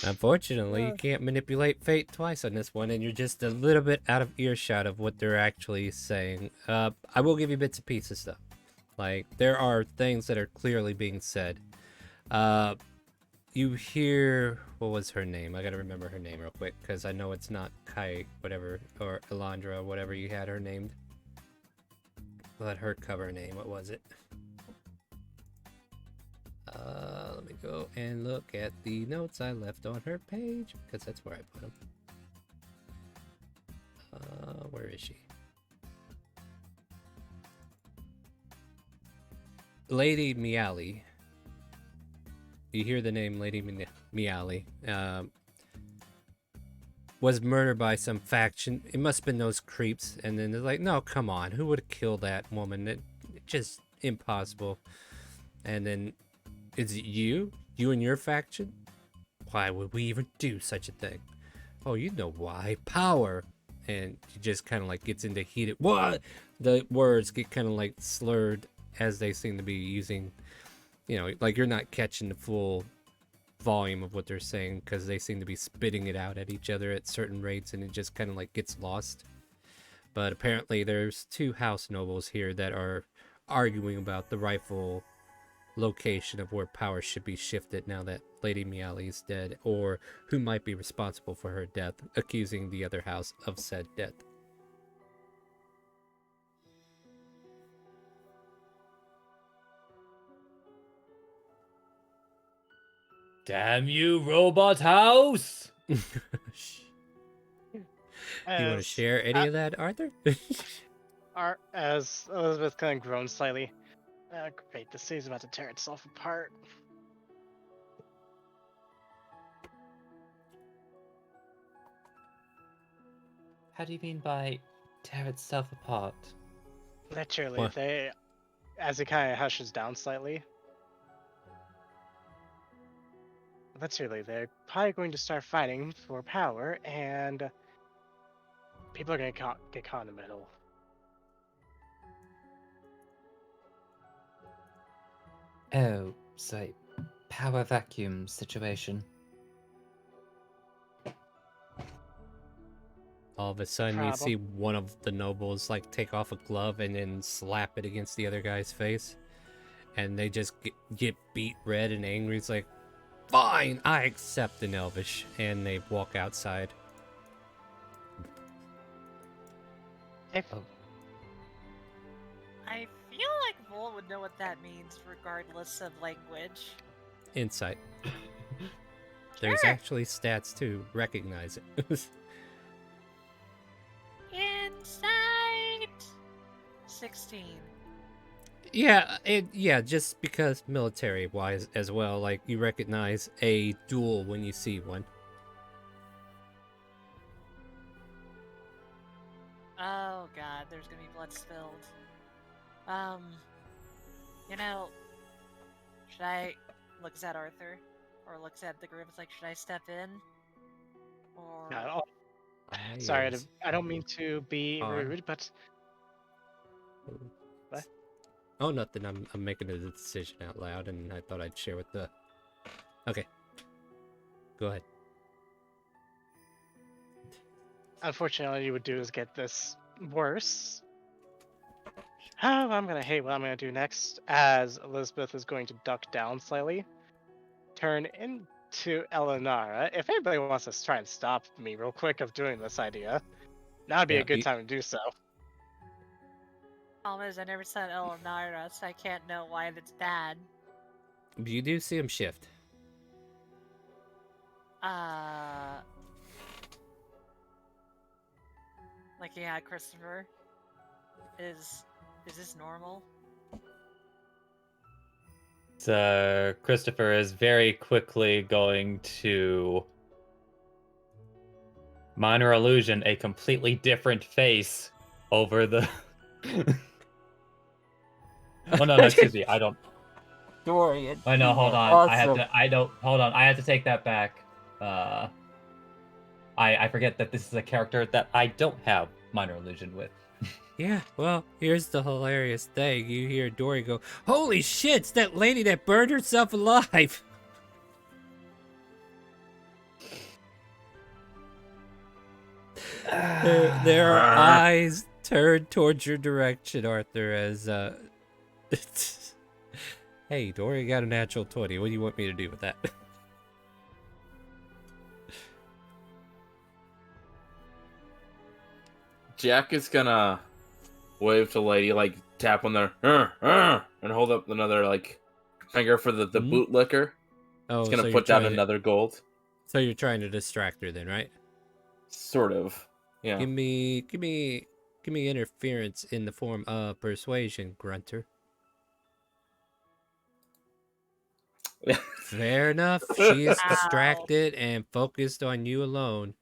S1: Unfortunately, you can't manipulate fate twice on this one, and you're just a little bit out of earshot of what they're actually saying. I will give you bits and pieces, though. Like, there are things that are clearly being said. You hear... What was her name? I gotta remember her name real quick, because I know it's not Kai, whatever, or Elandra, whatever you had her named. Let her cover name. What was it? Let me go and look at the notes I left on her page, because that's where I put them. Where is she? Lady Miali. You hear the name Lady Miali. Was murdered by some faction. It must have been those creeps. And then they're like, no, come on. Who would have killed that woman? It's just impossible. And then, is it you? You and your faction? Why would we even do such a thing? Oh, you know why. Power. And he just kind of like gets into heated. What? The words get kind of like slurred as they seem to be using, like you're not catching the full volume of what they're saying because they seem to be spitting it out at each other at certain rates and it just kind of like gets lost. But apparently there's two house nobles here that are arguing about the rightful location of where power should be shifted now that Lady Miali is dead, or who might be responsible for her death, accusing the other house of said death.
S2: Damn you, robot house!
S1: You want to
S4: As,
S1: share any of that, Arthur?
S4: as Elizabeth kind of groans slightly. Great, this city's about to tear itself apart.
S2: How do you mean by tear itself apart?
S4: Literally,
S1: What?
S4: as it kind of hushes down slightly. Literally, they're probably going to start fighting for power, and people are going to get caught in the middle.
S2: Oh, so power vacuum situation.
S1: All of a sudden you see one of the nobles like take off a glove and then slap it against the other guy's face, and they just get beat red and angry. It's like, fine, I accept in Elvish, and they walk outside.
S2: Oh,
S6: I feel like Vol would know what that means, regardless of language.
S1: Insight. There's
S6: Sure.
S1: actually stats to recognize it.
S6: Insight 16.
S1: Yeah, just because military wise as well, like you recognize a duel when you see one.
S6: Oh god, there's gonna be blood spilled. Should I looks at Arthur or looks at the group? It's like, should I step in? Or
S4: No, sorry, I don't mean to be
S1: Odd.
S4: rude, but what?
S1: Oh, nothing. I'm making a decision out loud, and I thought I'd share with the. Okay. Go ahead.
S4: Unfortunately, all you would do is get this worse. Oh, I'm gonna hate what I'm gonna do next, as Elizabeth is going to duck down slightly, turn into Elenara. If anybody wants to try and stop me real quick of doing this idea, now would be
S1: Yeah,
S4: a good time to do so.
S6: problem is I never said Elenara, so I can't know why that's bad.
S1: You do see him shift.
S6: Like, yeah, Christopher. Is this normal?
S2: So Christopher is very quickly going to minor illusion a completely different face over the. Oh no, excuse me. I don't.
S1: Dorian.
S2: I know. Hold on.
S1: Awesome.
S2: I have to. I don't. Hold on. I have to take that back. I forget that this is a character that I don't have minor illusion with.
S1: Yeah, well, here's the hilarious thing. You hear Dory go, "Holy shit, it's that lady that burned herself alive!" There are eyes turned towards your direction, Arthur, as, Hey, Dory got a natural 20. What do you want me to do with that?
S5: Jack is gonna wave to Lady, like tap on their and hold up another like finger for the bootlicker.
S1: Oh,
S5: He's gonna
S1: so
S5: put down
S1: you're
S5: another gold.
S1: So you're trying to distract her then, right?
S5: Sort of. Yeah.
S1: Give me interference in the form of persuasion, Grunter. Fair enough. She is
S6: Ow.
S1: distracted and focused on you alone.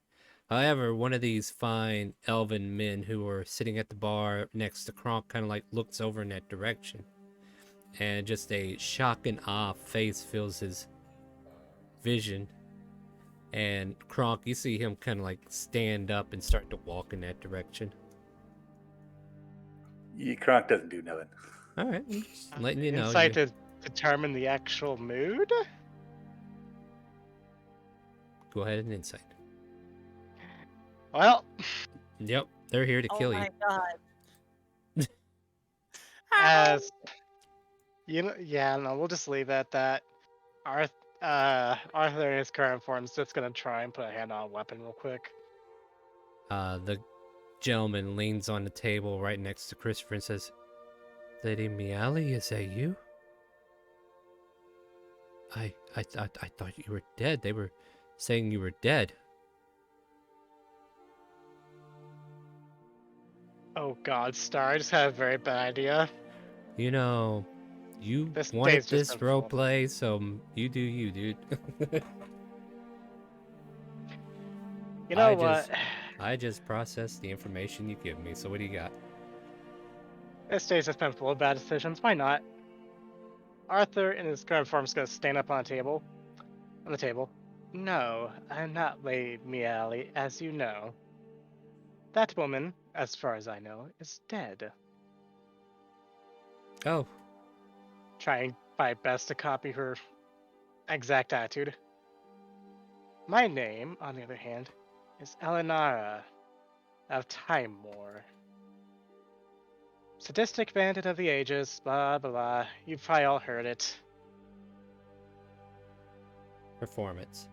S1: However, one of these fine elven men who are sitting at the bar next to Kronk kind of like looks over in that direction. And just a shock and awe face fills his vision. And Kronk, you see him kind of like stand up and start to walk in that direction.
S3: Kronk doesn't do nothing.
S1: All right, I'm just letting you know.
S4: Insight to determine the actual mood?
S1: Go ahead and insight.
S4: Well,
S1: Yep, they're here to
S6: Oh
S1: kill
S6: my
S1: you.
S6: god.
S4: as you know, yeah, no, we'll just leave it at that. Arthur in his current form is just gonna try and put a hand on a weapon real quick.
S1: The gentleman leans on the table right next to Christopher and says, "Lady Miali, is that you? I thought you were dead. They were saying you were dead."
S4: Oh god, Star, I just had a very bad idea.
S1: You know, you
S4: This
S1: wanted
S4: day's just
S1: this
S4: been full.
S1: roleplay, so you do you, dude.
S4: You know
S1: I
S4: what?
S1: I just processed the information you give me, so what do you got?
S4: This day's just been full of bad decisions. Why not? Arthur in his current form is gonna stand up on a table. On the table. No, I'm not Lady Miali, as you know. That woman, as far as I know, is dead.
S1: Oh,
S4: Trying my best to copy her exact attitude. My name, on the other hand, is Elenara of Timor. Sadistic bandit of the ages, blah blah blah. You've probably all heard it.
S1: performance.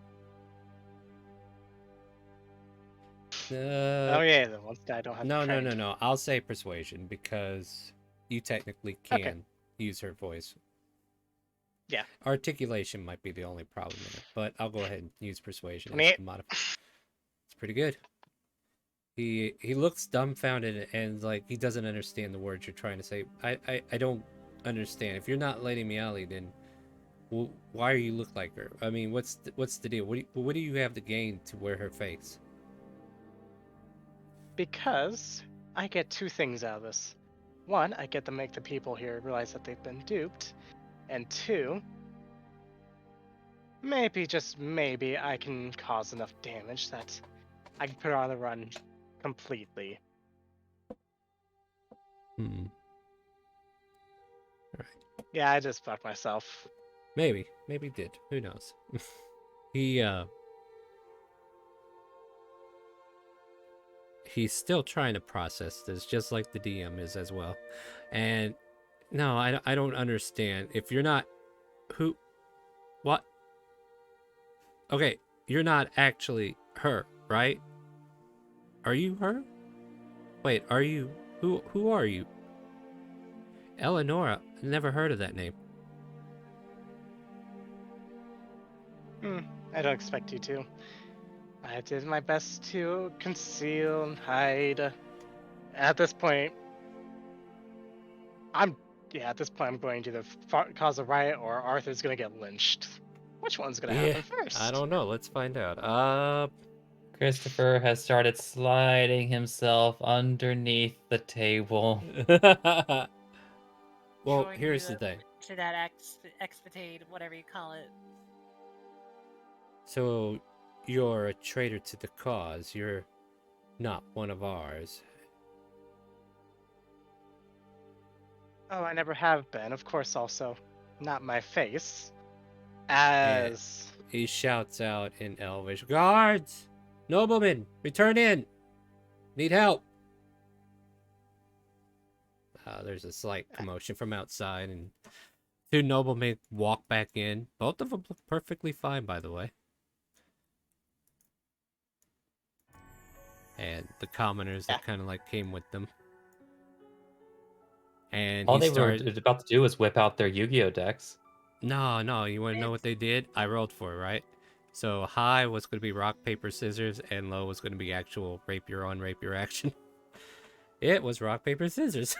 S4: Oh yeah, the ones that I don't have
S1: No.
S4: trained.
S1: I'll say persuasion because you technically can
S4: Okay.
S1: use her voice.
S4: Yeah.
S1: Articulation might be the only problem in it, but I'll go ahead and use persuasion as
S4: 28.
S1: the modifier. It's pretty good. He looks dumbfounded and like he doesn't understand the words you're trying to say. I don't understand. If you're not Lady Miali, then why do you look like her? I mean, what's the deal? What do you have to gain to wear her face?
S4: Because I get two things out of this. One, I get to make the people here realize that they've been duped. And two, maybe, just maybe, I can cause enough damage that I can put her on the run completely.
S1: Hmm.
S4: Yeah, I just fucked myself.
S1: Maybe he did. Who knows? He's still trying to process this, just like the DM is as well. And no, I don't understand. If you're not, who, what? Okay, you're not actually her, right? Are you her? Wait, are you? Who are you? Eleonora. Never heard of that name.
S4: I don't expect you to. I did my best to conceal and hide. At this point, I'm going to either cause a riot or Arthur's gonna get lynched. Which one's gonna happen first?
S1: I don't know. Let's find out.
S2: Christopher has started sliding himself underneath the table.
S1: Well,
S6: Join
S1: here's
S6: you
S1: the thing.
S6: To that expedite, whatever you call it.
S1: So, you're a traitor to the cause. You're not one of ours.
S4: Oh, I never have been. Of course, also not my face. As
S1: He shouts out in Elvish, "Guards! Noblemen, return in! Need help!" There's a slight commotion from outside, and two noblemen walk back in. Both of them look perfectly fine, by the way. And the commoners that kind of like came with them. And
S2: All
S1: he
S2: they
S1: started...
S2: were about to do was whip out their Yu-Gi-Oh decks.
S1: No, you want to know what they did? I rolled for it, right? So high was going to be rock, paper, scissors, and low was going to be actual rapier on rapier action. It was rock, paper, scissors.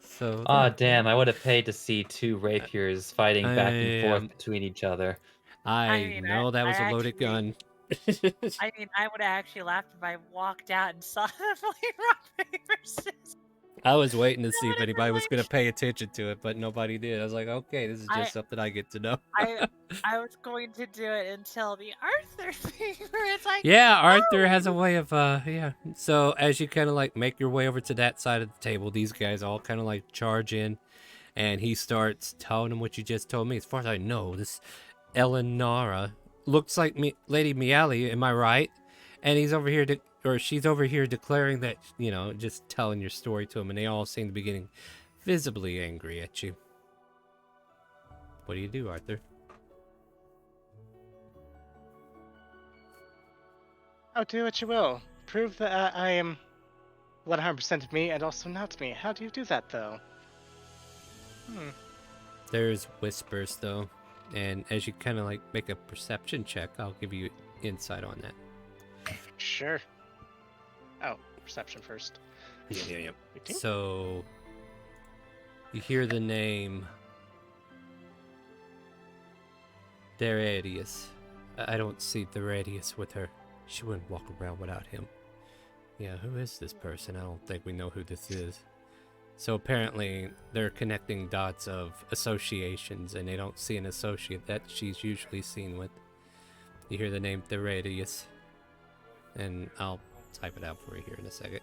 S1: So
S2: Ah, damn, I would have paid to see two rapiers fighting back and forth between each other.
S1: I know that was a loaded gun.
S6: I mean, I would have actually laughed if I walked out and saw them play rock, paper, scissors.
S1: I was waiting to see
S6: No,
S1: if
S6: it's
S1: anybody was
S6: like-
S1: going to pay attention to it, but nobody did. I was like, okay, this is just
S6: I-
S1: something I get to know.
S6: I was going to do it until the Arthur thing where it's like,
S1: Yeah, Arthur
S6: oh,
S1: has a way of, yeah. So as you kind of like make your way over to that side of the table, these guys all kind of like charge in, and he starts telling them what you just told me. As far as I know, this Eleonora looks like Lady Miali, am I right? And he's over here, or she's over here declaring that, you know, just telling your story to him, and they all seem to be getting visibly angry at you. What do you do, Arthur?
S4: Oh, do what you will. Prove that I am 100% of me and also not me. How do you do that, though?
S1: There's whispers, though, and as you kind of like make a perception check, I'll give you insight on that.
S4: Sure. Oh, perception first.
S1: Yeah.
S4: 18?
S1: So you hear the name Deradius. I don't see Deradius with her. She wouldn't walk around without him. Yeah, who is this person? I don't think we know who this is. So apparently they're connecting dots of associations, and they don't see an associate that she's usually seen with. You hear the name Deradius, and I'll type it out for you here in a second.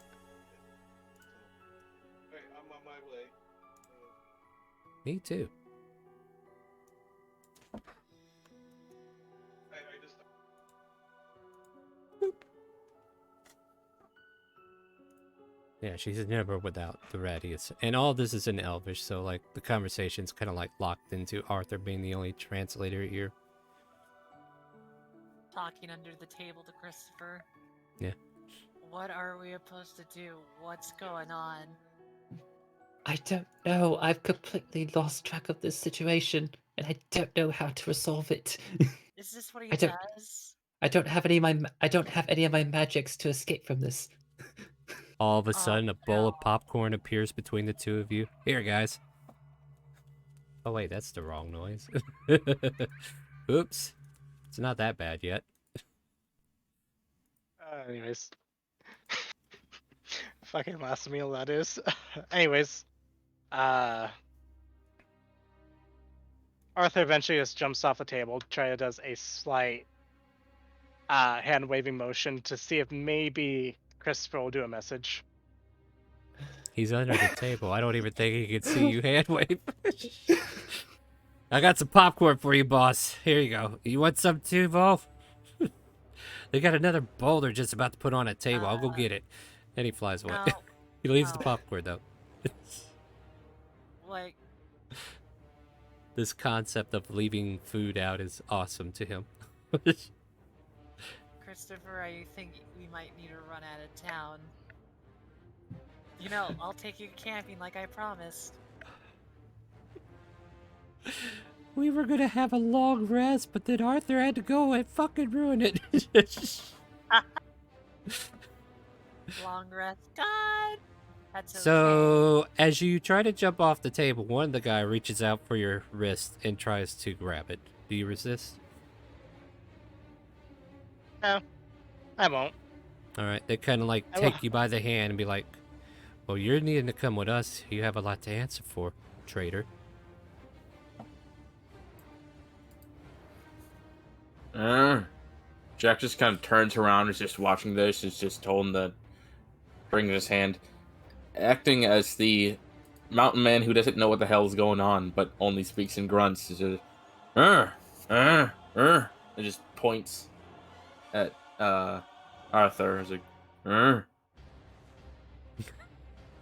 S8: I'm on my way.
S1: Me too.
S8: I just.
S1: Yeah, she's never without the radius. And all this is in Elvish, so like the conversation's kind of like locked into Arthur being the only translator here.
S6: talking under the table to Christopher.
S1: Yeah.
S6: What are we supposed to do? What's going on?
S2: I don't know. I've completely lost track of this situation, and I don't know how to resolve it.
S6: Is this what he
S2: I don't-
S6: does?
S2: I don't have any of my magics to escape from this.
S1: All of a
S6: Oh,
S1: sudden, a bowl of
S6: no.
S1: popcorn appears between the two of you. Here, guys. Oh, wait, that's the wrong noise. Oops. It's not that bad yet.
S4: Anyways. Fucking last meal, that is. Anyways. Arthur eventually just jumps off the table, does a slight hand waving motion to see if maybe Christopher will do a message.
S1: He's under the table. I don't even think he can see you hand wave. I got some popcorn for you, boss. Here you go. You want some too, Vol? They got another boulder just about to put on a table. I'll go get it. And he flies away.
S6: No.
S1: He leaves the
S6: No.
S1: popcorn, though.
S6: Like,
S1: This concept of leaving food out is awesome to him.
S6: Christopher, I think we might need to run out of town. You know, I'll take you camping like I promised.
S1: We were gonna have a long rest, but then Arthur had to go and fucking ruin it.
S6: Long rest gone. That's okay.
S1: So, as you try to jump off the table, one of the guy reaches out for your wrist and tries to grab it. Do you resist?
S4: No, I won't.
S1: All right, they kind of like
S4: I
S1: take
S4: will-
S1: you by the hand and be like, "Well, you're needing to come with us. You have a lot to answer for, traitor."
S5: Jack just kind of turns around, is just watching this, is just told him to bring his hand, acting as the mountain man who doesn't know what the hell is going on, but only speaks in grunts. Is just, and just points at Arthur. Is like,
S1: All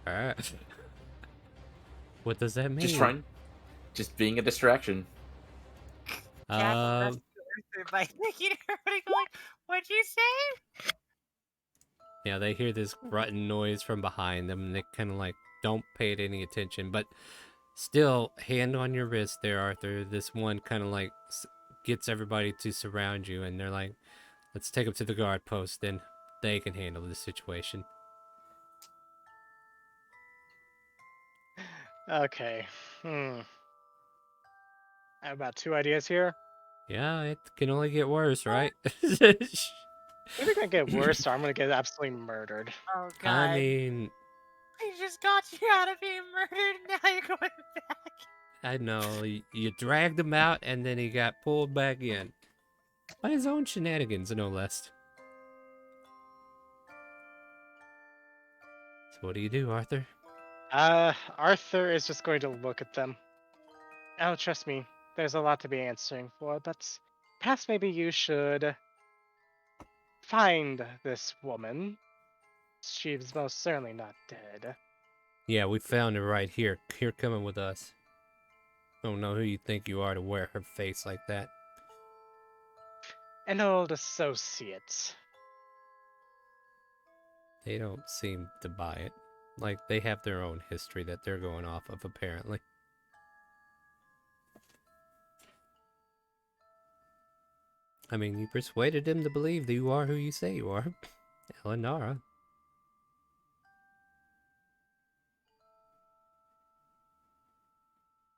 S1: right. What does that mean?
S5: just being a distraction.
S6: Jack will
S1: Um,
S6: rescue Arthur by making everybody go like, what'd you say?
S1: Yeah, they hear this grunting noise from behind them, and they kind of like don't pay it any attention. But still, hand on your wrist there, Arthur. This one kind of like gets everybody to surround you, and they're like, "Let's take them to the guard post, then they can handle the situation."
S4: Okay. I have about 2 ideas here.
S1: Yeah, it can only get worse, right?
S4: Maybe gonna get worse, or I'm gonna get absolutely murdered.
S6: Oh god.
S1: I mean,
S6: I just got you out of being murdered, and now you're going back.
S1: I know, you dragged him out and then he got pulled back in. By his own shenanigans, no less. So what do you do, Arthur?
S4: Arthur is just going to look at them. Oh, trust me, there's a lot to be answering for, but perhaps maybe you should find this woman. She's most certainly not dead.
S1: Yeah, we found her right here. Here coming with us. Don't know who you think you are to wear her face like that.
S4: An old associate.
S1: They don't seem to buy it. Like, they have their own history that they're going off of, apparently. I mean, you persuaded him to believe that you are who you say you are. Elenara.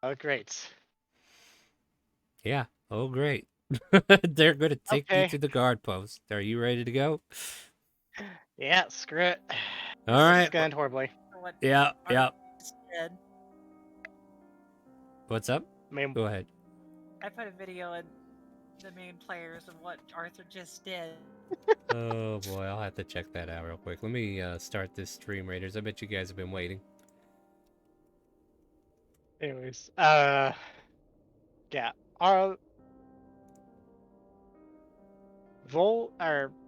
S4: Oh, great.
S1: Yeah. Oh, great. They're going to take you
S4: Okay.
S1: to the guard post. Are you ready to go?
S4: Yeah, screw it.
S1: All
S4: This
S1: right.
S4: is gonna end horribly.
S6: For what
S1: Yeah, yeah.
S6: just did.
S1: What's up?
S4: I mean,
S1: Go ahead.
S6: I put a video in the main players of what Arthur just did.
S1: Oh boy, I'll have to check that out real quick. Let me start this stream, Raiders. I bet you guys have been waiting.
S4: anyways, yeah.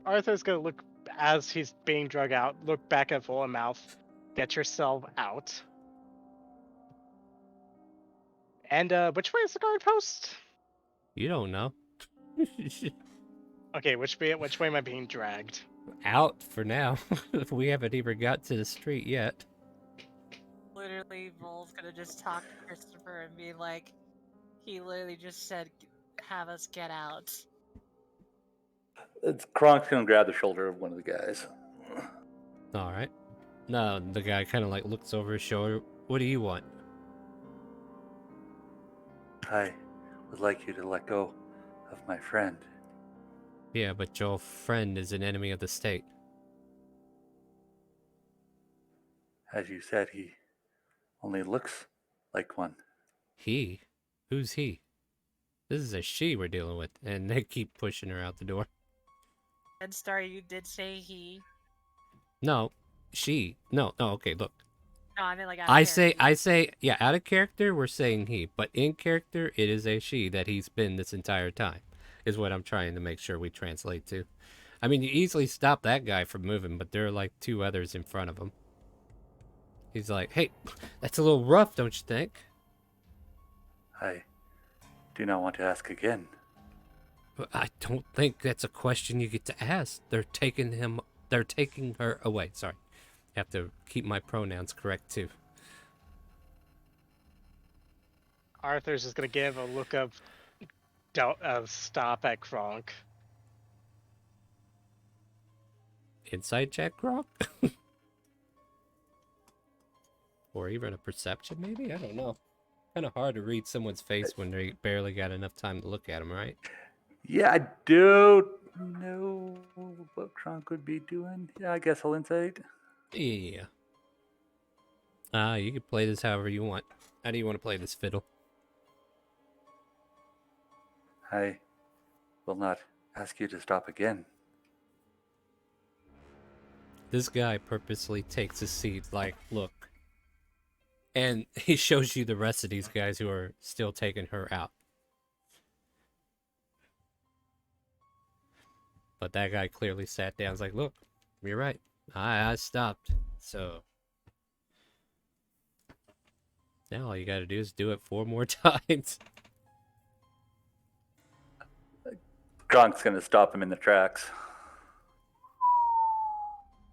S4: Arthur's gonna look as he's being drug out. Look back at Vol and mouth. Get yourself out. And which way is the guard post?
S1: You don't know.
S4: Okay, which way am I being dragged?
S1: Out for now. We haven't even got to the street yet.
S6: Literally, Vol's gonna just talk to Christopher and be like, he literally just said, have us get out.
S3: Kronk's gonna grab the shoulder of one of the guys.
S1: All right. No, the guy kind of like looks over his shoulder. What do you want?
S3: I would like you to let go of my friend.
S1: Yeah, but your friend is an enemy of the state.
S3: As you said, he only looks like one.
S1: He? Who's he? This is a she we're dealing with, and they keep pushing her out the door.
S6: And Star, you did say he.
S1: No, she. No, okay, look.
S6: No, I mean like out of
S1: I
S6: character.
S1: say, yeah, out of character, we're saying he, but in character, it is a she that he's been this entire time, is what I'm trying to make sure we translate to. I mean, you easily stop that guy from moving, but there are like two others in front of him. He's like, hey, that's a little rough, don't you think?
S3: I do not want to ask again.
S1: But I don't think that's a question you get to ask. They're taking her away. Sorry. I have to keep my pronouns correct too.
S4: Arthur's just gonna give a look of stop at Kronk.
S1: Inside check, Rock? Or even a perception, maybe? I don't know. Kind of hard to read someone's face when they barely got enough time to look at them, right?
S3: Yeah, I don't know what Kronk would be doing. Yeah, I guess I'll insight.
S1: Yeah. You can play this however you want. How do you want to play this fiddle?
S3: I will not ask you to stop again.
S1: This guy purposely takes a seat like, look. And he shows you the rest of these guys who are still taking her out. But that guy clearly sat down. He's like, look, you're right. I stopped. So now all you gotta do is do it 4 more times.
S3: Kronk's gonna stop him in the tracks.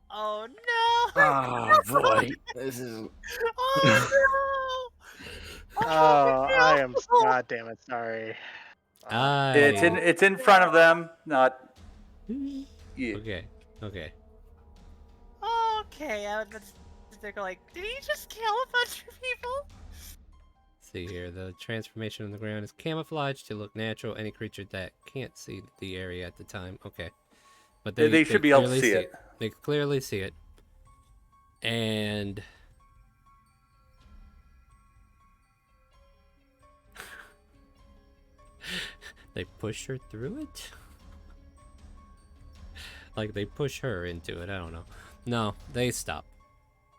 S6: Oh no!
S5: Oh boy, this is.
S6: Oh no!
S4: Oh,
S6: no!
S4: I am god damn it, sorry.
S3: It's in front of them, not. Yeah.
S1: Okay, okay.
S6: Okay, I was they're like, did he just kill a bunch of people?
S1: See here, the transformation on the ground is camouflaged to look natural. Any creature that can't see the area at the time. Okay. But
S3: They should be able to
S1: clearly
S3: see it.
S1: They clearly see it. And They push her through it? Like they push her into it, I don't know. No, they stop.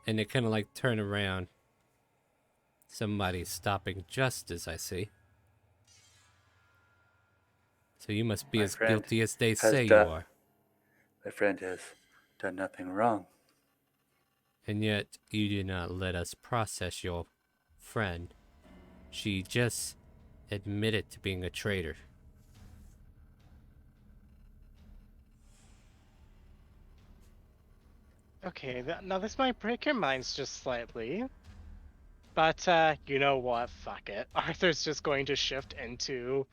S1: And they kind of like turn around. Somebody's stopping just as I see. So you must be
S3: My
S1: as
S3: friend
S1: guilty as they
S3: has
S1: say you
S3: done-
S1: are.
S3: My friend has done nothing wrong.
S1: And yet you do not let us process your friend. She just admitted to being a traitor.
S4: Okay, now this might break your minds just slightly. But, you know what? Fuck it. Arthur's just going to shift into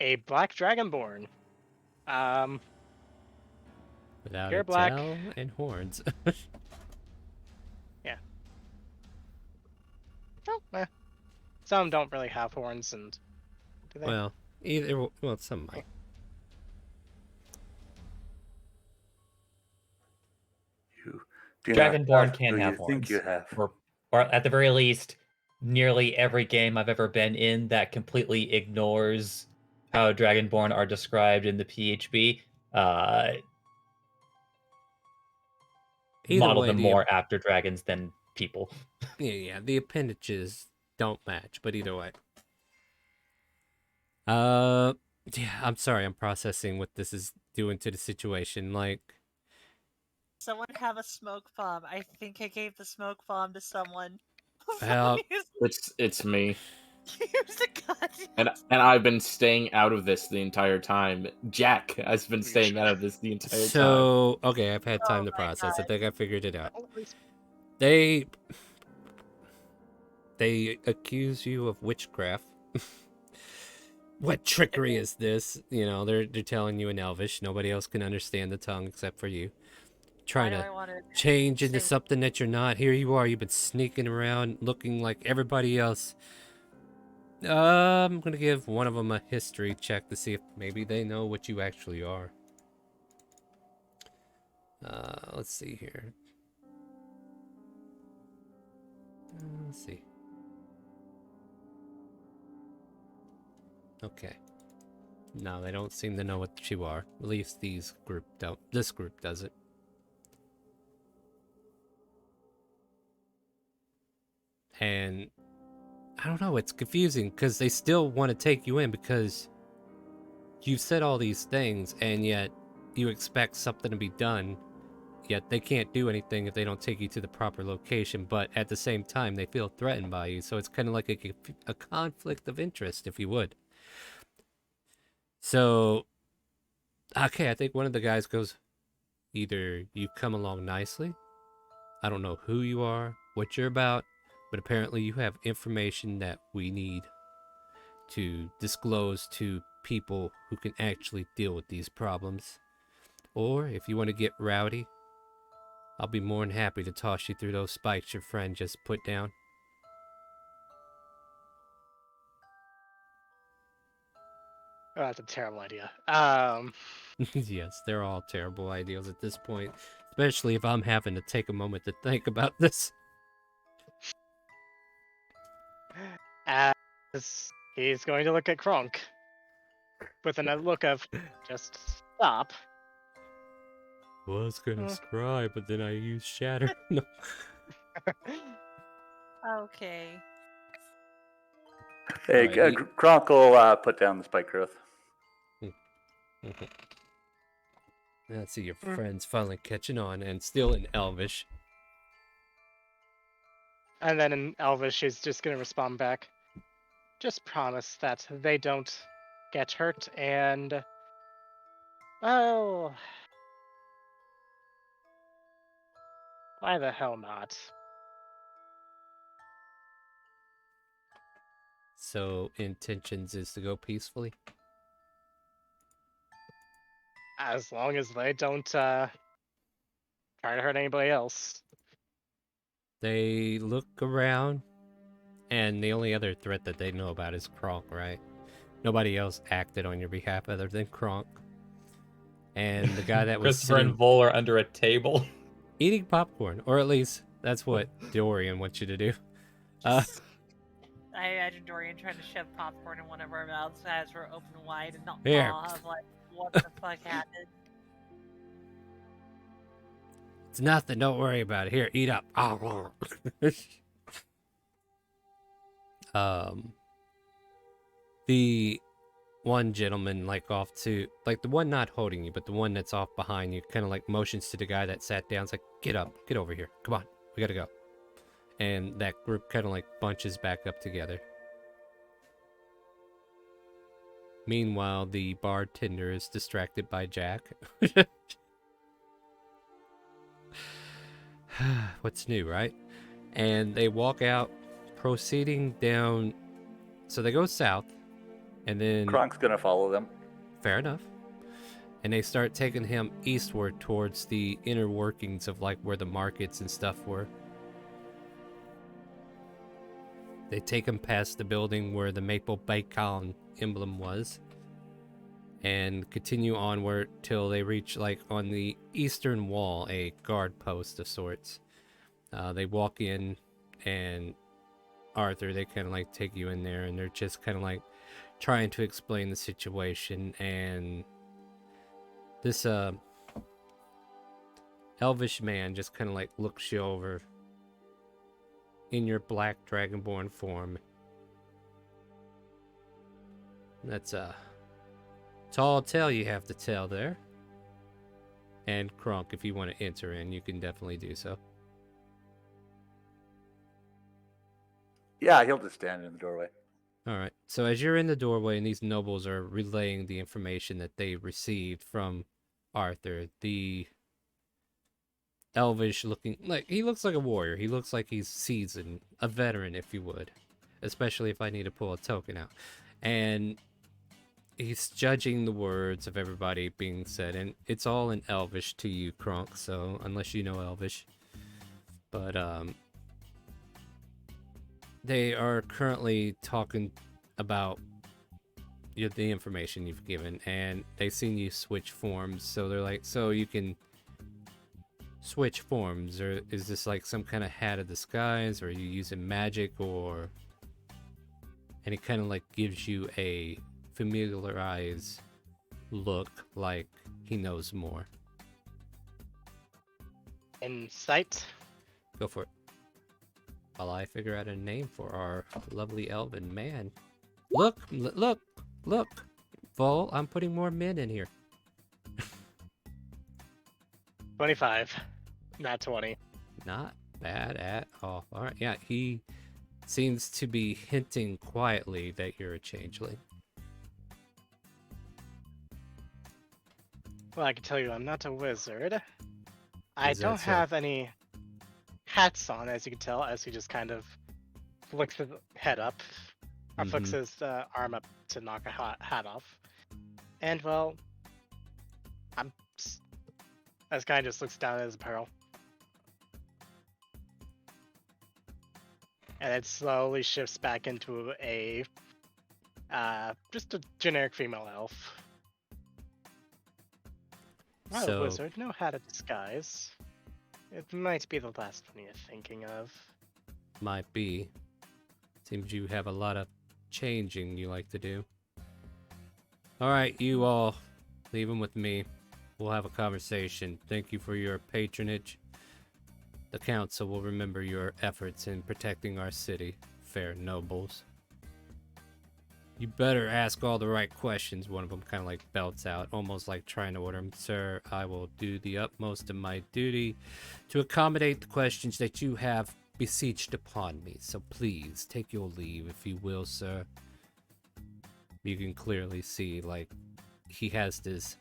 S4: a black dragonborn.
S1: Without
S4: Pure
S1: a
S4: black.
S1: tail and horns.
S4: Yeah. Oh, some don't really have horns, and do they?
S1: Well, some might.
S3: You do not
S2: Dragonborn
S3: have
S2: can
S3: who
S2: have
S3: you
S2: horns.
S3: think you have.
S2: Or at the very least, nearly every game I've ever been in that completely ignores how Dragonborn are described in the PHB.
S1: Either
S2: Model
S1: way,
S2: them more after dragons than people.
S1: yeah, the appendages don't match, but either way. Yeah, I'm sorry, I'm processing what this is doing to the situation. Like,
S6: Someone have a smoke bomb. I think I gave the smoke bomb to someone.
S1: Well,
S5: It's me.
S6: Use the goddamn.
S5: And I've been staying out of this the entire time. Jack has been staying out of this the entire time.
S1: so okay, I've had time
S6: Oh
S1: to
S6: my
S1: process. I
S6: God.
S1: think I figured it out.
S4: Oh, at least-
S1: They accuse you of witchcraft. What trickery is this? You know, they're telling you in Elvish. Nobody else can understand the tongue except for you. Trying
S6: Why do
S1: to
S6: I want to
S1: change into
S6: say-
S1: something that you're not. Here you are. You've been sneaking around, looking like everybody else. I'm gonna give one of them a history check to see if maybe they know what you actually are. Let's see here. Let's see. Okay. No, they don't seem to know what you are. At least these group don't. This group doesn't. And I don't know, it's confusing because they still want to take you in because you've said all these things and yet you expect something to be done, yet they can't do anything if they don't take you to the proper location, but at the same time they feel threatened by you, so it's kind of like a conflict of interest, if you would. So, okay, I think one of the guys goes, either you come along nicely, I don't know who you are, what you're about, but apparently you have information that we need to disclose to people who can actually deal with these problems. Or if you want to get rowdy, I'll be more than happy to toss you through those spikes your friend just put down.
S4: Oh, that's a terrible idea.
S1: Yes, they're all terrible ideas at this point, especially if I'm having to take a moment to think about this.
S4: As he's going to look at Kronk with a look of just stop.
S1: Was gonna scry, but then I used shatter. No.
S6: Okay.
S3: Hey,
S1: Alright,
S3: Kronk will put down the spike growth.
S1: Let's see, your friend's finally catching on, and still in Elvish.
S4: And then in Elvish, he's just going to respond back. Just promise that they don't get hurt, and well, why the hell not?
S1: So, intentions is to go peacefully?
S4: As long as they don't try to hurt anybody else.
S1: They look around, and the only other threat that they know about is Kronk, right? Nobody else acted on your behalf other than Kronk. And the guy that was
S2: Christopher and
S1: sitting,
S2: Vol are under a table.
S1: eating popcorn, or at least that's what Dorian wants you to do.
S6: Just, I imagine Dorian trying to shove popcorn in one of our mouths as we're open wide and not
S1: Here.
S6: awe of like, what the fuck happened?
S1: It's nothing. Don't worry about it. Here, eat up. The one gentleman, like, off to, like, the one not holding you, but the one that's off behind you, kind of like motions to the guy that sat down. It's like, get up, get over here. Come on, we gotta go. And that group kind of like bunches back up together. Meanwhile, the bartender is distracted by Jack. What's new, right? And they walk out, proceeding down. So they go south, and then
S3: Kronk's gonna follow them.
S1: fair enough. And they start taking him eastward towards the inner workings of like where the markets and stuff were. They take him past the building where the Maple Bacon emblem was, and continue onward till they reach like on the eastern wall a guard post of sorts. They walk in, and Arthur, they kind of like take you in there, and they're just kind of like trying to explain the situation. And this elvish man just kind of like looks you over in your black dragonborn form. That's tall tale you have to tell there. And Kronk, if you want to enter in, you can definitely do so.
S3: Yeah, he'll just stand in the doorway.
S1: All right. So as you're in the doorway and these nobles are relaying the information that they received from Arthur, the elvish looking, like, he looks like a warrior. He looks like he's seasoned, a veteran, if you would, especially if I need to pull a token out. And he's judging the words of everybody being said, and it's all in elvish to you, Kronk, so unless you know elvish. But they are currently talking about the information you've given, and they've seen you switch forms, so they're like, so you can switch forms, or is this like some kind of hat of disguise, or are you using magic, or... And he kind of like gives you a familiarized look, like he knows more.
S4: Insight.
S1: Go for it. While I figure out a name for our lovely elven man. Look, look, Vol, I'm putting more men in here.
S4: 25. Not 20.
S1: Not bad at all. All right, yeah, he seems to be hinting quietly that you're a changeling.
S4: Well, I can tell you I'm not a wizard. I
S1: Is that
S4: don't
S1: so?
S4: have any hats on, as you can tell, as he just kind of flicks his head up, or flicks his arm up to knock a hat off. And, well, as guy just looks down at his apparel. And it slowly shifts back into a, just a generic female elf. Not a
S1: So,
S4: wizard, no hat of disguise. It might be the last one you're thinking of.
S1: might be. Seems you have a lot of changing you like to do. Alright, you all, leave him with me. We'll have a conversation. Thank you for your patronage. The council will remember your efforts in protecting our city, fair nobles. You better ask all the right questions, one of them kind of like belts out, almost like trying to order him. Sir, I will do the utmost of my duty to accommodate the questions that you have beseeched upon me. So please, take your leave, if you will, sir. You can clearly see, like, he has this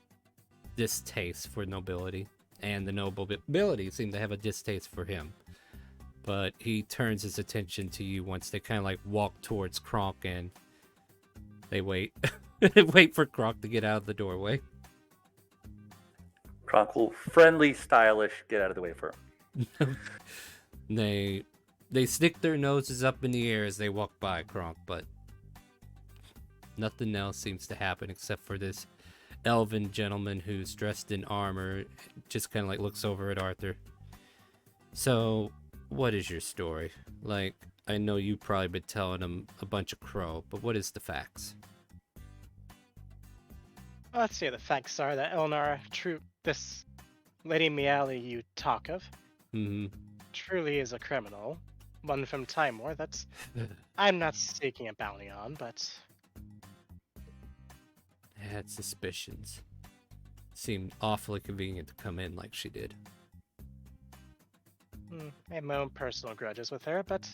S1: distaste for nobility, and the nobility seem to have a distaste for him. But he turns his attention to you once they kind of like walk towards Kronk, and they wait. Wait for Kronk to get out of the doorway.
S3: Kronk will friendly, stylish, get out of the way for him.
S1: They stick their noses up in the air as they walk by Kronk, but nothing else seems to happen except for this elven gentleman who's dressed in armor just kind of like looks over at Arthur. So, what is your story? Like, I know you've probably been telling him a bunch of crow, but what is the facts?
S4: Well, let's see. The facts are that Eleanor, this Lady Mealy you talk of,
S1: Hmm.
S4: truly is a criminal. One from Timor that's I'm not seeking a bounty on, but
S1: I had suspicions. Seemed awfully convenient to come in like she did.
S4: I have my own personal grudges with her, but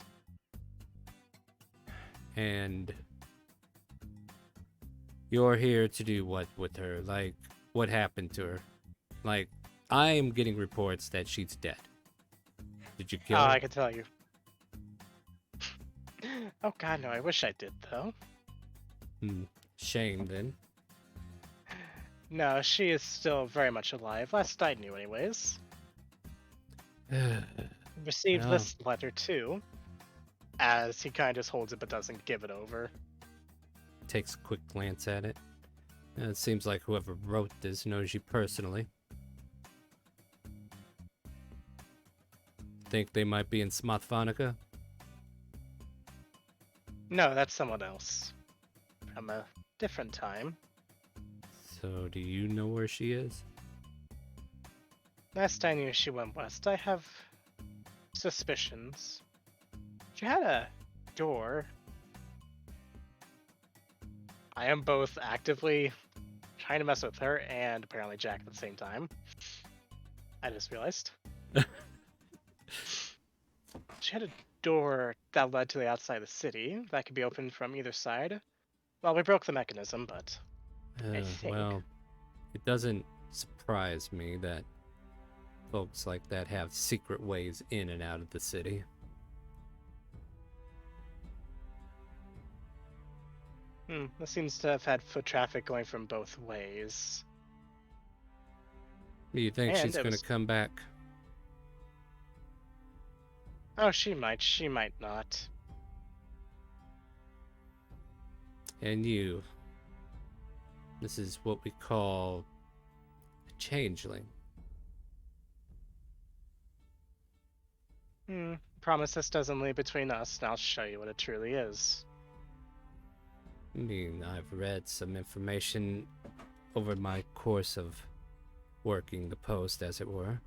S1: And you're here to do what with her? Like, what happened to her? Like, I am getting reports that she's dead. Did you kill her?
S4: I can tell you. Oh god, no, I wish I did, though.
S1: Shame, then.
S4: No, she is still very much alive. Last I knew, anyways. Received
S1: Well.
S4: this letter, too. As he kind of just holds it but doesn't give it over.
S1: Takes a quick glance at it. It seems like whoever wrote this knows you personally. Think they might be in Smothphonica?
S4: No, that's someone else. From a different time.
S1: So, do you know where she is?
S4: Last I knew, she went west. I have suspicions. She had a door. I am both actively trying to mess with her and apparently Jack at the same time. I just realized. She had a door that led to the outside of the city that could be opened from either side. Well, we broke the mechanism, but I think.
S1: Well, it doesn't surprise me that folks like that have secret ways in and out of the city.
S4: This seems to have had foot traffic going from both ways.
S1: Do you think
S4: And
S1: she's
S4: it
S1: going to
S4: was-
S1: come back?
S4: Oh, she might not.
S1: And you. This is what we call a changeling.
S4: Promise this doesn't leave between us, and I'll show you what it truly is.
S1: I mean, I've read some information over my course of working the post, as it were.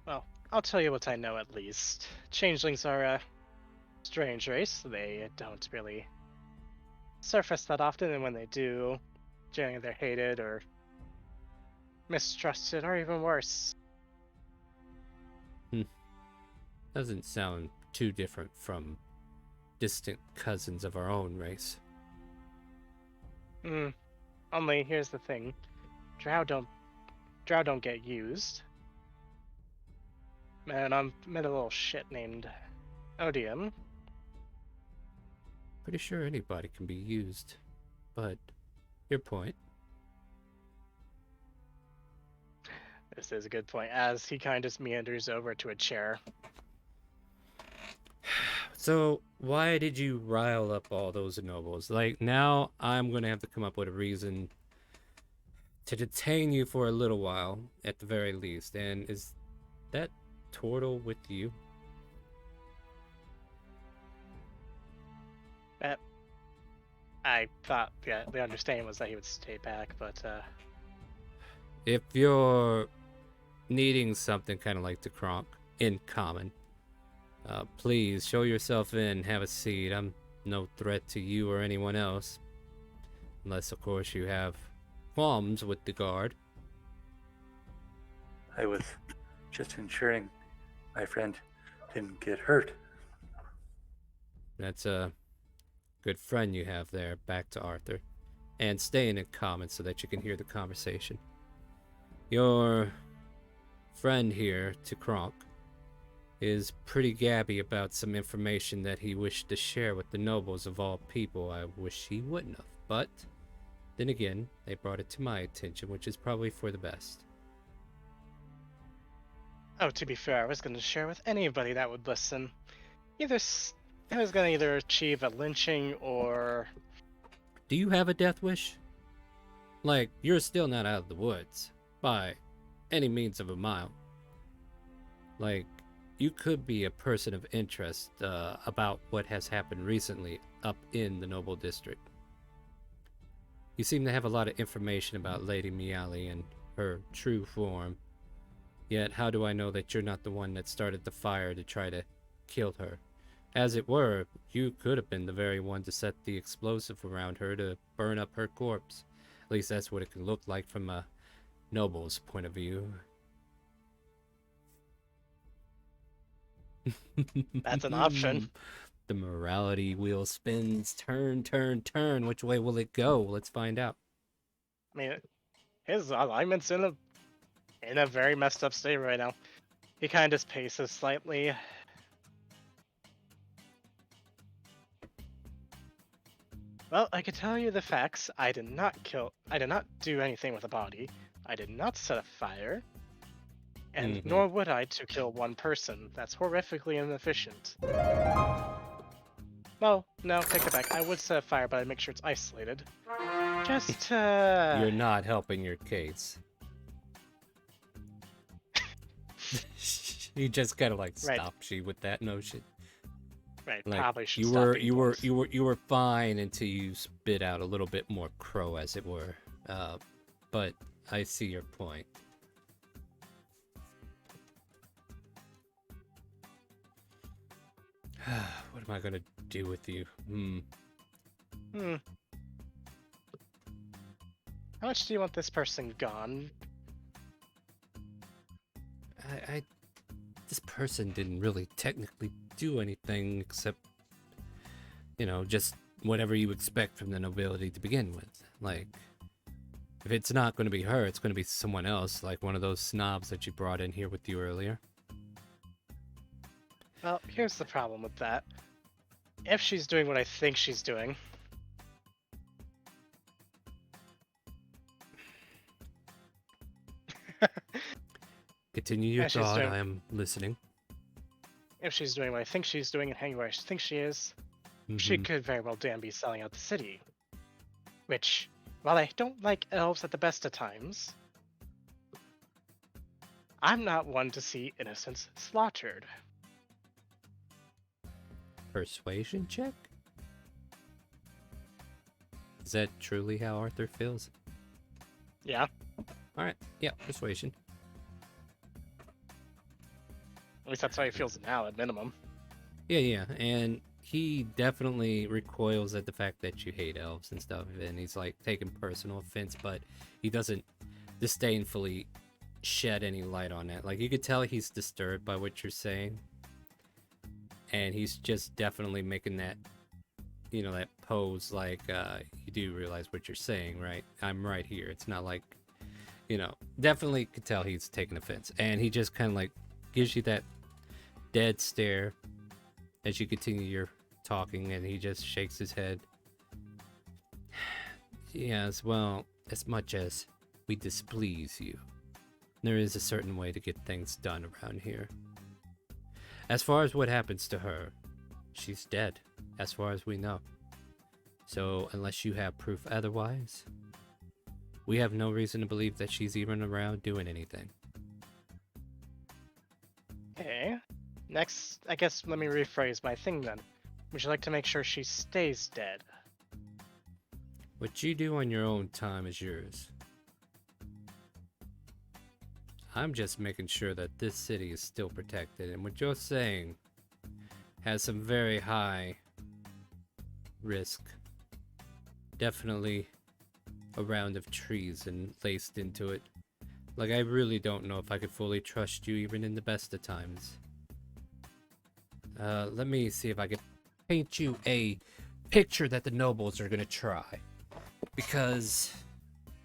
S4: Well, I'll tell you what I know at least. Changelings are a strange race. They don't really surface that often, and when they do, generally they're hated or mistrusted, or even worse.
S1: Doesn't sound too different from distant cousins of our own race.
S4: Only here's the thing: drow don't get used. Man, I met a little shit named Odium.
S1: Pretty sure anybody can be used, but your point.
S4: This is a good point, as he kind of just meanders over to a chair.
S1: So, why did you rile up all those nobles? Like, now I'm going to have to come up with a reason to detain you for a little while, at the very least. And is that turtle with you?
S4: I thought the understanding was that he would stay back, but
S1: If you're needing something kind of like the Kronk in common, please show yourself in, have a seat. I'm no threat to you or anyone else. Unless, of course, you have qualms with the guard.
S3: I was just ensuring my friend didn't get hurt.
S1: That's a good friend you have there, back to Arthur. And staying in common so that you can hear the conversation. Your friend here, to Kronk, is pretty gabby about some information that he wished to share with the nobles of all people. I wish he wouldn't have, but then again, they brought it to my attention, which is probably for the best.
S4: oh, to be fair, I was going to share with anybody that would listen. I was going to either achieve a lynching or
S1: Do you have a death wish? Like, you're still not out of the woods, by any means of a mile. Like, you could be a person of interest about what has happened recently up in the Noble District. You seem to have a lot of information about Lady Miali and her true form. Yet, how do I know that you're not the one that started the fire to try to kill her? As it were, you could have been the very one to set the explosive around her to burn up her corpse. At least that's what it can look like from a noble's point of view.
S4: That's an option.
S1: The morality wheel spins. Turn, turn, turn. Which way will it go? Let's find out.
S4: I mean, his alignment's in a very messed up state right now. He kind of just paces slightly. Well, I can tell you the facts. I did not do anything with the body. I did not set a fire. And
S1: Mhm.
S4: nor would I to kill one person. That's horrifically inefficient. Well, no, take it back. I would set a fire, but I'd make sure it's isolated. Just
S1: You're not helping your case. You just gotta like
S4: Right.
S1: stop she with that notion.
S4: right,
S1: Like
S4: probably should
S1: you
S4: stop
S1: were
S4: being
S1: you were
S4: close.
S1: you were fine until you spit out a little bit more crow, as it were. But I see your point. What am I gonna do with you?
S4: How much do you want this person gone?
S1: This person didn't really technically do anything except, just whatever you expect from the nobility to begin with. Like, if it's not going to be her, it's going to be someone else, like one of those snobs that you brought in here with you earlier.
S4: Well, here's the problem with that. If she's doing what I think she's doing,
S1: Continue your
S4: Yeah, she's
S1: thought.
S4: doing-
S1: I am listening.
S4: if she's doing what I think she's doing and hanging where I think she is, she
S1: Mhm.
S4: could very well damn be selling out the city. Which, while I don't like elves at the best of times, I'm not one to see innocents slaughtered.
S1: Persuasion check? Is that truly how Arthur feels?
S4: Yeah,
S1: Alright, yeah, persuasion.
S4: at least that's how he feels now, at minimum.
S1: Yeah, and he definitely recoils at the fact that you hate elves and stuff, and he's like taking personal offense, but he doesn't disdainfully shed any light on that. Like, you could tell he's disturbed by what you're saying, and he's just definitely making that, that pose like, you do realize what you're saying, right? I'm right here. It's not like, definitely could tell he's taking offense, and he just kind of like gives you that dead stare as you continue your talking, and he just shakes his head. Yes, well, as much as we displease you, there is a certain way to get things done around here. As far as what happens to her, she's dead, as far as we know. So, unless you have proof otherwise, we have no reason to believe that she's even around doing anything.
S4: Okay. Next, I guess let me rephrase my thing then. Would you like to make sure she stays dead?
S1: What you do on your own time is yours. I'm just making sure that this city is still protected, and what you're saying has some very high risk. Definitely a round of treason laced into it. Like, I really don't know if I could fully trust you even in the best of times. Let me see if I can paint you a picture that the nobles are gonna try. Because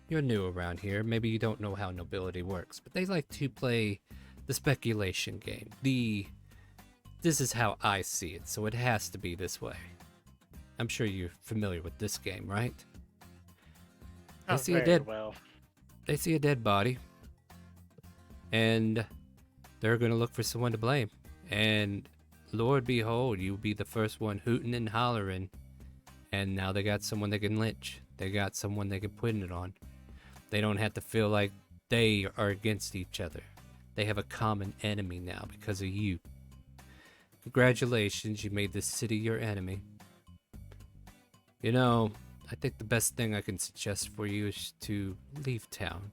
S1: you're new around here, maybe you don't know how nobility works, but they like to play the speculation game. This is how I see it, so it has to be this way. I'm sure you're familiar with this game, right? I
S4: Oh,
S1: see a
S4: very
S1: dead
S4: well.
S1: They see a dead body, and they're gonna look for someone to blame. And Lord behold, you'll be the first one hooting and hollering. And now they got someone they can lynch. They got someone they can put it on. They don't have to feel like they are against each other. They have a common enemy now because of you. Congratulations, you made this city your enemy. You know, I think the best thing I can suggest for you is to leave town.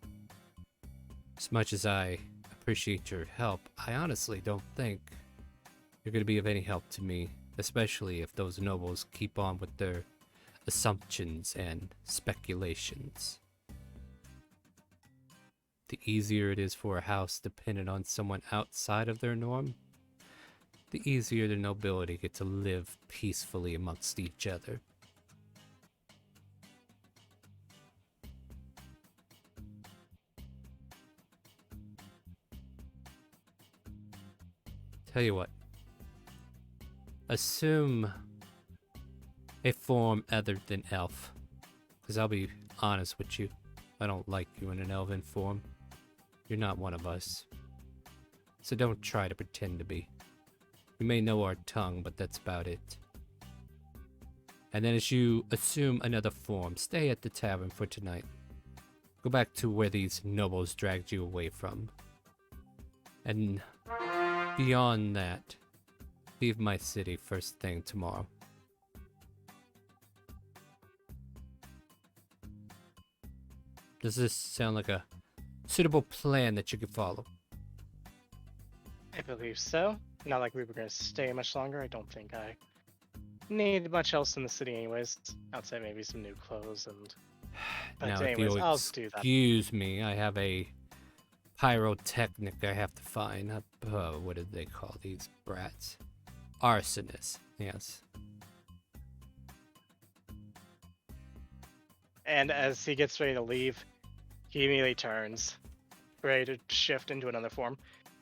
S1: As much as I appreciate your help, I honestly don't think you're going to be of any help to me, especially if those nobles keep on with their assumptions and speculations. The easier it is for a house dependent on someone outside of their norm, the easier the nobility get to live peacefully amongst each other. Tell you what, assume a form other than elf, because I'll be honest with you, I don't like you in an elven form. You're not one of us. So don't try to pretend to be. You may know our tongue, but that's about it. And then as you assume another form, stay at the tavern for tonight. Go back to where these nobles dragged you away from. And beyond that, leave my city first thing tomorrow. Does this sound like a suitable plan that you could follow?
S4: I believe so. Not like we were going to stay much longer. I don't think I need much else in the city anyways. Outside maybe some new clothes and... But
S1: Now, if
S4: anyways,
S1: you'll
S4: I'll do that.
S1: excuse me, I have a pyrotechnic I have to find. What did they call these brats? Arsonist, yes.
S4: And as he gets ready to leave, he immediately turns, ready to shift into another form.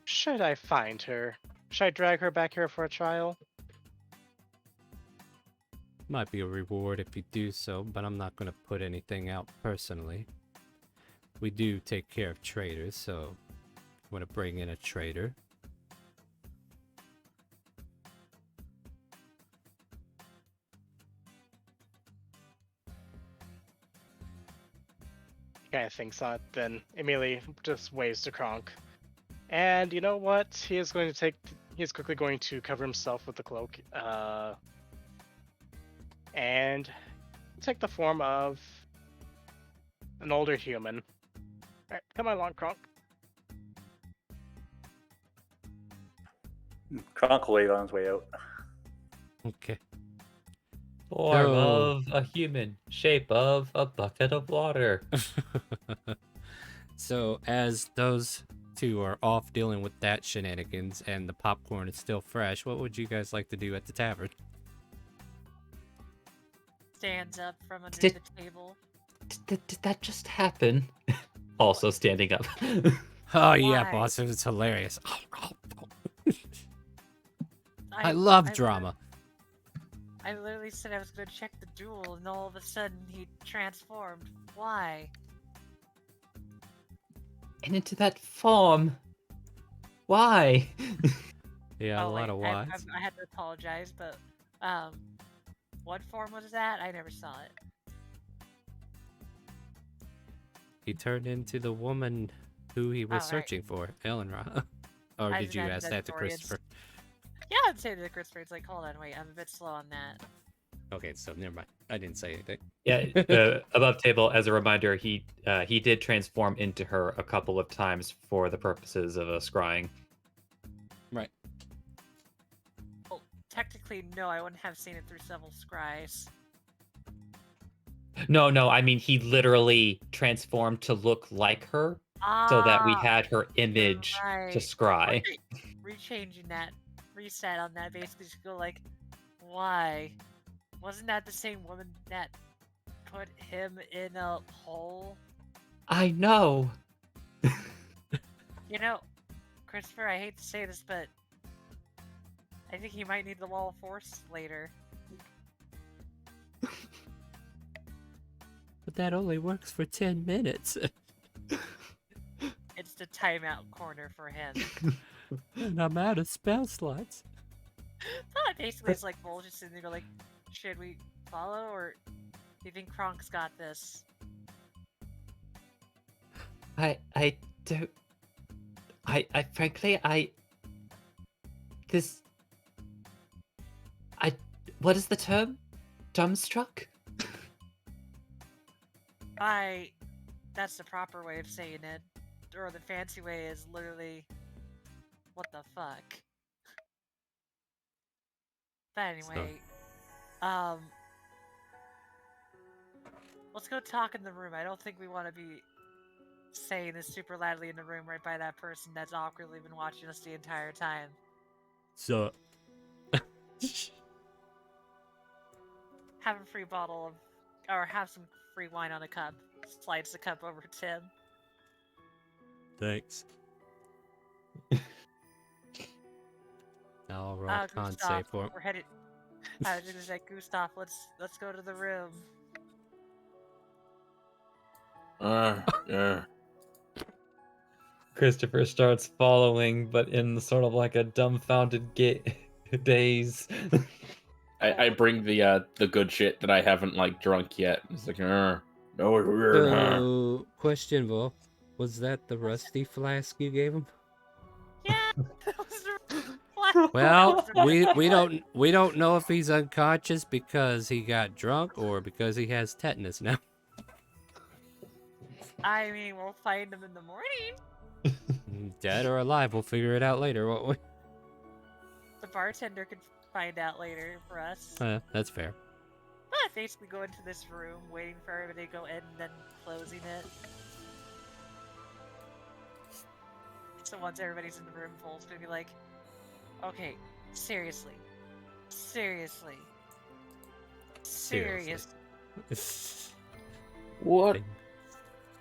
S4: Should I find her? Should I drag her back here for a trial?
S1: Might be a reward if you do so, but I'm not going to put anything out personally. We do take care of traders, so if you want to bring in a trader.
S4: He kind of thinks on it, then immediately just waves to Kronk. And you know what? He is going to take. He's quickly going to cover himself with the cloak, and take the form of an older human. Alright, come along, Kronk.
S3: Kronk will wave on his way out.
S1: Okay.
S2: Form
S1: No.
S2: of a human, shape of a bucket of water.
S1: So as those two are off dealing with that shenanigans and the popcorn is still fresh, what would you guys like to do at the tavern?
S6: Stands up from under
S2: Did-
S6: the table.
S2: Did that just happen? Also standing up.
S1: Oh yeah,
S6: Why?
S1: boss, it was hilarious. I love drama.
S6: I literally said I was going to check the duel, and all of a sudden he transformed. Why?
S2: And into that form. Why?
S1: Yeah, a
S6: Oh,
S1: lot of
S6: I
S1: whys.
S6: had to apologize, but what form was that? I never saw it.
S1: He turned into the woman who he was
S6: Oh, right.
S1: searching for, Eleanor. Or
S6: I
S1: did
S6: just
S1: you
S6: added
S1: ask
S6: that
S1: that to
S6: story. It's-
S1: Christopher?
S6: Yeah, I'd say the Christopher. It's like, hold on, wait, I'm a bit slow on that.
S1: Okay, so never mind. I didn't say anything.
S2: Yeah, above table, as a reminder, he did transform into her a couple of times for the purposes of scrying.
S1: Right.
S6: Well, technically, no, I wouldn't have seen it through several scries.
S2: No, I mean he literally transformed to look like her, so that we had her image to
S6: right.
S2: scry.
S6: Rechanging that, reset on that, basically just go like, why? Wasn't that the same woman that put him in a hole?
S2: I know.
S6: You know, Christopher, I hate to say this, but I think he might need the wall of force later.
S1: But that only works for 10 minutes.
S6: It's the timeout corner for him.
S1: And I'm out of spell slots.
S6: Basically, it's like bullshit sitting there, go like, should we follow, or do you think Kronk's got this?
S2: I don't. I frankly, this What is the term? Dumbstruck?
S6: That's the proper way of saying it. Or the fancy way is literally, what the fuck? But anyway, let's go talk in the room. I don't think we want to be saying this super loudly in the room right by that person that's awkwardly been watching us the entire time.
S1: So,
S6: Have a free bottle of, or have some free wine on a cup. Slides the cup over to Tim.
S1: thanks. I'll roll a con
S6: Gustav,
S1: save for him.
S6: we're headed. I was gonna say, Gustav, let's go to the room.
S5: Yeah.
S2: Christopher starts following, but in sort of like a dumbfounded daze.
S5: I bring the good shit that I haven't like drunk yet. It's like, no, it's weird, huh?
S1: So, question, Vol. Was that the rusty flask you gave him?
S6: Yeah. That was the
S1: Well,
S6: flask.
S1: we don't know if he's unconscious because he got drunk or because he has tetanus now.
S6: I mean, we'll find him in the morning.
S1: Dead or alive, we'll figure it out later, won't we?
S6: The bartender could find out later for us.
S1: That's fair.
S6: But basically go into this room, waiting for everybody to go in, and then closing it. So once everybody's in the room, Vol's gonna be like, okay, seriously.
S5: What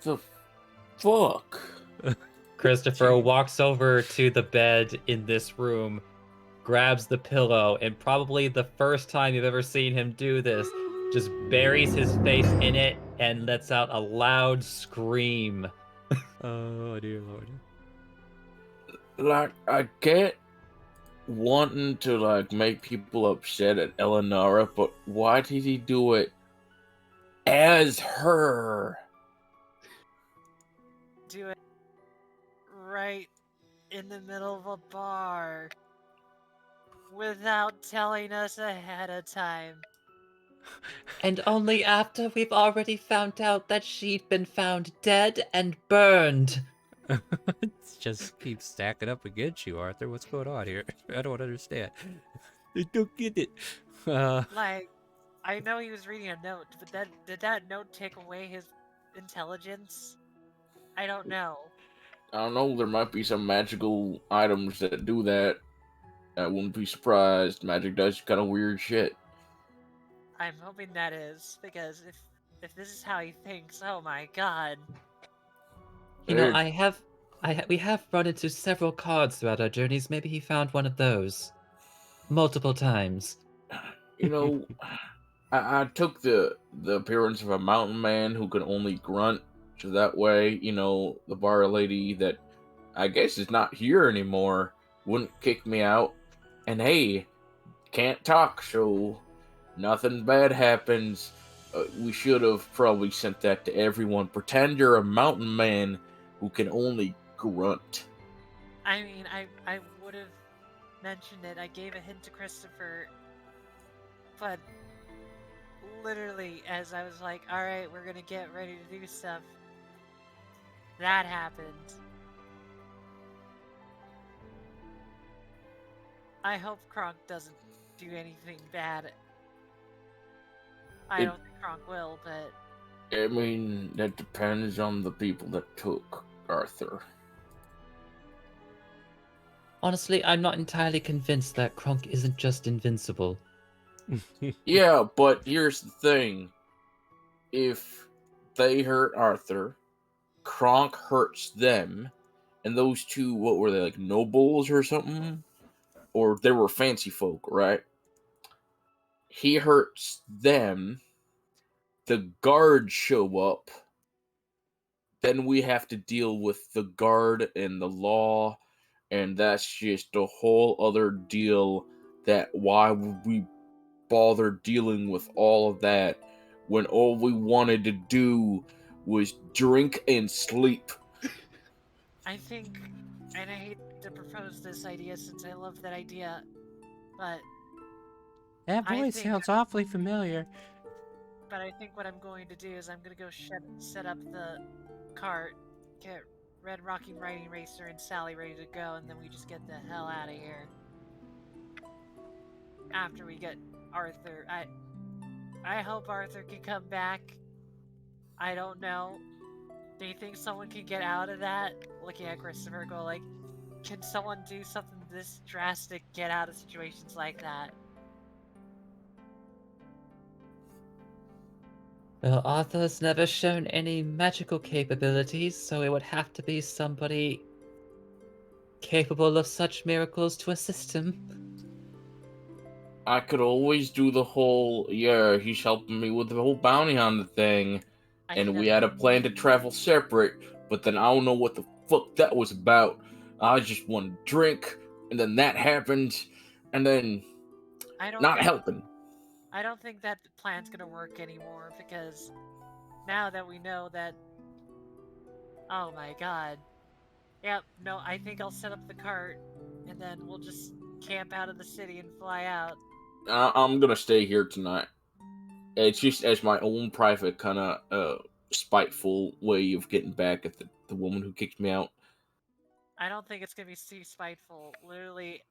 S5: the fuck?
S2: Christopher walks over to the bed in this room, grabs the pillow, and probably the first time you've ever seen him do this, just buries his face in it and lets out a loud scream.
S1: Oh, dear Lord.
S5: Like, I get wanting to like make people upset at Eleonora, but why did he do it as her?
S6: Do it right in the middle of a bar without telling us ahead of time.
S2: And only after we've already found out that she'd been found dead and burned.
S1: It just keeps stacking up against you, Arthur. What's going on here? I don't understand. I don't get it.
S6: Like, I know he was reading a note, but did that note take away his intelligence? I don't know.
S5: I don't know, there might be some magical items that do that. I wouldn't be surprised. Magic does kind of weird shit.
S6: I'm hoping that is, because if this is how he thinks, oh my god.
S2: You know,
S5: There-
S2: we have run into several cards throughout our journeys. Maybe he found one of those. Multiple times.
S5: You know, I took the appearance of a mountain man who could only grunt, so that way, you know, the bar lady that I guess is not here anymore wouldn't kick me out. And hey, can't talk, so nothing bad happens. We should have probably sent that to everyone. Pretend you're a mountain man who can only grunt.
S6: I mean, I would have mentioned it. I gave a hint to Christopher, but literally as I was like, alright, we're gonna get ready to do stuff, that happened. I hope Kronk doesn't do anything bad. I don't think Kronk will, but
S5: I mean, that depends on the people that took Arthur.
S2: Honestly, I'm not entirely convinced that Kronk isn't just invincible.
S5: Yeah, but here's the thing. If they hurt Arthur, Kronk hurts them, and those two, what were they, like nobles or something? Or they were fancy folk, right? He hurts them, the guards show up, then we have to deal with the guard and the law, and that's just a whole other deal. That why would we bother dealing with all of that when all we wanted to do was drink and sleep?
S6: I think, and I hate to propose this idea since I love that idea, but
S1: That
S6: I
S1: voice
S6: think-
S1: sounds awfully familiar.
S6: But I think what I'm going to do is I'm going to go set up the cart, get Red Rocking Riding Racer and Sally ready to go, and then we just get the hell out of here. After we get Arthur. I hope Arthur can come back. I don't know. Do you think someone can get out of that? Looking at Christopher, go like, can someone do something this drastic, get out of situations like that?
S2: Well, Arthur's never shown any magical capabilities, so it would have to be somebody capable of such miracles to assist him.
S5: I could always do the whole, yeah, he's helping me with the whole bounty on the thing.
S6: I
S5: And
S6: can
S5: we had a plan to travel separate, but then I don't know what the fuck that was about. I just wanted to drink, and then that happened, and then
S6: I don't
S5: not
S6: think,
S5: helping.
S6: I don't think that plan's gonna work anymore because now that we know that. Oh my god. Yep, no, I think I'll set up the cart and then we'll just camp out of the city and fly out.
S5: I'm gonna stay here tonight. It's just as my own private kind of spiteful way of getting back at the woman who kicked me out.
S6: I don't think it's gonna be too spiteful. Literally,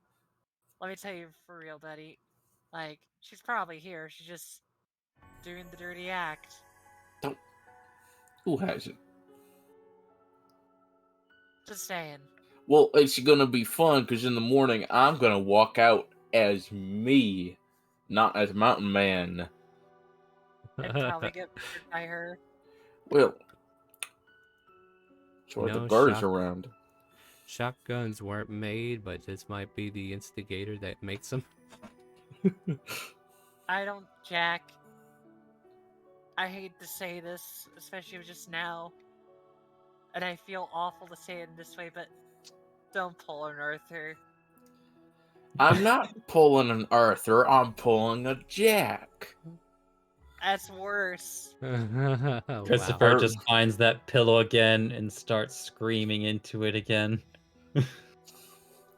S6: let me tell you for real, buddy. Like, she's probably here. She's just doing the dirty act.
S5: Who hasn't?
S6: Just saying.
S5: Well, it's gonna be fun because in the morning I'm gonna walk out as me, not as Mountain Man.
S6: I'd probably get murdered by her.
S5: Well, so the
S1: No
S5: guards
S1: shock.
S5: around.
S1: Shotguns weren't made, but this might be the instigator that makes them.
S6: I don't, Jack. I hate to say this, especially just now. And I feel awful to say it in this way, but don't pull an Arthur.
S5: I'm not pulling an Arthur. I'm pulling a Jack.
S6: That's worse.
S2: Christopher
S1: Wow.
S2: just finds that pillow again and starts screaming into it again.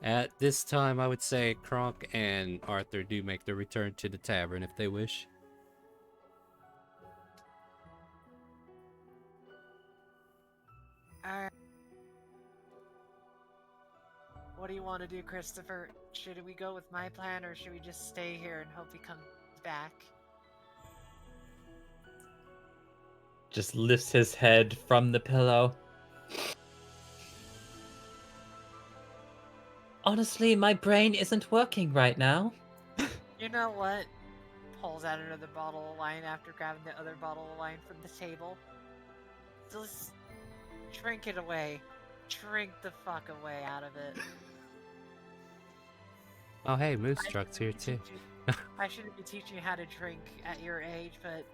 S1: At this time, I would say Kronk and Arthur do make their return to the tavern if they wish.
S6: Alright. What do you want to do, Christopher? Should we go with my plan, or should we just stay here and hope he comes back?
S2: Just lifts his head from the pillow. Honestly, my brain isn't working right now.
S6: You know what? Pulls out another bottle of wine after grabbing the other bottle of wine from the table. Just drink it away. Drink the fuck away out of it.
S1: Oh, hey, Moose
S6: I
S1: Truck's here
S6: shouldn't
S1: too.
S6: be teaching- I shouldn't be teaching you how to drink at your age, but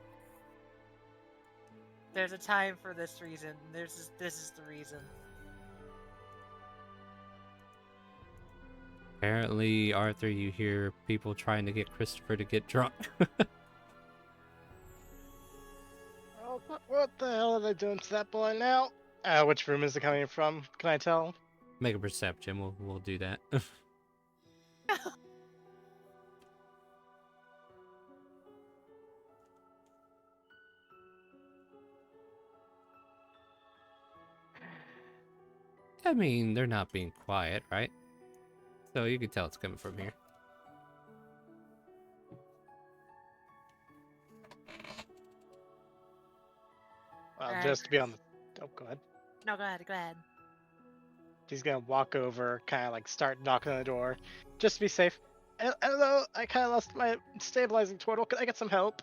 S6: there's a time for this reason. This is the reason.
S1: Apparently, Arthur, you hear people trying to get Christopher to get drunk.
S4: Oh, what the hell are they doing to that boy now? Which room is it coming from? Can I tell?
S1: Make a perception. We'll do that. I mean, they're not being quiet, right? So you can tell it's coming from here.
S4: Well,
S6: Alright.
S4: just to be on the. Oh, go ahead.
S6: No, go ahead, go ahead.
S4: He's gonna walk over, kind of like start knocking on the door, just to be safe. Hello, I kind of lost my stabilizing turtle. Can I get some help?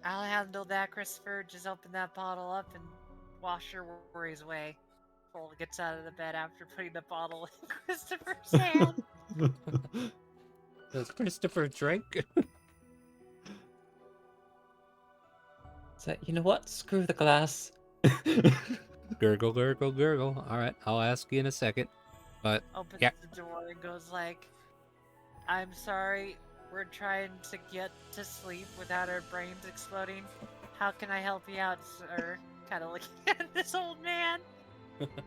S6: I'll handle that, Christopher. Just open that bottle up and wash your worries away. Cole gets out of the bed after putting the bottle in Christopher's hand.
S1: Does Christopher drink?
S2: So, you know what? Screw the glass.
S1: Gurgle, gurgle, gurgle. All right, I'll ask you in a second. But
S6: Opens
S1: yeah,
S6: the door and goes like, I'm sorry, we're trying to get to sleep without our brains exploding. How can I help you out, sir? Kind of looking at this old man.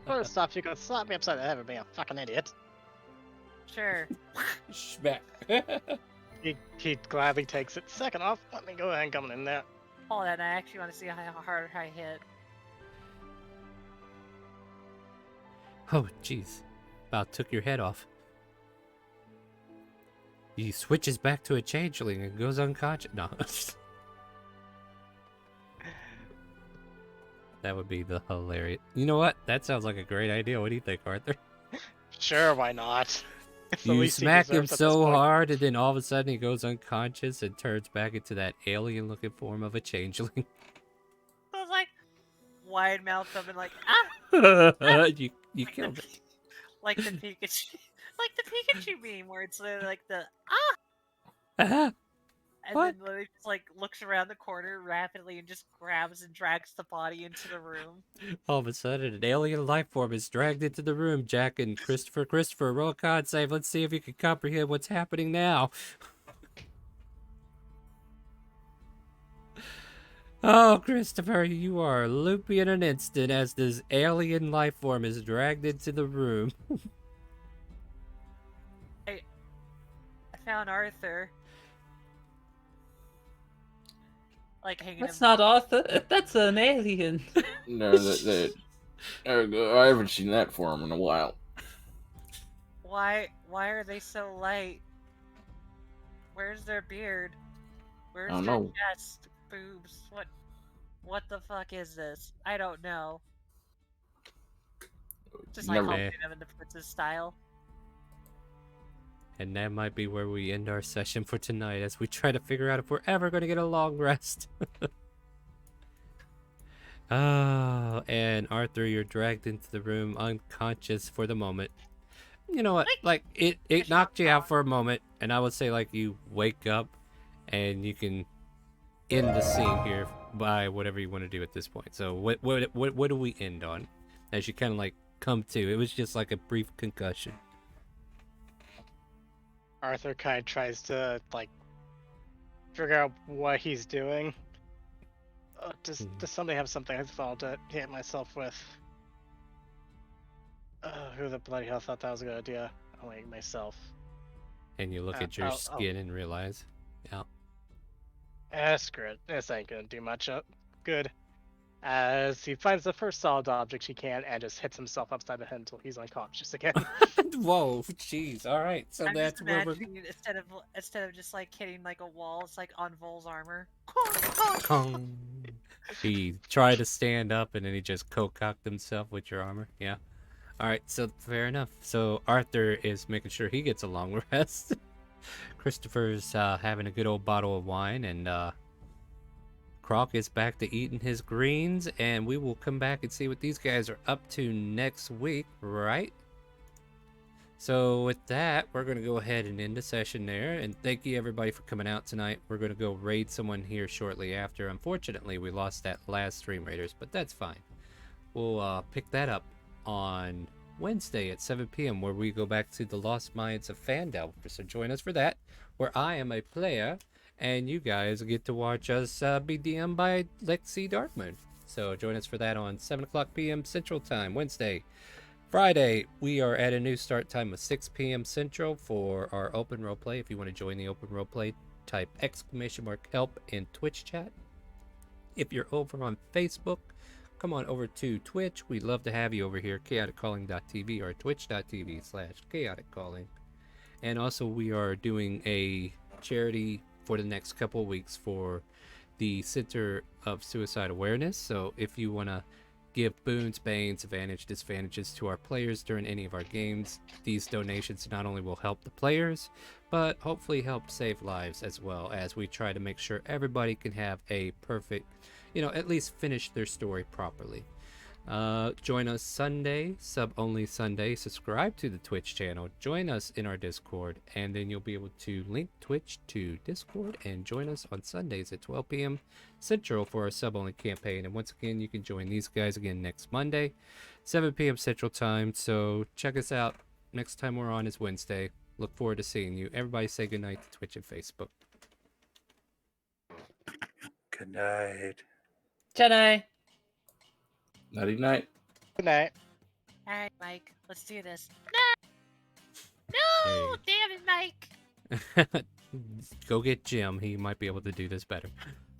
S4: First off, you can slap me upside the head for being a fucking idiot.
S6: Sure.
S1: Smack.
S4: He gladly takes it. Second off, let me go ahead and come in there.
S6: Hold on, I actually want to see how hard I hit.
S1: Oh, jeez. About took your head off. He switches back to a changeling and goes unconscious. No. That would be the hilarious. You know what? That sounds like a great idea. What do you think, Arthur?
S4: Sure, why not? It's the
S1: You
S4: least he
S1: smack him
S4: deserves at this
S1: so
S4: point.
S1: hard, and then all of a sudden he goes unconscious and turns back into that alien-looking form of a changeling.
S6: I was like, wide mouth open, like, ah!
S1: you
S6: Like
S1: killed
S6: the,
S1: it.
S6: like the Pikachu, like the Pikachu meme, where it's literally like the
S1: Ah,
S6: and
S1: What?
S6: then literally just like looks around the corner rapidly and just grabs and drags the body into the room.
S1: all of a sudden, an alien life form is dragged into the room. Jack and Christopher, roll a con save. Let's see if you can comprehend what's happening now. Oh, Christopher, you are loopy in an instant as this alien life form is dragged into the room.
S6: I found Arthur. Like hanging
S2: That's
S6: him.
S2: not Arthur. That's an alien.
S5: No, I haven't seen that form in a while.
S6: Why are they so light? Where's their beard? Where's
S5: don't
S6: their
S5: know.
S6: chest, boobs? What the fuck is this? I don't know. Just like
S5: Never.
S6: holding them in the princess style.
S1: And that might be where we end our session for tonight as we try to figure out if we're ever going to get a long rest. Oh, and Arthur, you're dragged into the room unconscious for the moment. You know what? Like, it knocked you out for a moment, and I would say, like, you wake up and you can end the scene here by whatever you want to do at this point. So, what do we end on? As you kind of, like, come to. It was just like a brief concussion.
S4: Arthur kind of tries to like figure out what he's doing. Does somebody have something I thought to hit myself with? Who the bloody hell thought that was a good idea? I'll make myself.
S1: And you look at your skin and realize, yeah.
S4: Screw it. This ain't gonna do much. Good. As he finds the first solid object he can and just hits himself upside the head until he's unconscious again.
S1: Whoa, jeez. All right, so
S6: I'm
S1: that's
S6: just
S1: where we're.
S6: imagining instead of just like hitting like a wall, it's like on Vol's armor.
S1: Kong. He tried to stand up and then he just co-cocked himself with your armor. Yeah. All right, so fair enough. So Arthur is making sure he gets a long rest. Christopher's having a good old bottle of wine, and Croc is back to eating his greens, and we will come back and see what these guys are up to next week, right? So with that, we're going to go ahead and end the session there, and thank you everybody for coming out tonight. We're going to go raid someone here shortly after. Unfortunately, we lost that last Stream Raiders, but that's fine. We'll pick that up on Wednesday at 7 p.m. where we go back to the Lost Minds of Fandel. So join us for that, where I am a player, and you guys get to watch us be DM'd by Lexi Darkmoon. So join us for that on 7 o'clock p.m. Central Time, Wednesday. Friday, we are at a new start time of 6 p.m. Central for our open roleplay. If you want to join the open roleplay, type !help in Twitch chat. If you're over on Facebook, come on over to Twitch. We'd love to have you over here, ChaoticCalling.tv or twitch.tv/ChaoticCalling. And also, we are doing a charity for the next couple of weeks for the Center of Suicide Awareness. So if you want to give boons, banes, advantage, disadvantages to our players during any of our games, these donations not only will help the players, but hopefully help save lives as well, as we try to make sure everybody can have a perfect, at least finish their story properly. Join us Sunday, sub-only Sunday. Subscribe to the Twitch channel. Join us in our Discord, and then you'll be able to link Twitch to Discord and join us on Sundays at 12 p.m. Central for our sub-only campaign. And once again, you can join these guys again next Monday, 7 p.m. Central Time. So check us out. Next time we're on is Wednesday. Look forward to seeing you. Everybody say goodnight to Twitch and Facebook.
S3: Good night.
S2: Jedi.
S5: Nighty night.
S4: Good night.
S6: Alright, Mike, let's do this. No! Oh, damn it, Mike!
S1: Go get Jim. He might be able to do this better.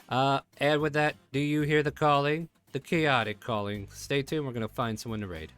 S1: And with that, do you hear the calling? The chaotic calling. Stay tuned. We're going to find someone to raid.